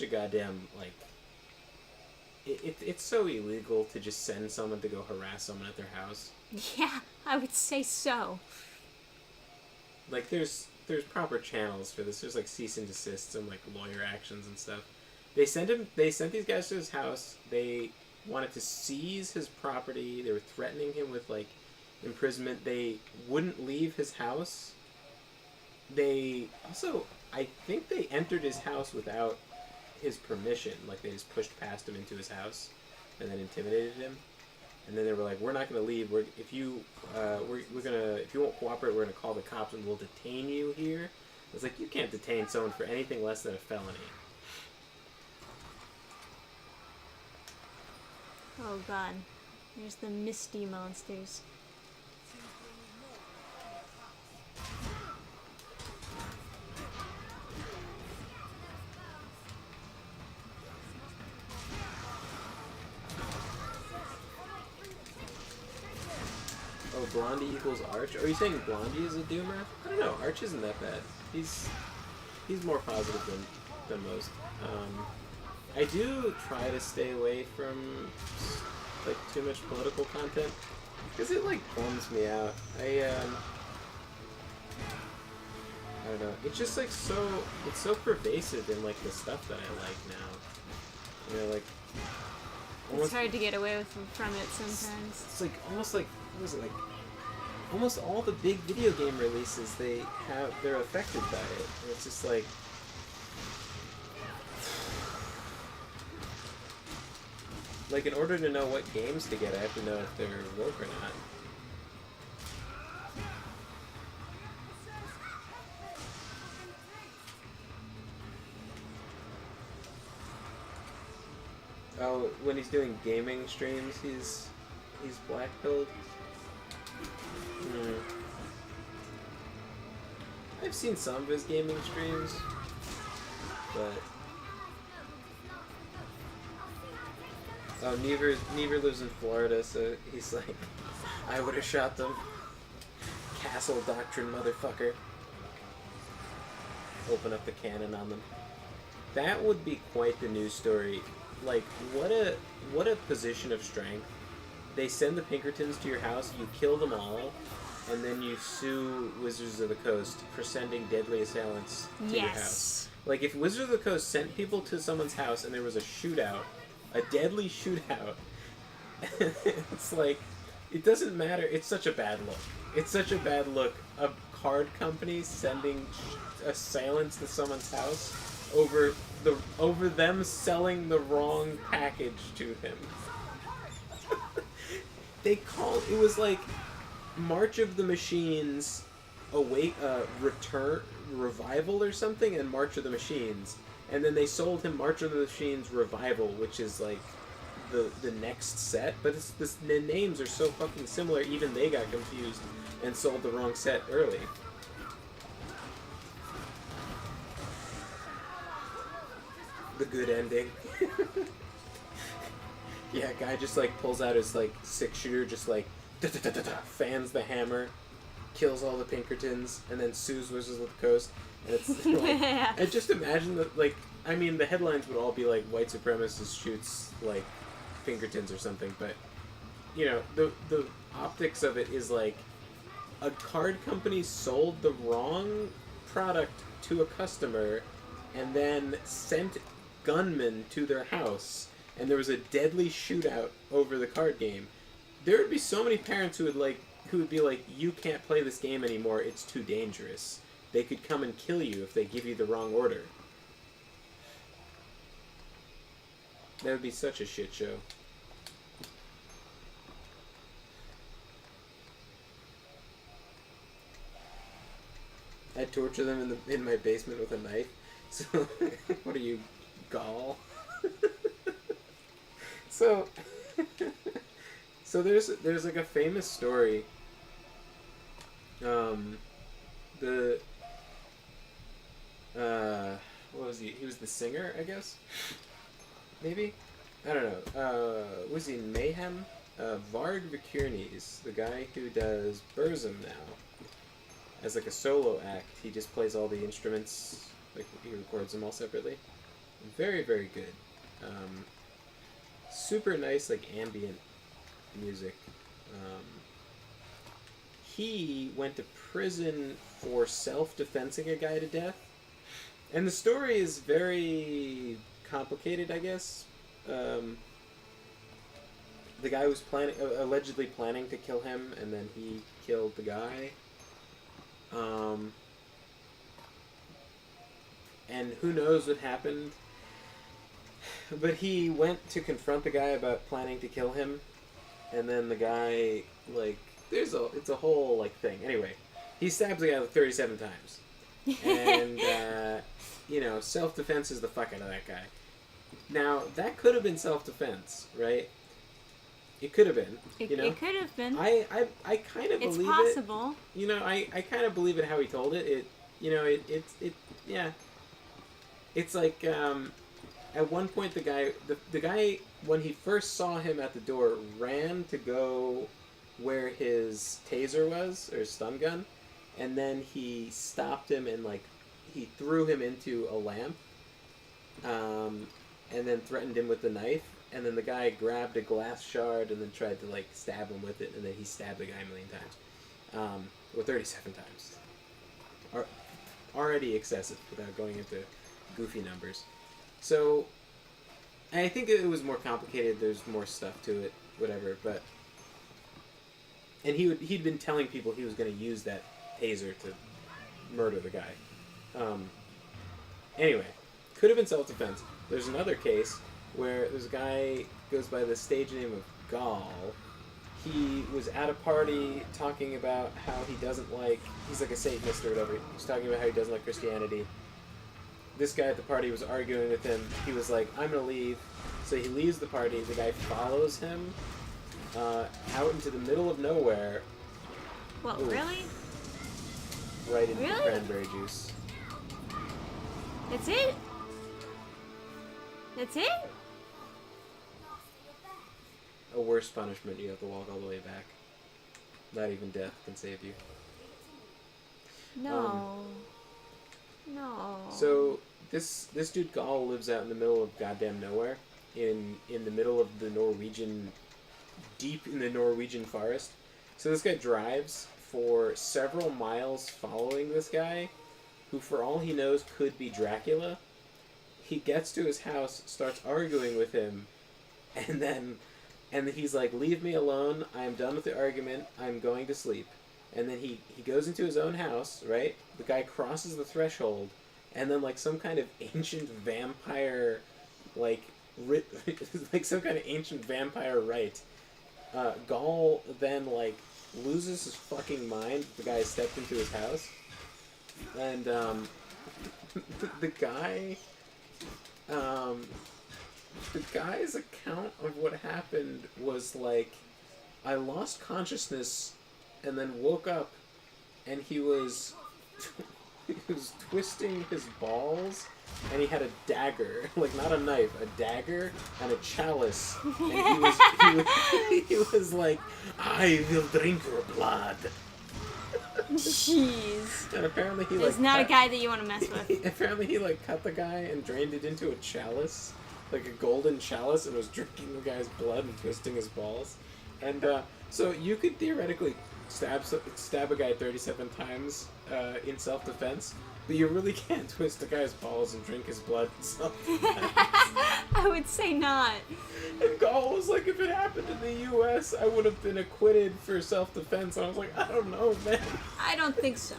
goddamn like it's so illegal to just send someone to go harass someone at their house. Yeah, I would say so. Like there's proper channels for this. There's like cease and desists and like lawyer actions and stuff. They sent these guys to his house. They wanted to seize his property. They were threatening him with like imprisonment. They wouldn't leave his house. They also, I think they entered his house without his permission. Like they just pushed past him into his house and then intimidated him. And then they were like, "We're not going to leave. If you won't cooperate, we're going to call the cops and we'll detain you here." It's like, you can't detain someone for anything less than a felony. Oh god. There's the misty monsters. Oh, Blondie equals Arch? Are you saying Blondie is a doomer? I don't know. Arch isn't that bad. He's more positive than most. I do try to stay away from like too much political content because it like bums me out. I don't know. It's just like it's so pervasive in like the stuff that I like now. You know, like It's hard to get away from it sometimes. It's like almost like, what was it, like almost all the big video game releases they're affected by it. And it's just like, in order to know what games to get, I have to know if they're woke or not. Oh, when he's doing gaming streams, he's black pilled. I've seen some of his gaming streams, but Never lives in Florida, so he's like, I would have shot them. Castle doctrine, motherfucker. Open up the cannon on them. That would be quite the news story. Like, what a position of strength. They send the Pinkertons to your house, you kill them all, and then you sue Wizards of the Coast for sending deadly assailants to your house. Like, if Wizards of the Coast sent people to someone's house and there was a shootout, a deadly shootout, it's like, it doesn't matter. It's such a bad look. It's such a bad look. A card company sending assailants to someone's house over them selling the wrong package to him. It was like March of the Machines Revival or something, and March of the Machines. And then they sold him March of the Machines Revival, which is like the next set, but the names are so fucking similar, even they got confused and sold the wrong set early. The good ending. Yeah, guy just like pulls out his like 6-shooter, just like fans the hammer, kills all the Pinkertons, and then sues Wizards of the Coast. And it's like, and just imagine that, like, I mean, the headlines would all be like white supremacist shoots like Pinkertons or something, but you know, the optics of it is like a card company sold the wrong product to a customer and then sent gunmen to their house, and there was a deadly shootout over the card game. There would be so many parents who would be like, you can't play this game anymore, it's too dangerous. They could come and kill you if they give you the wrong order. That would be such a shit show. I'd torture them in my basement with a knife. So, what are you, Gaul? So, there's like a famous story. What was he? He was the singer, I guess. Maybe, I don't know. Was he Mayhem? Varg Vikernes, the guy who does Burzum now, as like a solo act. He just plays all the instruments, like he records them all separately. Very, very good. Super nice, like ambient music. He went to prison for self-defensing a guy to death. And the story is very complicated, I guess. The guy was allegedly planning to kill him, and then he killed the guy. And who knows what happened. But he went to confront the guy about planning to kill him, and then the guy, like, it's a whole, like, thing. Anyway, he stabs the guy like 37 times. And, you know, self-defense is the fuck out of that guy. Now, that could have been self-defense, right? It could have been. You know? It could have been. I kind of believe it. It's possible. You know, I kind of believe it how he told it. Yeah. It's like, at one point the guy, when he first saw him at the door, ran to go where his taser was, or his stun gun, and then he stopped him and, like, he threw him into a lamp, and then threatened him with the knife, and then the guy grabbed a glass shard and then tried to, like, stab him with it, and then he stabbed the guy a million times. Or 37 times. Already excessive, without going into goofy numbers. So, I think it was more complicated, there's more stuff to it, whatever, but... And he'd been telling people he was going to use that taser to murder the guy. Anyway, could have been self-defense. There's another case where there's a guy goes by the stage name of Gaul. He was at a party talking about how he doesn't like... He's like a Satanist or whatever. He's talking about how he doesn't like Christianity. This guy at the party was arguing with him. He was like, I'm going to leave. So he leaves the party. The guy follows him out into the middle of nowhere. Well, Ooh. really? Right into the Really? cranberry juice. That's it? That's it? A worse punishment, you have to walk all the way back. Not even death can save you. No. No. So this dude Gaul lives out in the middle of goddamn nowhere, in the middle of the Norwegian, deep in the Norwegian forest. So this guy drives for several miles following this guy, who for all he knows could be Dracula. He gets to his house, starts arguing with him, and he's like, leave me alone, I am done with the argument, I'm going to sleep. And then he goes into his own house, right? The guy crosses the threshold, and then, like, some kind of ancient vampire, like some kind of ancient vampire rite. Gaul then, like, loses his fucking mind. The guy stepped into his house. And, the guy's account of what happened was, like, I lost consciousness and then woke up, and he was twisting his balls and he had a dagger, like not a knife, a dagger and a chalice, and he was like, "I will drink your blood." Jeez. And apparently he He's like not a cut- guy that you want to mess with. Apparently he like cut the guy and drained it into a chalice, like a golden chalice, and was drinking the guy's blood and twisting his balls. And so you could theoretically stab a guy 37 times in self-defense, but you really can't twist a guy's balls and drink his blood in self-defense. I would say not. And Gaul was like, if it happened in the U.S., I would have been acquitted for self-defense. And I was like, I don't know, man. I don't think so.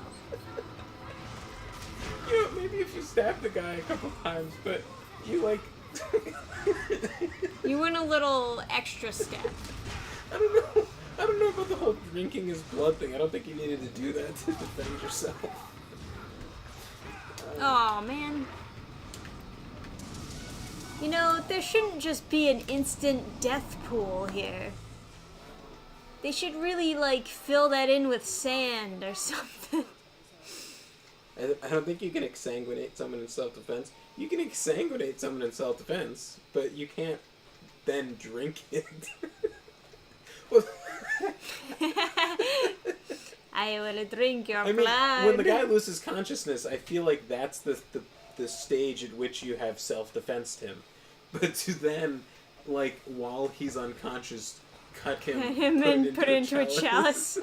You know, maybe if you stab the guy a couple times, but you like... You went a little extra step. I don't know about the whole drinking his blood thing. I don't think you needed to do that to defend yourself. Oh man. You know, there shouldn't just be an instant death pool here. They should really, like, fill that in with sand or something. I don't think you can exsanguinate someone in self-defense. You can exsanguinate someone in self-defense, but you can't then drink it. Well, I will drink your I mean, blood. when the guy loses consciousness, I feel like that's the stage at which you have self-defensed him. But to then, like, while he's unconscious, cut him, and put it into a chalice.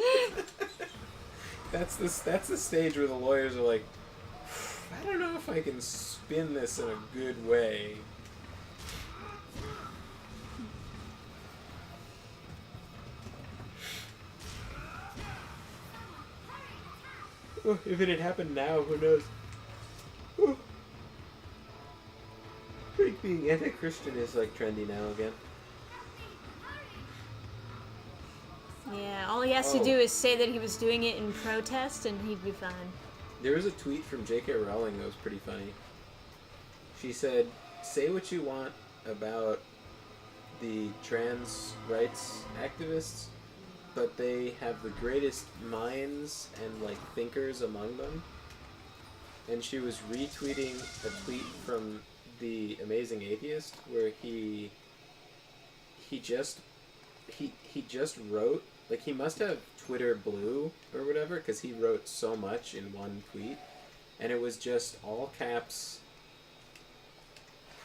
That's the stage where the lawyers are like, I don't know if I can spin this in a good way. Well, if it had happened now, who knows? Oh. I think being anti-Christian is like trendy now again. Yeah, all he has to Oh. do is say that he was doing it in protest and he'd be fine. There was a tweet from J.K. Rowling that was pretty funny. She said, say what you want about the trans rights activists, but they have the greatest minds and, like, thinkers among them. And she was retweeting a tweet from The Amazing Atheist where he just wrote, like, he must have Twitter blue or whatever, because he wrote so much in one tweet, and it was just all caps,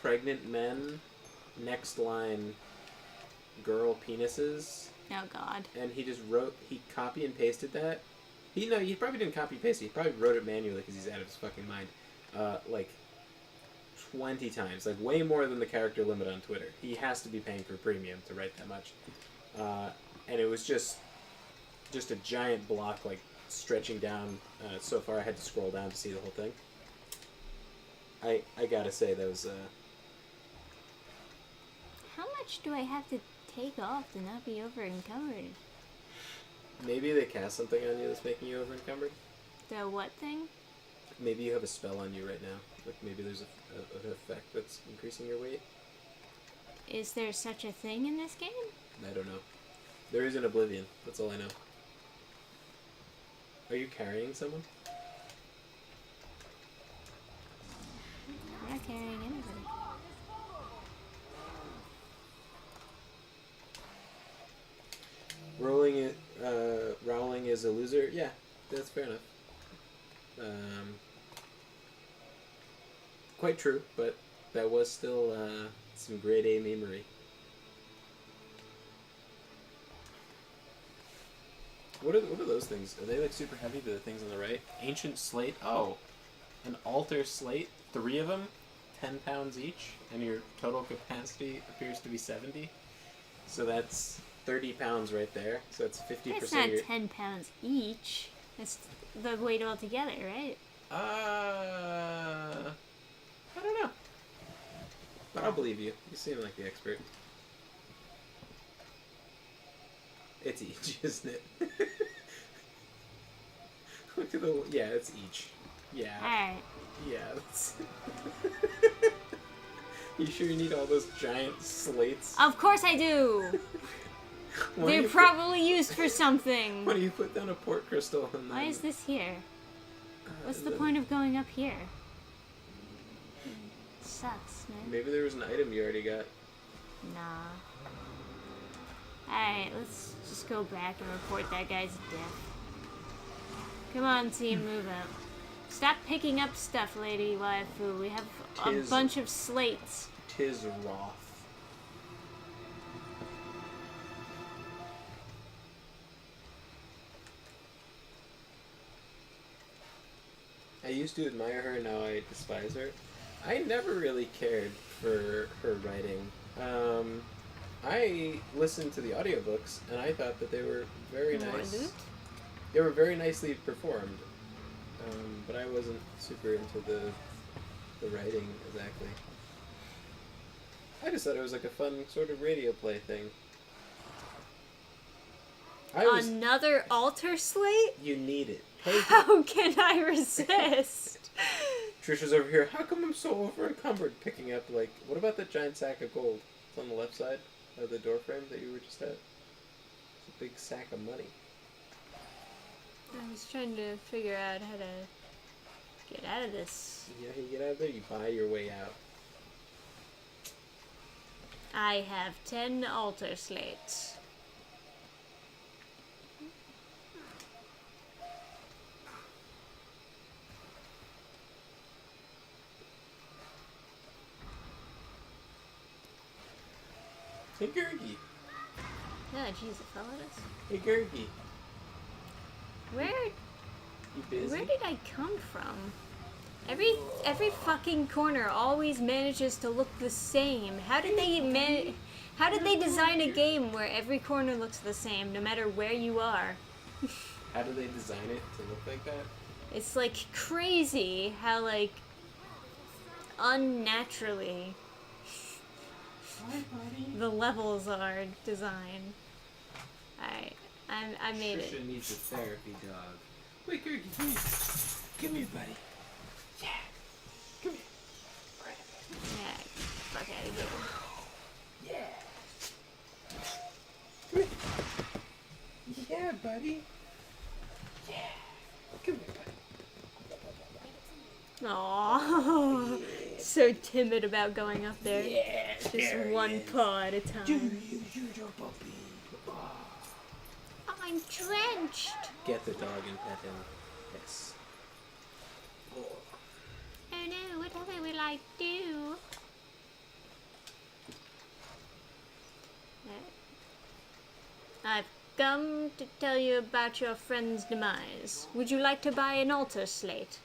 pregnant men, next line, girl penises, Oh god. and he just wrote, he copy and pasted that. He probably didn't copy and paste it, he probably wrote it manually because he's out of his fucking mind, like 20 times, like way more than the character limit on Twitter. He has to be paying for premium to write that much. And it was just a giant block, like, stretching down so far I had to scroll down to see the whole thing. I gotta say, that was, How much do I have to take off to not be over encumbered? maybe they cast something on you that's making you over encumbered? The what thing? Maybe you have a spell on you right now. Like, maybe there's an effect that's increasing your weight? Is there such a thing in this game? I don't know. There is an Oblivion, that's all I know. Are you carrying someone? I'm not carrying anybody. Rowling is a loser? Yeah, that's fair enough. Quite true, but that was still some grade A memery. What are those things? Are they like super heavy, the things on the right? Ancient slate? Oh, an altar slate, 3 of them, 10 pounds each, and your total capacity appears to be 70. So that's 30 pounds right there. So that's 50%. It's not 10 pounds each. That's the weight altogether, right? I don't know. But I'll believe you. You seem like the expert. It's each, isn't it? Look at the... Yeah, it's each. Yeah. Alright. Yeah, that's... You sure you need all those giant slates? Of course I do! Why They're do you probably used for something. Why do you put down a port crystal and Why then... is this here? What's the point of going up here? sucks, man. Maybe there was an item you already got. Nah. Alright, let's just go back and report that guy's death. Come on, team, move out. Stop picking up stuff, Lady Waifu. We have a Tis- bunch of slates. Tis Roth. I used to admire her, now I despise her. I never really cared for her writing. I listened to the audiobooks, and I thought that they were very More nice. loot? They were very nicely performed. But I wasn't super into the writing, exactly. I just thought it was like a fun sort of radio play thing. Another altar slate? You need it. Hey, How can I resist? Trisha's over here. How come I'm so over encumbered picking up, like, what about that giant sack of gold? It's on the left side of the door frame that you were just at. It's a big sack of money. I was trying to figure out how to get out of this. You know how you get out of there? You buy your way out. I have 10 altar slates. Hey, Gergie. Oh, jeez, it fell at us. Hey, Gergie. Where You busy? Where did I come from? Every fucking corner always manages to look the same. How did they design a game where every corner looks the same, no matter where you are? How do they design it to look like that? It's like crazy how like unnaturally the levels are designed. Alright, I made it. Trisha needs a therapy dog. Wait, Gergie, come here. Come here, buddy. Yeah. Come here. Yeah, fuck out of here. Yeah. Come here. Yeah, buddy. Yeah. Come here, buddy. Aww. So timid about going up there. Yeah. Just there he one is. paw at a time. You little puppy. I'm drenched. Get the dog and pet him. Yes. Oh no, what will I do? I've come to tell you about your friend's demise. Would you like to buy an altar slate?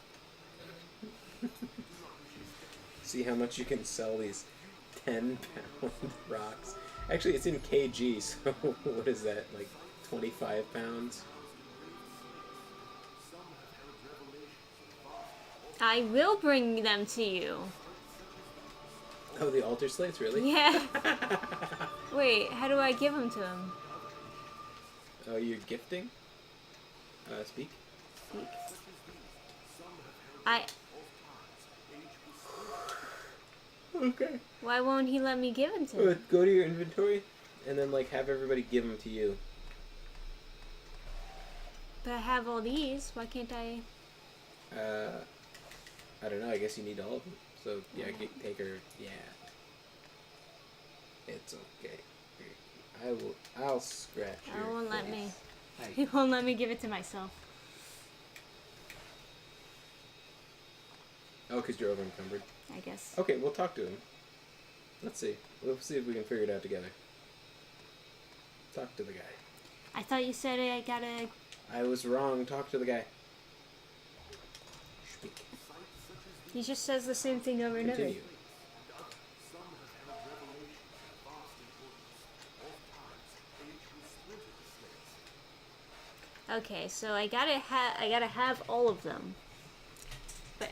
See how much you can sell these 10-pound rocks. Actually, it's in kg, so what is that, like 25 pounds? I will bring them to you. Oh, the altar slates, really? Yeah. Wait, how do I give them to him? Oh, you're gifting? Speak? Speak. Okay. Why won't he let me give them to him? Go to your inventory, and then, like, have everybody give them to you. But I have all these. Why can't I? I don't know, I guess you need all of them. So, yeah, take her, yeah. It's okay. I'll scratch your Oh, won't let face. me. Hi. He won't let me give it to myself. Oh, because you're over encumbered. I guess. Okay, we'll talk to him. Let's see. We'll see if we can figure it out together. Talk to the guy. I thought you said I gotta. I was wrong. Talk to the guy. Speak. He just says the same thing over and over. Continue. Okay, so I gotta have all of them. But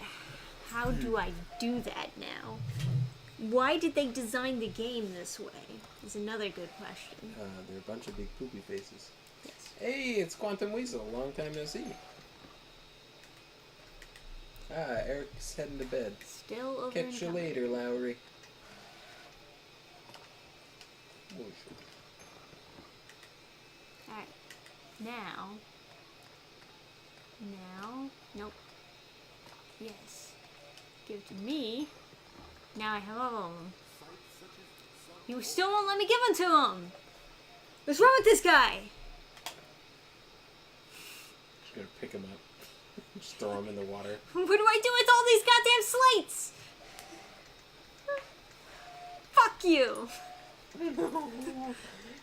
how do I do that now? Why did they design the game this way? Is another good question. They're a bunch of big poopy faces. Yes. Hey, it's Quantum Weasel. Long time no see. Eric's heading to bed. Still over Catch you and over. later, Lowry. Oh, shit. Alright. Now. Nope. Yes. Give it to me. Now I have all of them. You still won't let me give them to him. What's wrong with this guy? Just gonna pick him up. Just throw him in the water. What do I do with all these goddamn slates? Fuck you.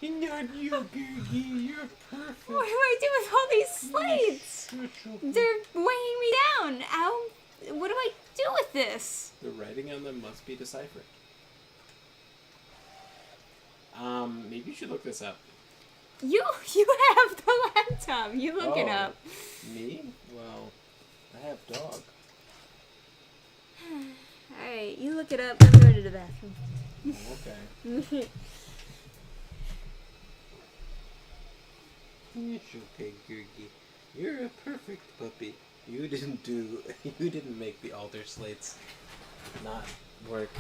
Not you, Googie. You're perfect. What do I do with all these slates? They're weighing me down. How? What do I do with this? The writing on them must be deciphered. Maybe you should look this up. You have the laptop. You look it Oh. up. Me? Well, I have dog. Alright, you look it up. I'm going to the bathroom. Okay. It's okay, Googie. You're a perfect puppy. You didn't make the altar slates not work.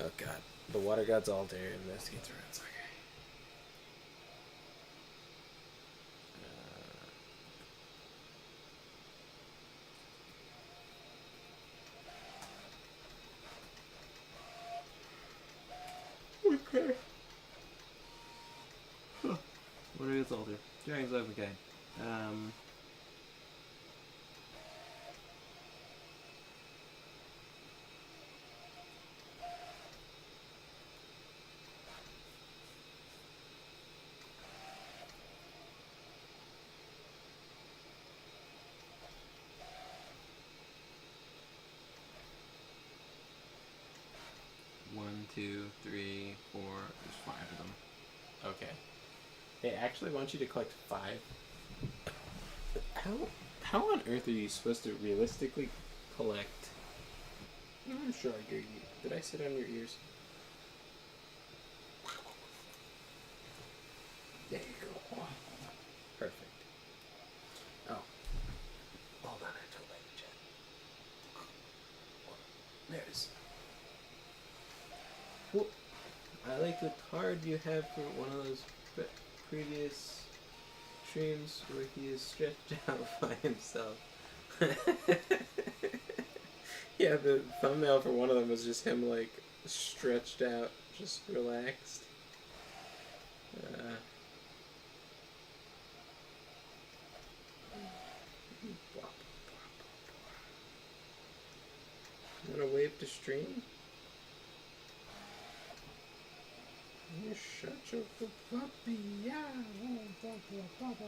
Oh god. The water god's altar investigates ruins. Okay. Okay. What is altar? Dragon's Life again. One, two, three, four. There's 5 of them. Okay. They actually want you to collect 5. How on earth are you supposed to realistically collect? I'm sure I hear you. Did I sit on your ears? There you go. Perfect. Oh. Hold on, I have to light the chat. There it is. Well, I like the card you have for one of those previous streams where he is stretched out by himself. Yeah, the thumbnail for one of them was just him like stretched out, just relaxed. You wanna wave to stream? You're such a good puppy, yeah. The puppy.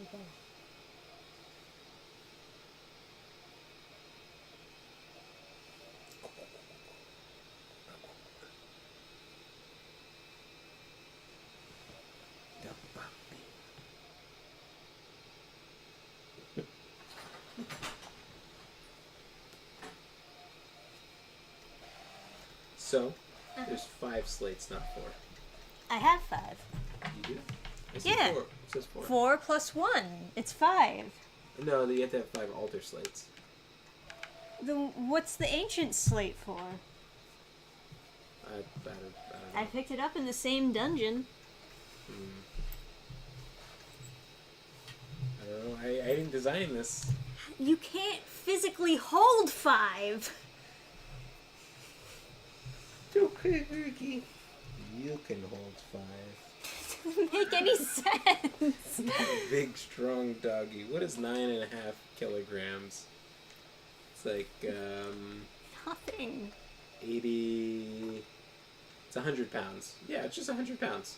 So, there's 5 slates, not 4. I have 5. You do? It says Yeah. 4. It says 4. 4 plus 1. It's 5. No, you have to have 5 altar slates. What's the ancient slate for? I don't know. I picked it up in the same dungeon. I don't know. I didn't design this. You can't physically hold 5. Okay, Ricky. You can hold 5. Doesn't make any sense. Big, strong doggy. What is 9.5 kilograms? It's like, Nothing. 80... It's 100 pounds. Yeah, it's just 100 pounds.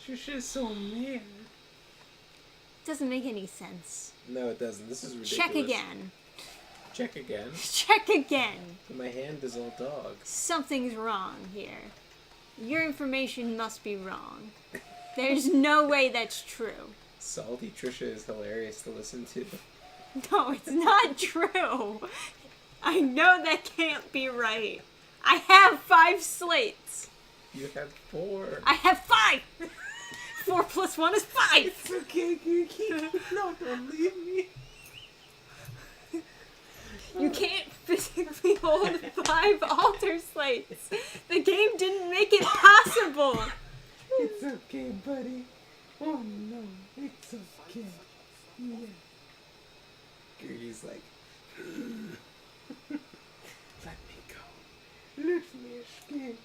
She's just so mad. Doesn't make any sense. No, it doesn't. This is ridiculous. Check again. Check again. Check again. My hand is all dog. Something's wrong here. Your information must be wrong. There's no way that's true. Salty Trisha is hilarious to listen to. No, it's not true. I know that can't be right. I have 5 slates. You have 4. I have 5. 4 plus 1 is 5. It's okay, Googie. No, don't leave me. You can't physically hold 5 altar slates. The game didn't make it possible. It's okay, buddy. Oh no, it's okay. Yeah. Googie's like, Let me go. Let me escape.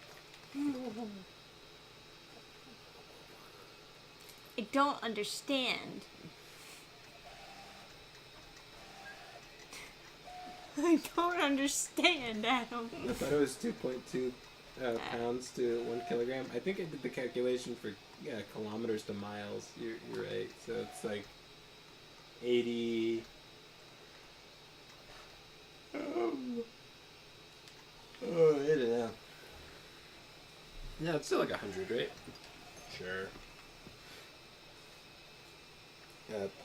I don't understand. I don't understand, Adam. I thought it was 2.2 pounds to 1 kilogram. I think I did the calculation for kilometers to miles. You're right. So it's like 80. I don't know. No, it's still like 100, right? Sure.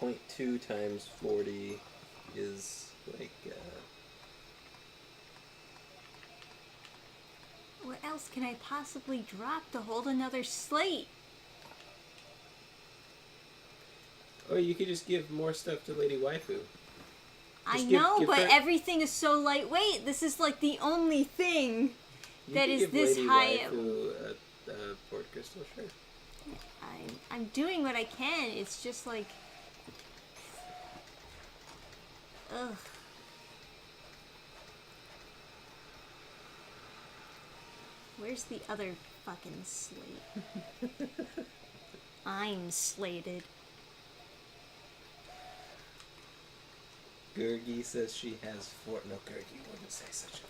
0.2 times 40 is like. What else can I possibly drop to hold another slate? Oh, you could just give more stuff to Lady Waifu. I Just know, give but her- everything is so lightweight. This is like the only thing You that could is give this Lady high. Waifu a port crystal, sure. I'm doing what I can. It's just like, ugh. Where's the other fucking slate? I'm slated. Gurgi says she has 4. No, Gurgi wouldn't say such a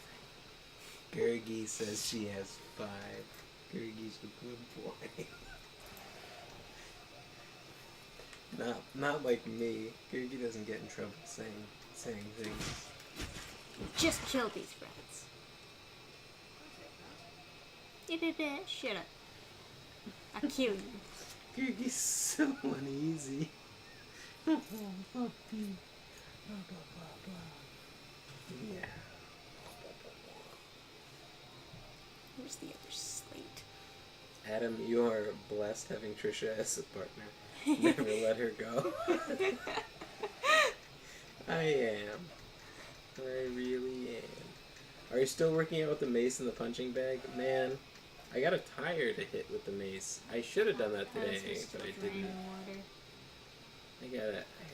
thing. Gurgi says she has 5. Gurgi's a good boy. Not like me. Gurgi doesn't get in trouble saying things. Just kill these rats. Shut up. I'll kill you. Gurgi's so uneasy. Yeah. Where's the other slate? Adam, you are blessed having Trisha as a partner. Never let her go. I am. I really am. Are you still working out with the mace and the punching bag? Man, I got a tire to hit with the mace. I should have done that I was today, supposed to but I drain didn't. water. I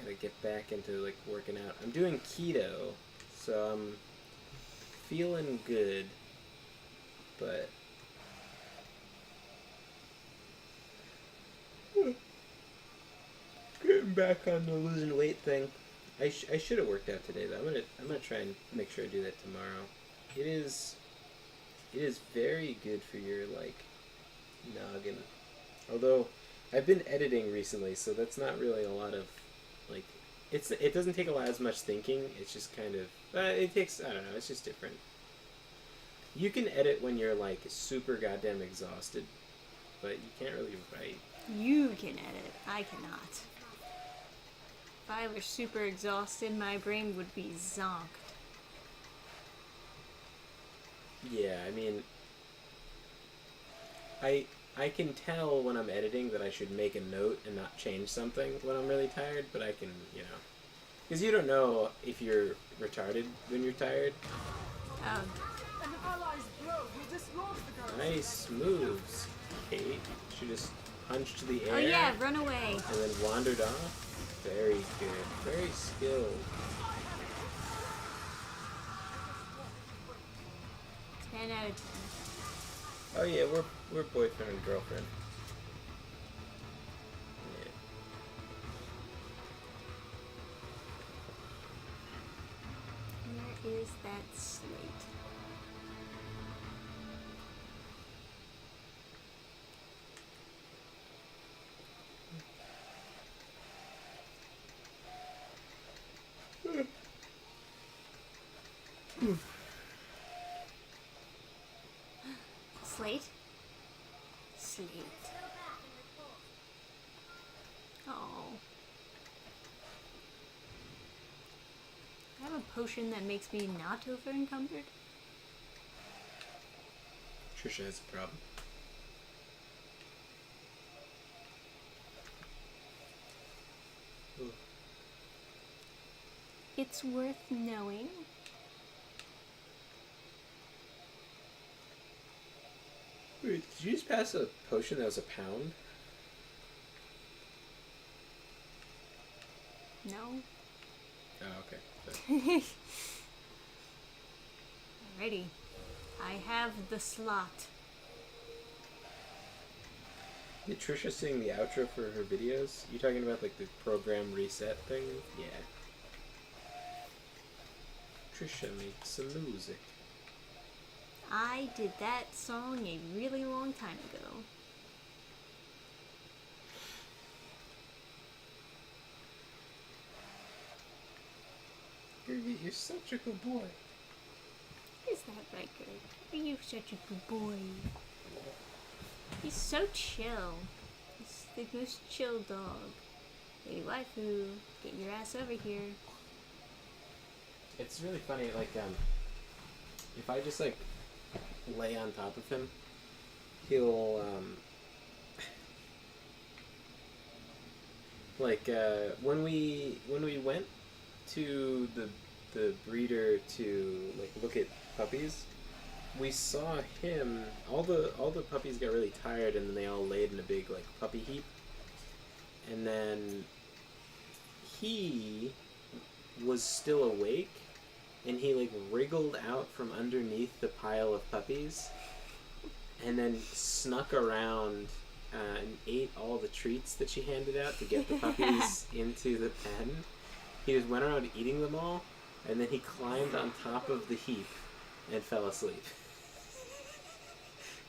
gotta get back into like working out. I'm doing keto, so I'm feeling good, but getting back on the losing weight thing. I should have worked out today though. I'm gonna try and make sure I do that tomorrow. It is very good for your like noggin. Although I've been editing recently, so that's not really a lot of like it doesn't take a lot as much thinking. It's just kind of it takes, I don't know, it's just different. You can edit when you're like super goddamn exhausted, but you can't really write. You can edit. I cannot. If I were super exhausted, my brain would be zonked. Yeah, I mean, I can tell when I'm editing that I should make a note and not change something when I'm really tired, but I can, because you don't know if you're retarded when you're tired. Um, An ally's blow will dislodge the girl. Nice moves, Kate. She just punched the air oh yeah, run away. and then wandered off. Very good. Very skilled. 10 out of 10. Oh yeah, we're boyfriend and girlfriend. Yeah. Where is that slate? Slate? Slate. Oh. I have a potion that makes me not over encumbered. Trisha has a problem. Ooh. It's worth knowing. Wait, did you just pass a potion that was a pound? No. Oh, okay. So, Alrighty. I have the slot. Did Trisha sing the outro for her videos? You talking about like the program reset thing? Yeah. Trisha makes some music. I did that song a really long time ago. You're such a good boy. Is that right, Greg? Are you such a good boy? He's so chill. He's the most chill dog. Hey, waifu, get your ass over here. It's really funny, like, if I just, like, lay on top of him, he'll, when we went to the breeder to, like, look at puppies, we saw him, all the puppies got really tired and then they all laid in a big, like, puppy heap, and then he was still awake, and he like wriggled out from underneath the pile of puppies and then snuck around and ate all the treats that she handed out to get the puppies into the pen. He just went around eating them all, and then he climbed on top of the heap and fell asleep.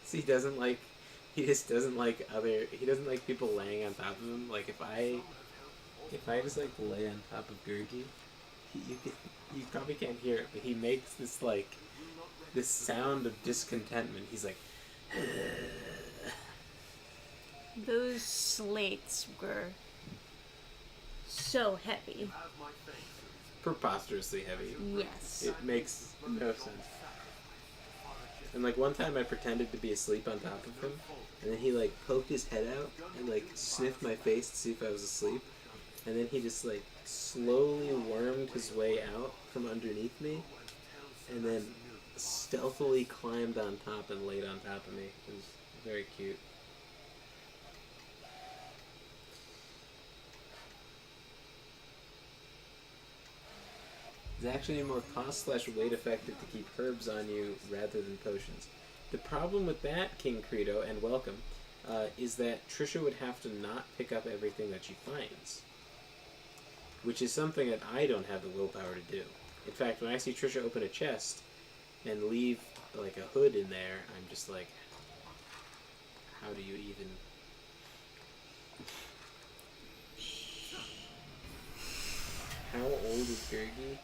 So he doesn't like people laying on top of him. Like if I just like lay on top of Gurgi, you probably can't hear it, but he makes this like this sound of discontentment. He's like Those slates were so heavy. preposterously heavy. Yes. It makes no sense. And like one time I pretended to be asleep on top of him, and then he like poked his head out and like sniffed my face to see if I was asleep, and then he just like slowly wormed his way out from underneath me, and then stealthily climbed on top and laid on top of me. It was very cute. It's actually more cost/weight effective to keep herbs on you rather than potions. The problem with that, King Credo, and welcome, is that Trisha would have to not pick up everything that she finds. Which is something that I don't have the willpower to do. In fact, when I see Trisha open a chest and leave like a hood in there, I'm just like, how do you even... How old is Gurgi?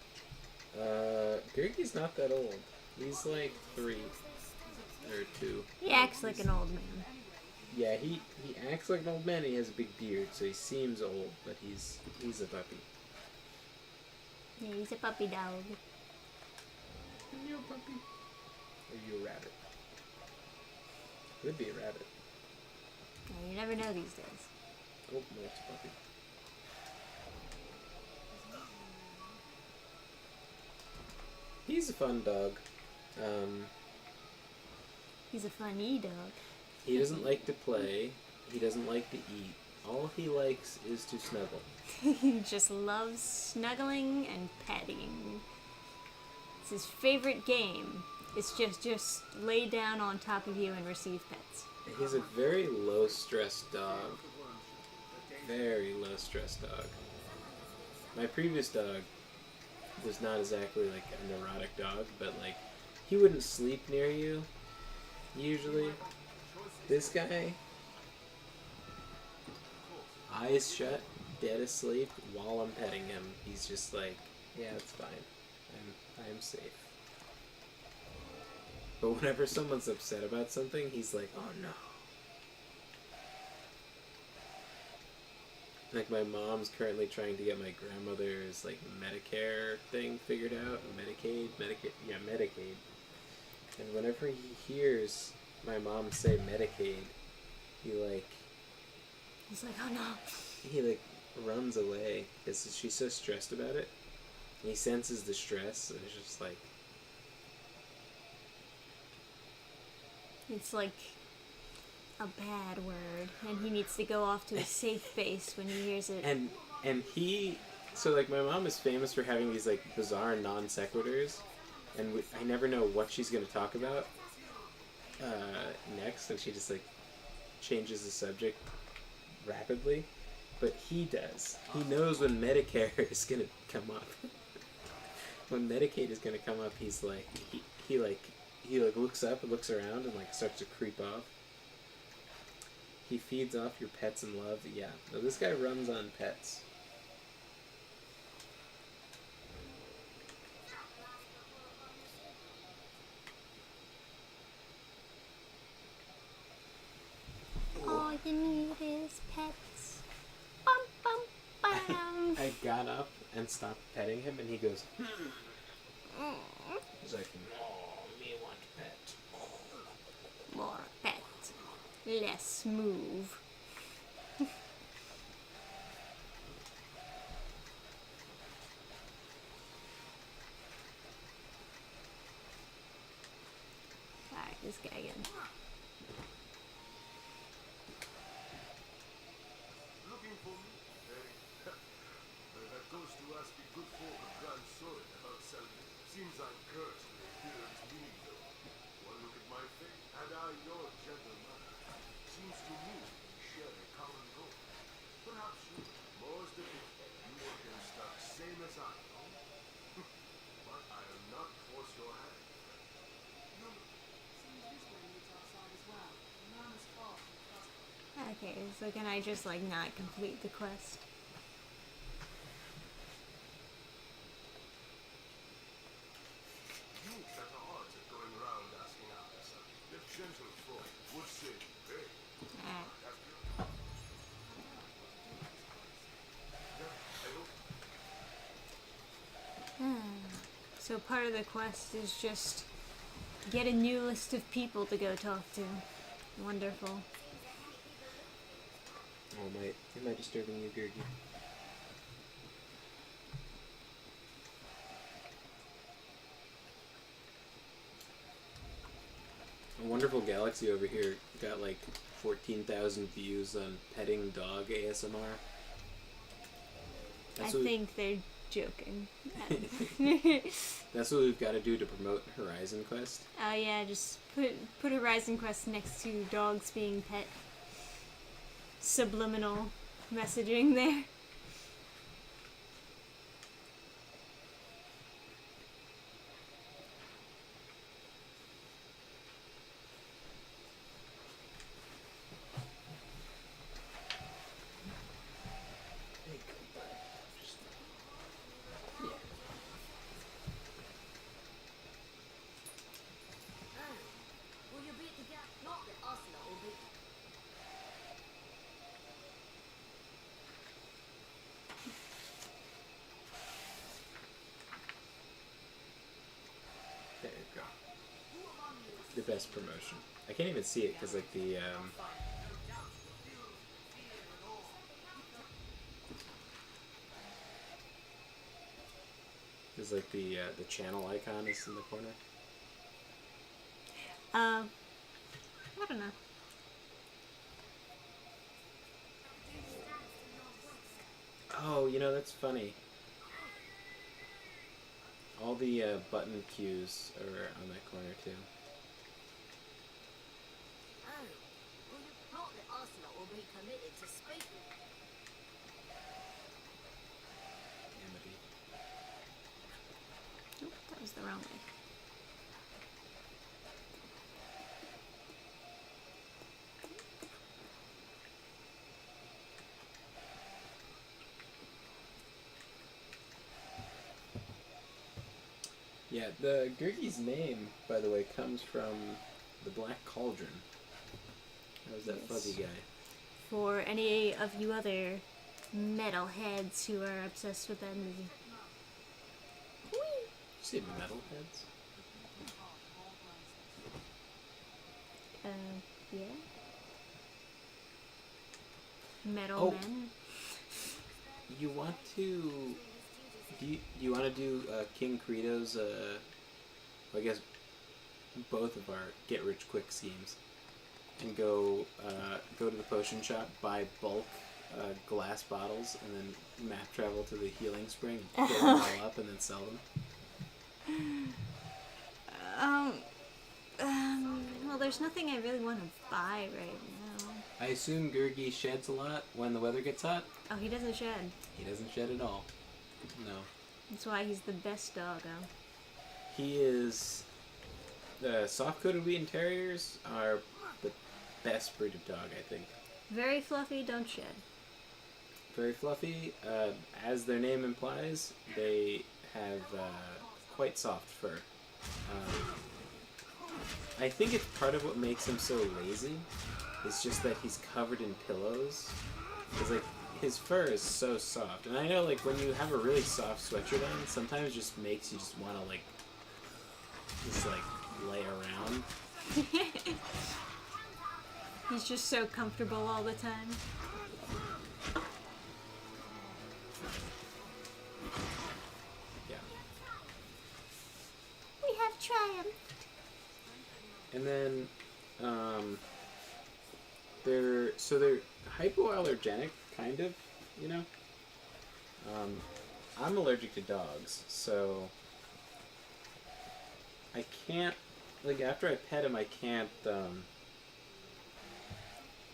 Gurgi's not that old. He's like 3 or 2. He acts like an old man. Yeah, he acts like an old man. He has a big beard, so he seems old, but he's a puppy. Yeah, he's a puppy dog. Are you a puppy? Or are you a rabbit? Could be a rabbit. Yeah, you never know these days. Oh, no, it's a puppy. He's a fun dog. He's a funny dog. He doesn't like to play. He doesn't like to eat. All he likes is to snuggle. He just loves snuggling and petting. It's his favorite game. It's just lay down on top of you and receive pets. He's a very low-stress dog. Very low-stress dog. My previous dog was not exactly like a neurotic dog, but like he wouldn't sleep near you usually. This guy, eyes shut, dead asleep while I'm petting him. He's just like, yeah, it's fine. I'm safe. But whenever someone's upset about something, he's like, oh no. Like my mom's currently trying to get my grandmother's like Medicare thing figured out. Medicaid. And whenever he hears my mom say Medicaid, he's like, oh no. He like runs away because she's so stressed about it. And he senses the stress, and it's just like, It's like a bad word, and he needs to go off to a safe base when he hears it. and he, so like my mom is famous for having these like bizarre non sequiturs, and I never know what she's gonna talk about next, and she just like changes the subject rapidly. But he does. He knows when Medicare is gonna come up. When Medicaid is gonna come up, he's like he looks up and looks around and like starts to creep off. He feeds off your pets and love. Yeah, no, this guy runs on pets. All you need is pets. Bum, bum, bum. I got up and stopped petting him, and he goes. He's like, "Oh, me want pet." More pet. Less move. Alright, this guy again. Looking for me? Hey, that goes to ask the good folk of Grand Soil about salvation. Seems I'm cursed with appearance meaning though. One look at my face, and I your gentleman. Seems to me we share a common goal. Perhaps you, more's the pity, you work in stuck same as I, no? But I'll not force your hand. Okay, so can I just like not complete the quest? You set a heart at going round asking after such. The gentle folk would say, hey, Alright. have you? Yeah, I hope. So part of the quest is just get a new list of people to go talk to. Wonderful. Oh, am I disturbing you, Gergie? A Wonderful Galaxy over here got like 14,000 views on petting dog ASMR. I think they're joking. That's what we've got to do to promote Horizon Quest. Oh yeah, just put Horizon Quest next to dogs being pet. Subliminal messaging there. Will you beat the gap? Not the Oslo will beat. There you go. The best promotion. I can't even see it because like the there's like the channel icon is in the corner. I don't know. Oh, you know, that's funny. All the button cues are on that corner too. Oh, will you not the Oslo will be committed to speaking? Amity. Oop, that was the wrong way. Yeah, the Gergie's name, by the way, comes from the Black Cauldron. That was that Yes. fuzzy guy. For any of you other metalheads who are obsessed with that movie. Did you say metalheads? Yeah. Metal Oh. men. You want to? Do you want to do King Credo's? I guess both of our get rich quick schemes, and go to the potion shop, buy bulk glass bottles, and then map travel to the healing spring, and fill them all up, and then sell them. Well, there's nothing I really want to buy right now. I assume Gurgi sheds a lot when the weather gets hot. Oh, he doesn't shed. He doesn't shed at all. No. That's why he's the best doggo. He is... The soft-coated Wheaten Terriers are the best breed of dog, I think. Very fluffy, don't shed. Very fluffy. As their name implies, they have quite soft fur. I think it's part of what makes him so lazy. It's just that he's covered in pillows. Because, like, his fur is so soft. And I know, like, when you have a really soft sweatshirt on, sometimes it just makes you just want to, like, lay around. He's just so comfortable all the time. Yeah. We have triumphed. And then, they're hypoallergenic, kind of, you know? I'm allergic to dogs, so I can't, like, after I pet him, I can't,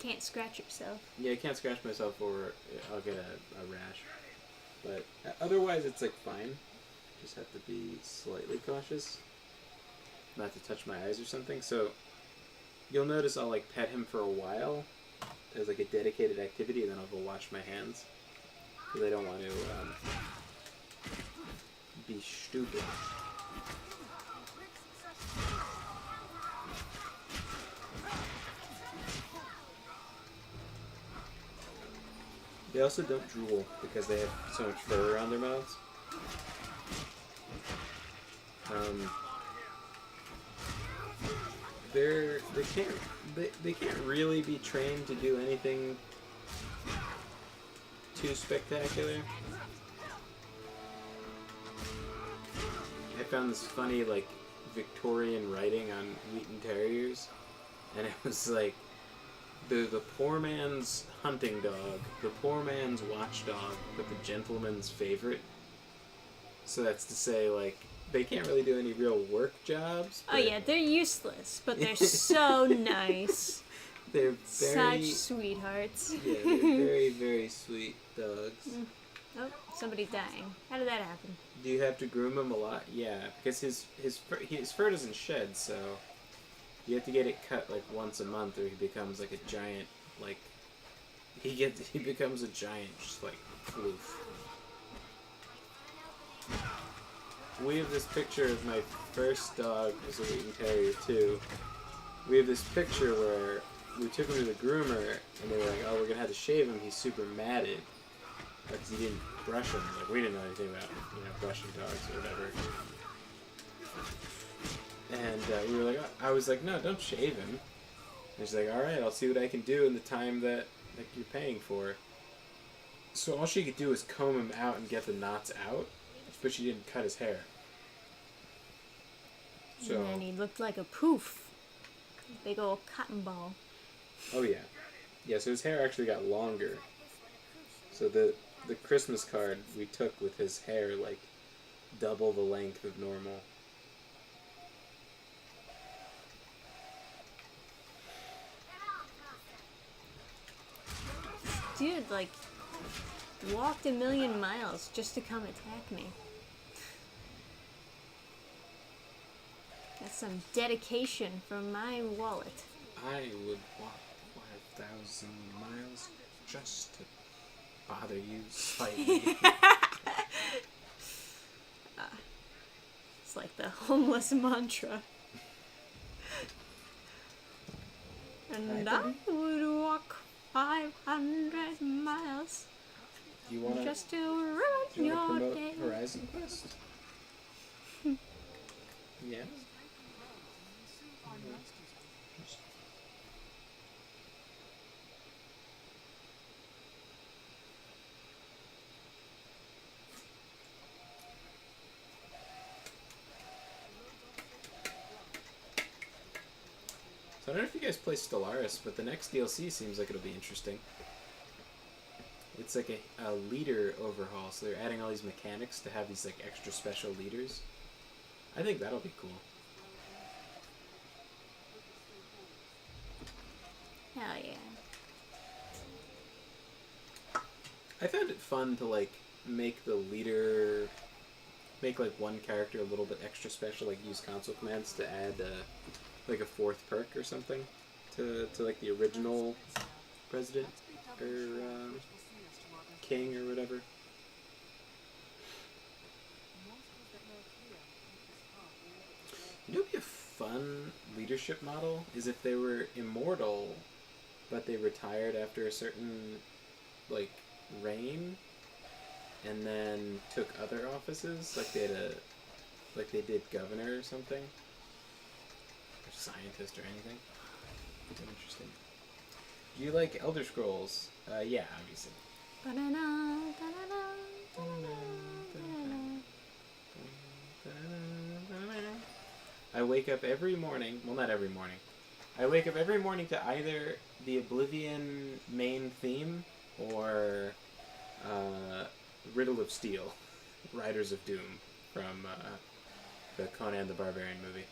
Can't scratch yourself. yeah, I can't scratch myself or I'll get a rash. But otherwise, it's, like, fine. Just have to be slightly cautious. Not to touch my eyes or something. So, you'll notice I'll, like, pet him for a while as, like, a dedicated activity, and then I'll go wash my hands. Because I don't want to, be stupid. They also don't drool because they have so much fur around their mouths. They can't really be trained to do anything too spectacular. I found this funny, like, Victorian writing on Wheaten Terriers, and it was like the poor man's hunting dog, the poor man's watchdog, but the gentleman's favorite. So that's to say, like, they can't really do any real work jobs. Oh yeah, they're useless, but they're so nice. They're very... Such sweethearts. Yeah, they're very, very sweet dogs. Oh, somebody's dying. How did that happen? Do you have to groom him a lot? Yeah, because his fur doesn't shed, so you have to get it cut like once a month, or he becomes like a giant, like he becomes a giant, just like floof. We have this picture of my first dog was a Wheaten Terrier too. We have this picture where we took him to the groomer, and they were like, "Oh, we're gonna have to shave him. He's super matted because he didn't brush him." Like, we didn't know anything about, you know, brushing dogs or whatever. And we were like, I was like, "No, don't shave him." And she's like, "All right, I'll see what I can do in the time that like you're paying for." So all she could do was comb him out and get the knots out, but she didn't cut his hair. So, And then he looked like a poof. Big old cotton ball. oh yeah. Yeah, so his hair actually got longer. So the Christmas card we took with his hair like double the length of normal. Dude, like, walked a million miles just to come attack me. That's some dedication from my wallet. I would walk 5,000 miles just to bother you slightly. It's like the homeless mantra. And I would walk 500 miles You wanna just to ruin do you your wanna promote day. Horizon Quest? Yeah. So I don't know if you guys play Stellaris, but the next DLC seems like it'll be interesting. It's like a leader overhaul, so they're adding all these mechanics to have these like extra special leaders. I think that'll be cool. I found it fun to like make the leader, make like one character a little bit extra special, like use console commands to add like a fourth perk or something to like the original president or king or whatever. You know, what'd be a fun leadership model is if they were immortal, but they retired after a certain like reign, and then took other offices, like they had like they did governor or something, or scientist or anything. Interesting. Do you like Elder Scrolls? Yeah, obviously. I wake up every morning. Well, not every morning. I wake up every morning to either the Oblivion main theme or Riddle of Steel, Riders of Doom from the Conan the Barbarian movie.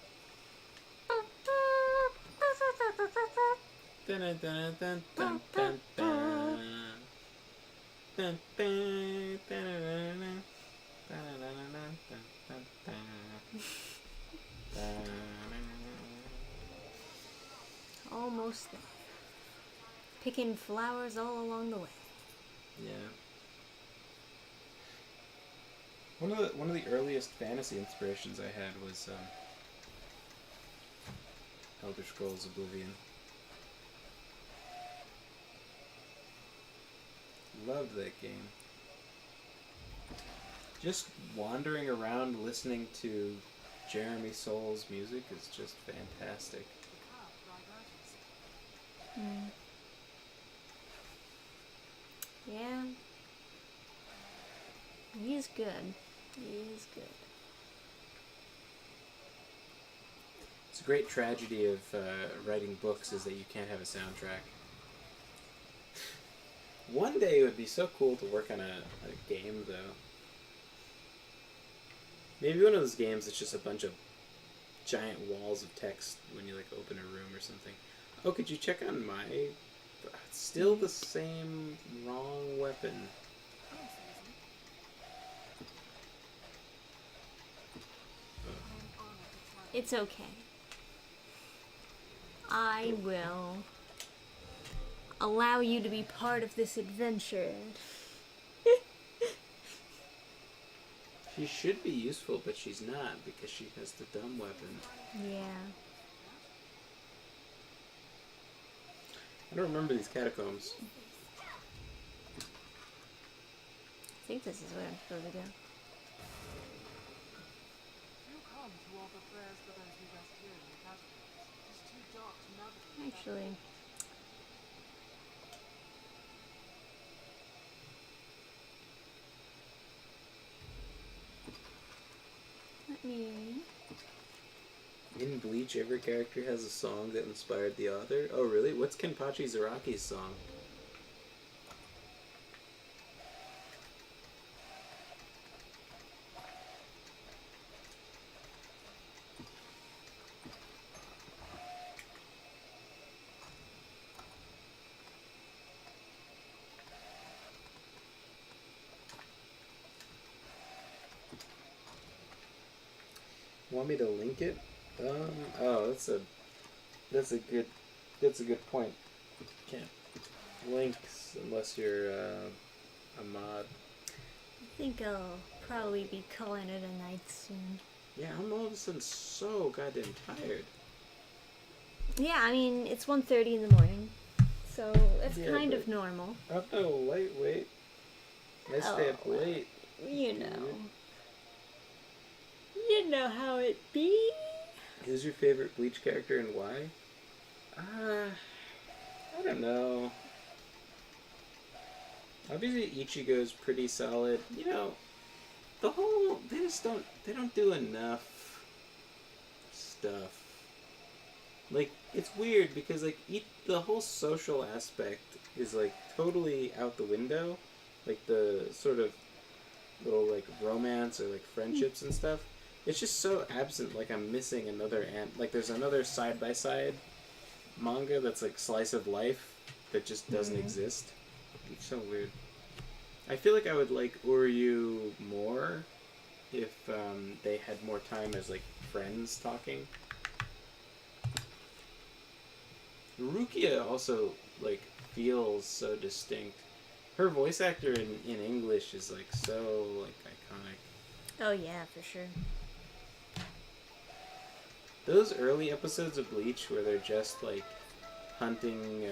Dun, dun, dun, dun, dun, dun, dun. Dun, dun, dun, dun, dun. Dun, dun, dun, dun, dun, dun. Almost there. Picking flowers all along the way. Yeah. One of the earliest fantasy inspirations I had was Elder Scrolls Oblivion. Loved that game. Just wandering around listening to Jeremy Soul's music is just fantastic. Yeah. He's good. He is good. It's a great tragedy of writing books is that you can't have a soundtrack. One day it would be so cool to work on a game, though. Maybe one of those games that's just a bunch of giant walls of text when you, like, open a room or something. Oh, could you check on my... Still the same wrong weapon. It's okay. I will allow you to be part of this adventure. She should be useful, but she's not because she has the dumb weapon. Yeah. I don't remember these catacombs. I think this is where I'm supposed to go. Actually, let me... In Bleach, every character has a song that inspired the author. Oh, really? What's Kenpachi Zaraki's song? Want me to link it? Oh, that's a good point. Can't links unless you're a mod. I think I'll probably be calling it a night soon. Yeah, I'm all of a sudden so goddamn tired. Yeah, I mean, it's 1:30 in the morning, so that's Yeah, kind but- of normal. I'm no lightweight. I stay up Oh, late. You know. You know how it be. Who's your favorite Bleach character and why? I don't know. Obviously Ichigo's pretty solid. You know, they don't do enough stuff. Like, it's weird because, like, the whole social aspect is, like, totally out the window. Like, the sort of little, like, romance or, like, friendships and stuff. It's just so absent, like, I'm missing another, like, there's another side-by-side manga that's, like, slice of life that just doesn't exist. It's so weird. I feel like I would like Uryu more if they had more time as like friends talking. Rukia also like feels so distinct. Her voice actor in English is like so like iconic. Oh yeah, for sure. Those early episodes of Bleach where they're just like hunting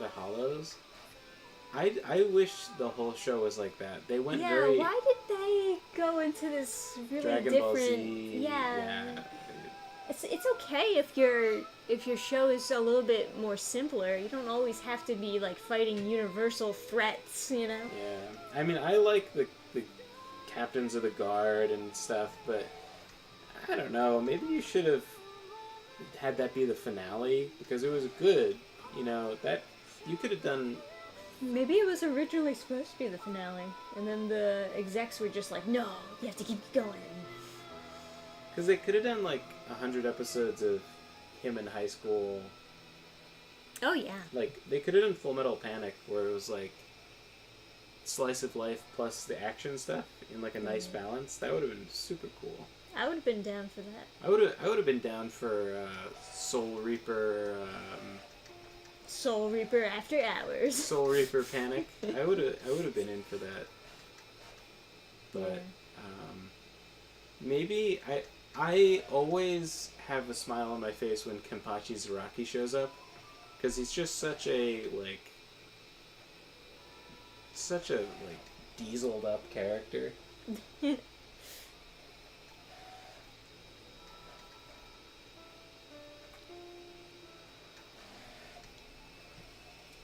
the hollows. I wish the whole show was like that. They went Yeah, very why did they go into this really Dragon Ball different? Z. Yeah. It's okay if your show is a little bit more simpler. You don't always have to be like fighting universal threats, you know. Yeah. I mean, I like the captains of the guard and stuff, but I don't know. Maybe you should have had that be the finale because it was good. You know that you could have done. Maybe it was originally supposed to be the finale, and then the execs were just like, "No, you have to keep going." Because they could have done like 100 episodes of him in high school. Oh yeah. Like they could have done Full Metal Panic, where it was like slice of life plus the action stuff in like a nice balance. That would have been super cool. I would have been down for that. I would have been down for Soul Reaper. Soul Reaper After Hours. Soul Reaper Panic. I would have been in for that. But maybe I always have a smile on my face when Kenpachi Zaraki shows up, because he's just such a dieseled up character.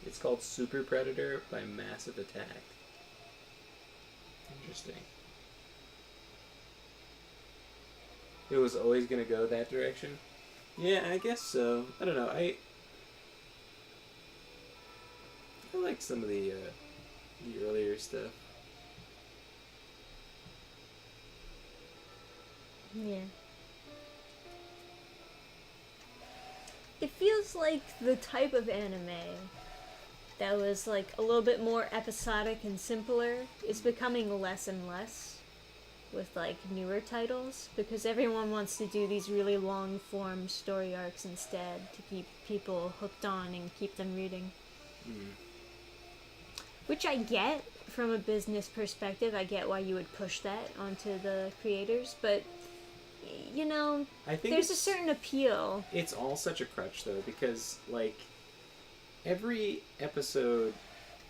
It's called Super Predator by Massive Attack. Interesting. It was always going to go that direction? Yeah, I guess so. I don't know. I like some of the earlier stuff. Yeah. It feels like the type of anime that was like a little bit more episodic and simpler is becoming less and less with like newer titles, because everyone wants to do these really long form story arcs instead to keep people hooked on and keep them reading. Which I get from a business perspective. I get why you would push that onto the creators, but you know, I think there's a certain appeal. It's all such a crutch though, because like every episode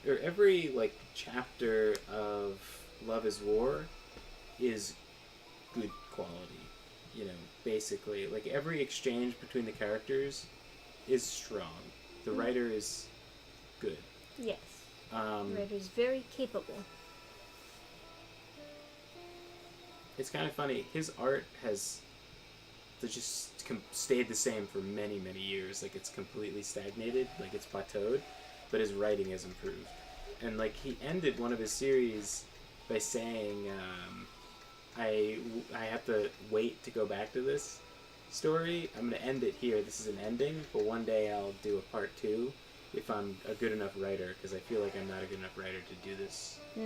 or every like chapter of Love is War is good quality. You know, basically, like every exchange between the characters is strong. The writer is good. Yes. Writer's very capable. It's kind of funny. His art has just stayed the same for many, many years. Like, it's completely stagnated. Like, it's plateaued. But his writing has improved. And, like, he ended one of his series by saying, I have to wait to go back to this story. I'm going to end it here. This is an ending. But one day I'll do a part 2 if I'm a good enough writer. Because I feel like I'm not a good enough writer to do this. I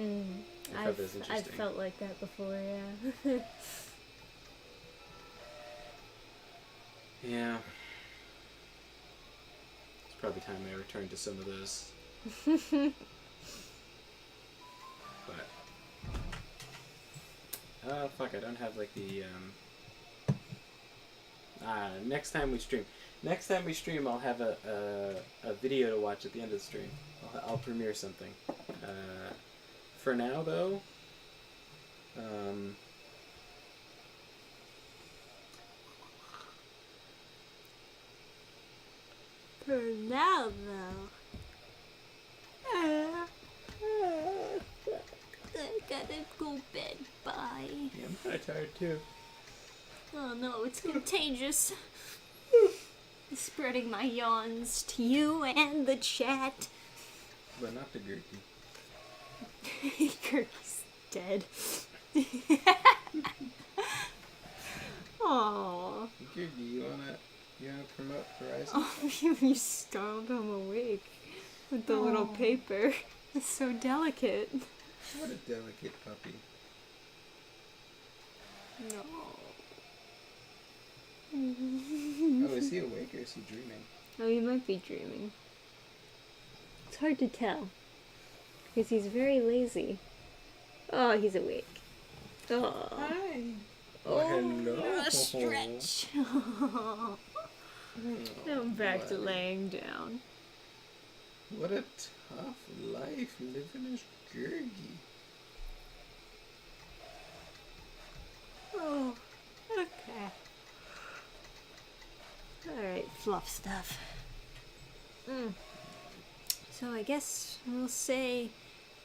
thought that was I've interesting. felt like that before, yeah. Yeah. It's probably time I return to some of those. But fuck, I don't have like the next time we stream I'll have a video to watch at the end of the stream. I'll premiere something. For now though, For now, though. I gotta go bed. Bye. yeah, I'm kind of tired too. Oh no, it's contagious. Spreading my yawns to you and the chat. But not the Gurky. Kirky's dead. Aww. Gurky, you wanna promote Arisen? Oh, you startled him awake with the little paper. It's so delicate. What a delicate puppy. No. Oh, is he awake or is he dreaming? Oh, he might be dreaming. It's hard to tell. Because he's very lazy. Oh, he's awake. Oh. Hi. Oh, hello. a stretch. I'm back to laying down. What a tough life living as Gurgi. Oh, okay. Alright, fluff stuff. So I guess we'll say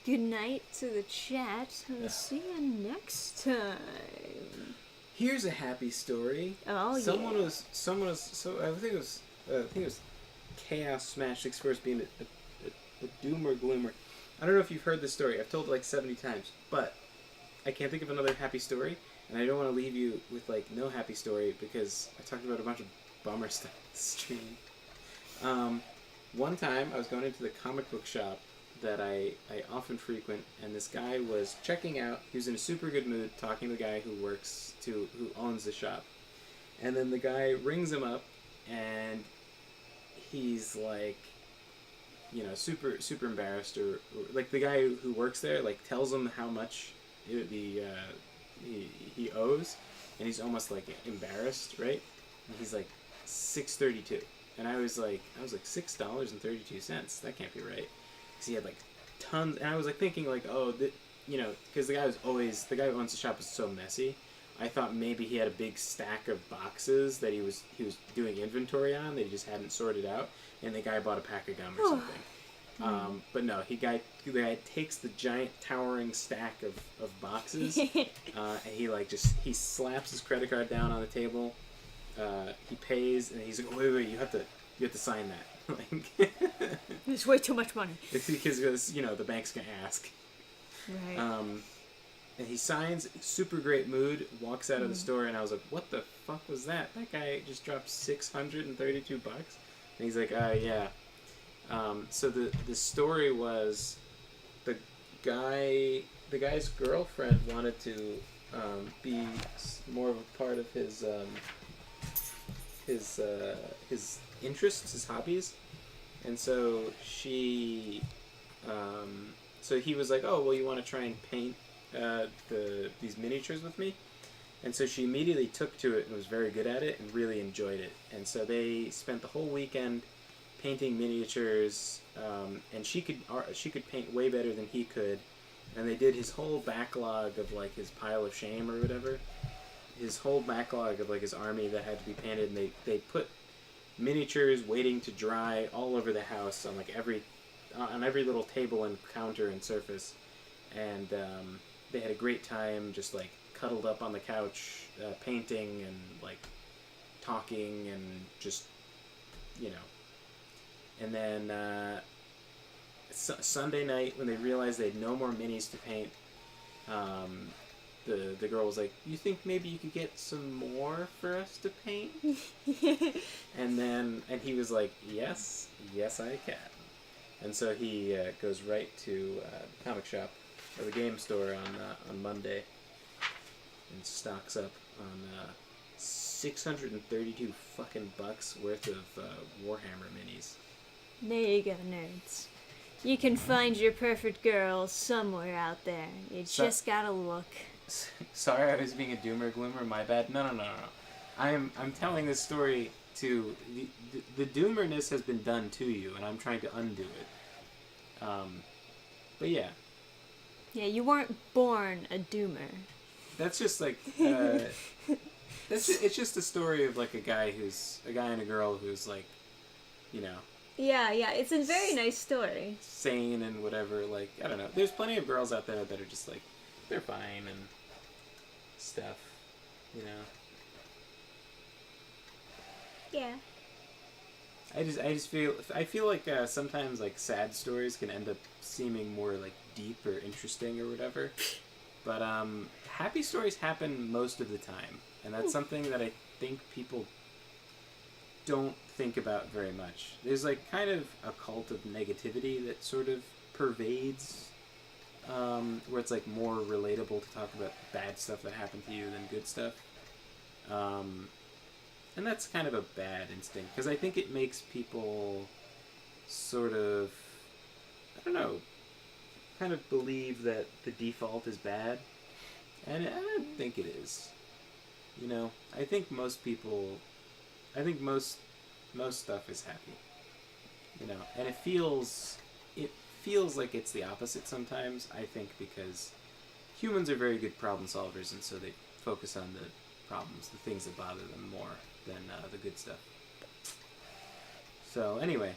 goodnight to the chat and see you next time. Here's a happy story. Oh, someone yeah. was so I think it was Chaos Smash 6 being a doomer gloomer. I don't know if you've heard this story. I've told it like 70 times, but I can't think of another happy story, and I don't want to leave you with like no happy story because I talked about a bunch of bummer stuff this stream. One time I was going into the comic book shop that I often frequent, and this guy was checking out. He was in a super good mood, talking to the guy who owns the shop, and then the guy rings him up, and he's like, you know, super embarrassed, or like the guy who works there like tells him how much he owes, and he's almost like embarrassed, right? And he's like $6.32, and I was like $6.32. That can't be right, because he had like tons, and I was like thinking like, oh, you know, because the guy who owns the shop is so messy. I thought maybe he had a big stack of boxes that he was doing inventory on that he just hadn't sorted out, and the guy bought a pack of gum or something. But no, the guy takes the giant towering stack of boxes, and he slaps his credit card down on the table. He pays, and he's like, wait, you have to sign that. Like, It's way too much money. it's because you know the bank's gonna ask. Right. And he signs, super great mood, walks out of the store, and I was like, what the fuck was that? That guy just dropped $632? And he's like, yeah. So the story was the guy's girlfriend wanted to be more of a part of his interests, his hobbies, and so she so he was like, oh well, you want to try and paint these miniatures with me? And so she immediately took to it and was very good at it and really enjoyed it. And so they spent the whole weekend painting miniatures, and she could paint way better than he could. And they did his whole backlog of like his pile of shame or whatever, his whole backlog of like his army that had to be painted. And they put miniatures waiting to dry all over the house on like every little table and counter and surface. And they had a great time just like cuddled up on the couch, painting and like talking and just, you know. And then Sunday night, when they realized they had no more minis to paint, the girl was like, you think maybe you could get some more for us to paint? and he was like, yes I can. And so he goes right to the comic shop or the game store on Monday and stocks up on $632 fucking bucks worth of Warhammer minis. There you go, nerds. You can find your perfect girl somewhere out there. You just gotta look. Sorry, I was being a doomer gloomer. My bad. No. I'm telling this story to the doomerness has been done to you, and I'm trying to undo it. But yeah. Yeah, you weren't born a doomer. That's just like it's just a story of like a guy and a girl who's like, you know. Yeah, it's a very nice story. Sane and whatever. Like, I don't know. There's plenty of girls out there that are just like, they're fine and stuff, you know. Yeah. I feel like sometimes like sad stories can end up seeming more like deep or interesting or whatever, but happy stories happen most of the time, and that's something that I think people don't think about very much. There's like kind of a cult of negativity that sort of pervades, where it's like more relatable to talk about bad stuff that happened to you than good stuff. And that's kind of a bad instinct, because I think it makes people sort of, I don't know, kind of believe that the default is bad. And I don't think it is. You know, I think most stuff is happy. You know, and it feels like it's the opposite sometimes, I think, because humans are very good problem solvers, and so they focus on the problems, the things that bother them more than the good stuff. So anyway,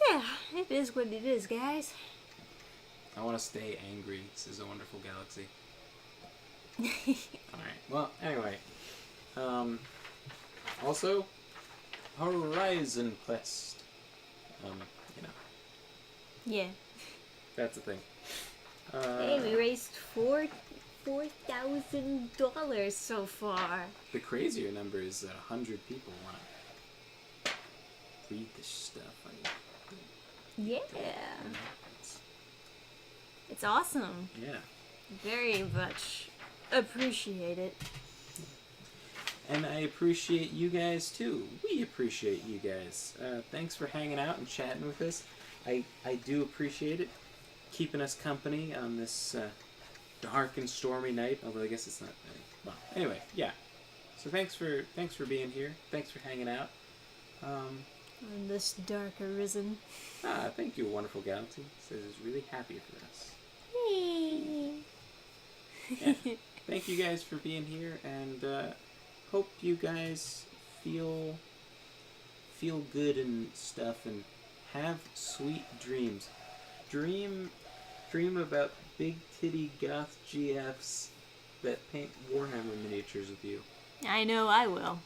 Yeah, it is what it is, guys. I want to stay angry. This is a wonderful galaxy. Alright, well, anyway. Also, Horizon Quest. You know, Yeah. that's the thing. Hey, we raised $4,000 so far. The crazier number is that 100 people want to read this stuff. Yeah. It's awesome. Yeah. Very much appreciate it. And I appreciate you guys too. We appreciate you guys. Thanks for hanging out and chatting with us. I do appreciate it. Keeping us company on this dark and stormy night. Although I guess it's not. Well, anyway, yeah. So thanks for being here. Thanks for hanging out. On this dark Arisen. Thank you, wonderful galaxy. Says it's really happy for us. Yeah. Thank you guys for being here, and hope you guys feel good and stuff, and have sweet dreams. Dream about big titty goth GFs that paint Warhammer miniatures with you. I know I will.